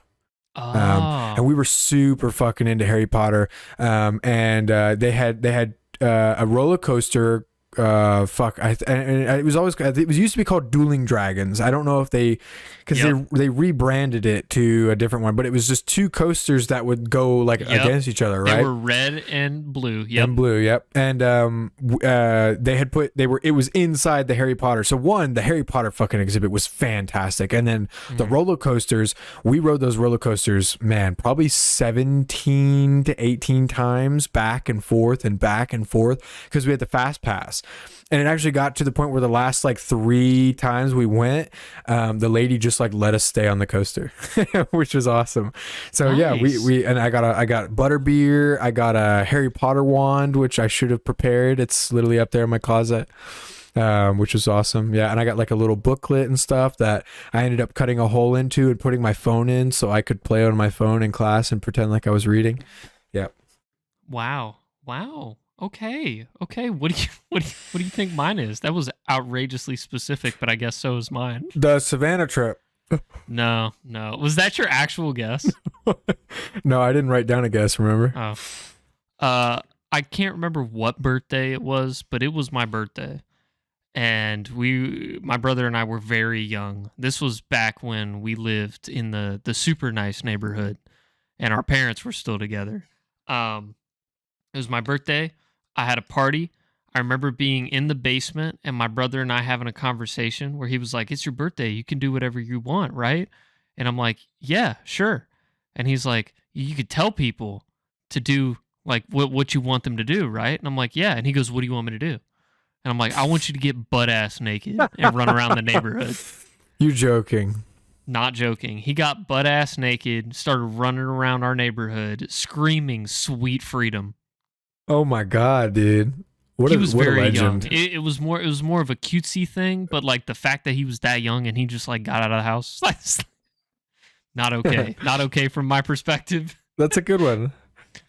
And we were super fucking into Harry Potter. And they had a roller coaster. And it was always, it was used to be called Dueling Dragons. I don't know if they rebranded it to a different one, but it was just two coasters that would go like against each other, right? They were red and blue. Yep. And blue, yep. And it was inside the Harry Potter. So the Harry Potter fucking exhibit was fantastic. And then the roller coasters, we rode those roller coasters, man, probably 17 to 18 times back and forth because we had the fast pass. And it actually got to the point where the last like 3 times we went, the lady just like let us stay on the coaster, which was awesome. So nice. Yeah, we I got butterbeer, I got a Harry Potter wand, which I should have prepared. It's literally up there in my closet, which was awesome. Yeah, and I got like a little booklet and stuff that I ended up cutting a hole into and putting my phone in so I could play on my phone in class and pretend like I was reading. Yeah. Wow. Okay. What do you think mine is? That was outrageously specific, but I guess so is mine. The Savannah trip. No. Was that your actual guess? No, I didn't write down a guess, remember? Oh. I can't remember what birthday it was, but it was my birthday. And my brother and I were very young. This was back when we lived in the super nice neighborhood and our parents were still together. It was my birthday. I had a party. I remember being in the basement and my brother and I having a conversation where he was like, "It's your birthday. You can do whatever you want, right?" And I'm like, "Yeah, sure." And he's like, "You could tell people to do like what you want them to do, right?" And I'm like, "Yeah." And he goes, "What do you want me to do?" And I'm like, "I want you to get butt ass naked and run around the neighborhood." You joking? Not joking. He got butt ass naked, started running around our neighborhood, screaming "Sweet freedom." Oh my god, dude! He was very legend. young. It was more of a cutesy thing, but like the fact that he was that young and he just like got out of the house, not okay. Not okay from my perspective. That's a good one.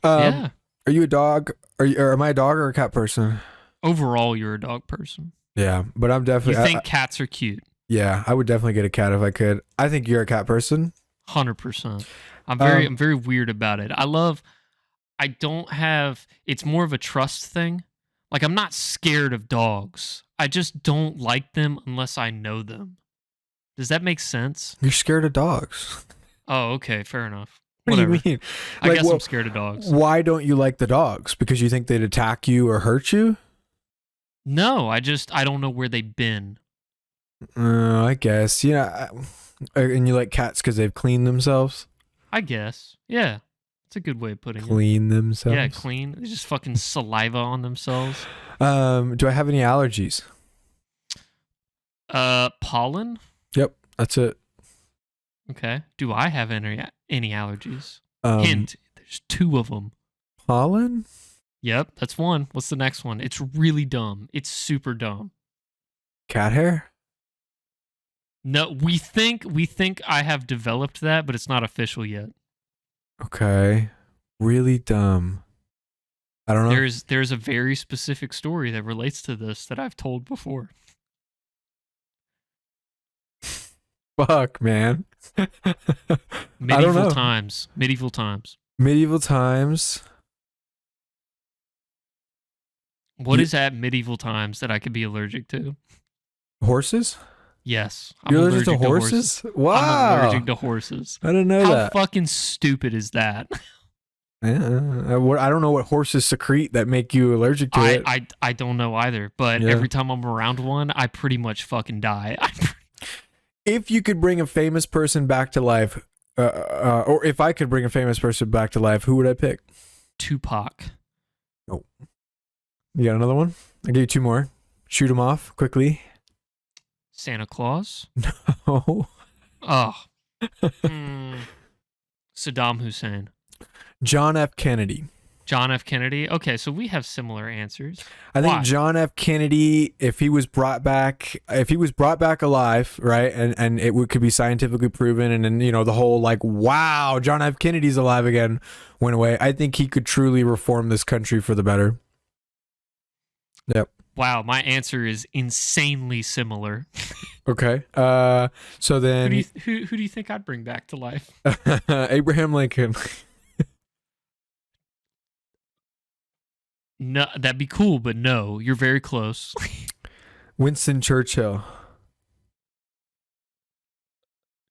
Yeah. Are you a dog? Or am I a dog or a cat person? Overall, you're a dog person. Yeah, but I'm definitely. You think cats are cute? Yeah, I would definitely get a cat if I could. I think you're a cat person. 100%. I'm very weird about it. It's more of a trust thing. Like, I'm not scared of dogs. I just don't like them unless I know them. Does that make sense? You're scared of dogs. Oh, okay, fair enough. What Whatever. do you mean? I guess I'm scared of dogs. Why don't you like the dogs? Because you think they'd attack you or hurt you? No, I don't know where they've been. I guess. And you like cats because they've cleaned themselves? I guess. Yeah. It's a good way of putting it. Clean themselves? Yeah, clean. They just fucking saliva on themselves. Do I have any allergies? Pollen? Yep, that's it. Okay. Do I have any allergies? Um, Hint, there's 2 of them. pollen? Yep, that's one. What's the next one? It's really dumb. It's super dumb. Cat hair? No, we think I have developed that, but it's not official yet. Okay. Really dumb. I don't know. There's a very specific story that relates to this that I've told before. Fuck, man. I don't Medieval know. times. Medieval times. Medieval times. What You- is at medieval times that I could be allergic to? Horses? Yes. You're allergic to horses? Wow. I'm allergic to horses. I didn't know How that. fucking stupid is that? Yeah. I don't know what horses secrete that make you allergic to it. I don't know either, but Yeah. every time I'm around one, I pretty much fucking die. If you could bring a famous person back to life, or if I could bring a famous person back to life, who would I pick? Tupac. You got another one? I'll give you 2 more. Shoot them off quickly. Santa Claus. Oh. Oh. Saddam Hussein. John F. Kennedy. John F. Kennedy. Okay, so we have similar answers. I think Why? John F. Kennedy, if he was brought back alive, right, and could be scientifically proven, and then the whole like, wow, John F. Kennedy's alive again, went away. I think he could truly reform this country for the better. Yep. Wow, my answer is insanely similar. Okay. So then Who do you think I'd bring back to life? Abraham Lincoln. No, that'd be cool, but no, you're very close. Winston Churchill.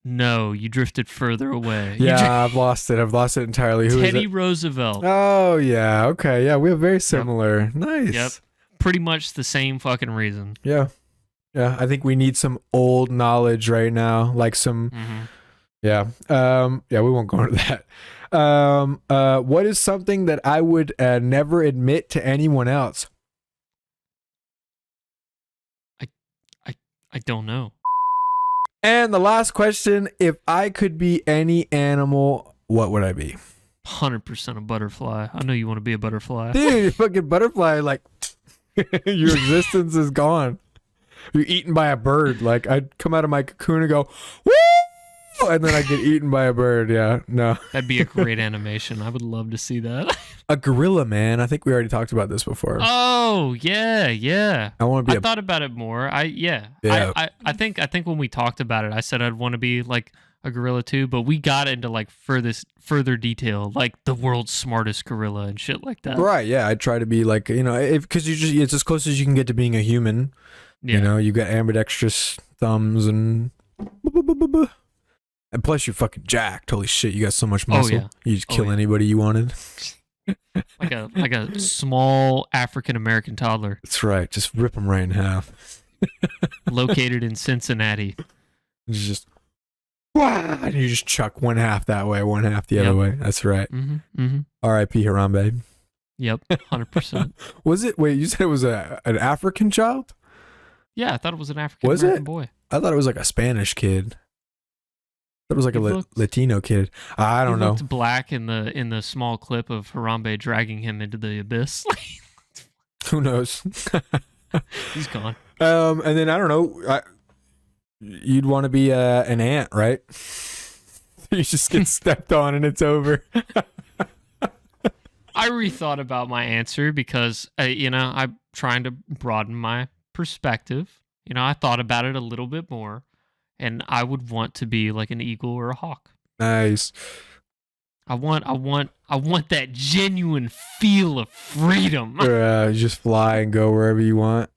No, you drifted further away. Yeah, I've lost it. I've lost it entirely. Who is Teddy it? Roosevelt. Oh yeah. Okay. Yeah, we have very similar. Nice. Yep. Pretty much the same fucking reason. Yeah. Yeah. I think we need some old knowledge right now, like some. Yeah. Yeah. We won't go into that. What is something that I would never admit to anyone else? I don't know. And the last question: if I could be any animal, what would I be? 100% a butterfly. I know you want to be a butterfly. Dude, fucking butterfly, like your existence is gone. You're eaten by a bird. Like I'd come out of my cocoon and go, woo, and then I get eaten by a bird. Yeah, no. That'd be a great animation. I would love to see that. A gorilla, man. I think we already talked about this before. Oh, yeah. I want to be I thought about it more. Yeah. I think when we talked about it, I said I'd want to be like a gorilla too, but we got into like further detail, like the world's smartest gorilla and shit like that. Right, yeah. I try to be like, because it's as close as you can get to being a human. Yeah. You got ambidextrous thumbs and plus you're fucking jacked. Holy shit, you got so much muscle. yeah. You just kill anybody you wanted. like a small African American toddler That's right. Just rip them right in half. located in Cincinnati. It's just, and you just chuck one half that way, one half the other way. That's right. R.I.P. Harambe. Yep, 100%. Was it? Wait, you said it was an African child? Yeah, I thought it was an African Was American it? boy. I thought it was like a Spanish kid. That was like He a looked- Latino kid. I don't He know. looked black in the small clip of Harambe dragging him into the abyss. Who knows? He's gone. And then I don't know. You'd want to be an ant, right? You just get stepped on and it's over. I rethought about my answer because I'm trying to broaden my perspective. I thought about it a little bit more, and I would want to be like an eagle or a hawk. Nice. I want that genuine feel of freedom. You just fly and go wherever you want.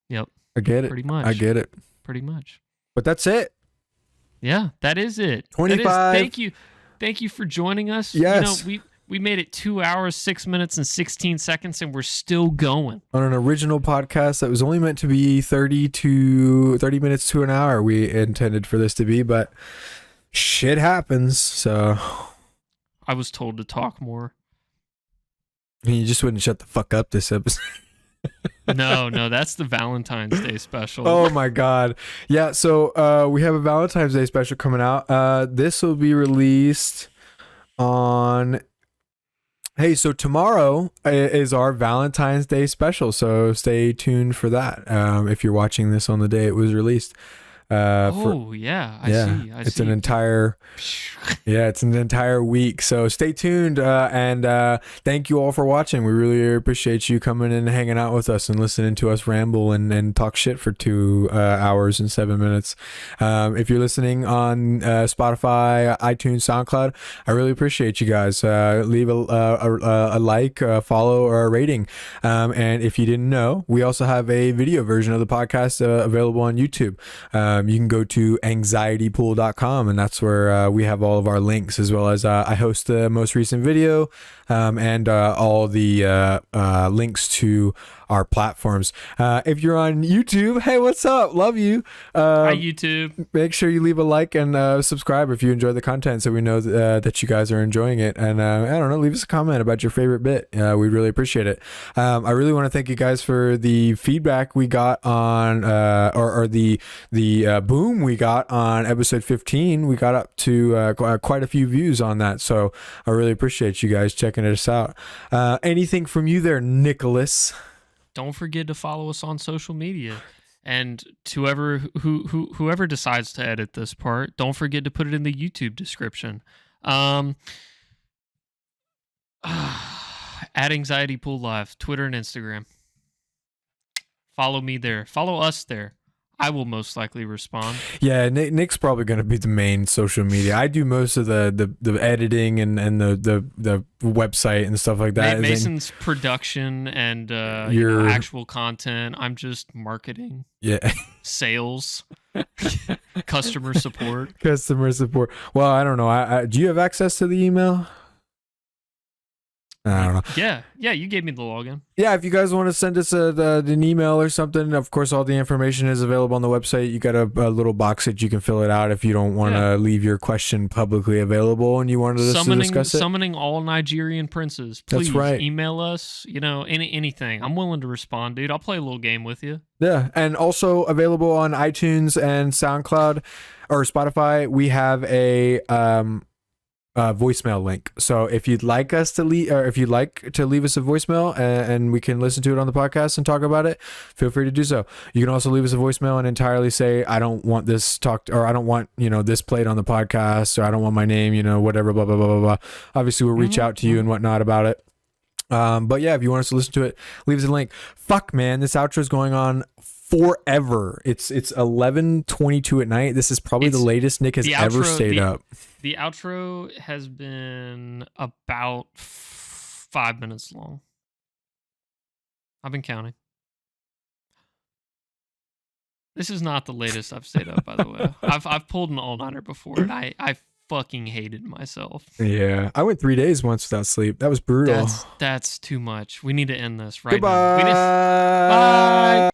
Yep. I get it. Pretty much. I get it. Pretty much. But that's it. Yeah, that is it. 25. Thank you for joining us. Yes. We made it 2 hours, 6 minutes, and 16 seconds, and we're still going. On an original podcast that was only meant to be 30 minutes to an hour, we intended for this to be, but shit happens. So I was told to talk more. you just wouldn't shut the fuck up this episode. No, that's the Valentine's Day special. Oh my God. Yeah. So we have a Valentine's Day special coming out. This will be released on. Hey, so tomorrow is our Valentine's Day special. So stay tuned for that. If you're watching this on the day it was released. I see. It's an entire week. So stay tuned, and thank you all for watching. We really appreciate you coming and hanging out with us and listening to us ramble and talk shit for 2 hours and 7 minutes. If you're listening on Spotify, iTunes, SoundCloud, I really appreciate you guys. Leave a like, follow, or a rating. And if you didn't know, we also have a video version of the podcast available on YouTube. You can go to anxietypool.com, and that's where we have all of our links, as well as I host the most recent video and all the links to our platforms. If you're on YouTube, hey, what's up? Love you. Hi, YouTube. Make sure you leave a like and subscribe if you enjoy the content, so we know that you guys are enjoying it. And I don't know, leave us a comment about your favorite bit. We'd really appreciate it. I really want to thank you guys for the feedback we got on, or the boom we got on episode 15. We got up to quite a few views on that, so I really appreciate you guys checking us out. Anything from you there, Nicholas? Don't forget to follow us on social media, and to whoever decides to edit this part, don't forget to put it in the YouTube description. At Anxiety Pool Live, Twitter and Instagram. Follow me there. Follow us there. I will most likely respond. Yeah, Nick's probably going to be the main social media. I do most of the editing and the website and stuff like that. Mason's production and your actual content. I'm just marketing. Yeah. Sales. Customer support. Well, I don't know. Do you have access to the email? I don't know. Yeah, you gave me the login. Yeah, if you guys want to send us an email or something, of course, all the information is available on the website. You got a little box that you can fill it out if you don't want to leave your question publicly available and you wanted us to discuss it. Summoning all Nigerian princes. Please That's right. Email us, anything. I'm willing to respond, dude. I'll play a little game with you. Yeah, and also available on iTunes and SoundCloud or Spotify. We have a voicemail link. So if you'd like us to leave, or if you'd like to leave us a voicemail and we can listen to it on the podcast and talk about it, feel free to do so. You can also leave us a voicemail and entirely say, I don't want this talked, or I don't want, this played on the podcast, or I don't want my name, whatever, blah, blah, blah, blah, blah. Obviously we'll reach out to you and whatnot about it. But yeah, if you want us to listen to it, leave us a link. Fuck, man, this outro is going on forever. It's 11:22 at night. This is probably the latest Nick has ever stayed up. The outro has been about 5 minutes long. I've been counting. This is not the latest I've stayed up, by the way. I've pulled an all-nighter before, and I fucking hated myself. Yeah, I went 3 days once without sleep. That was brutal. That's too much. We need to end this right Goodbye. now. Bye.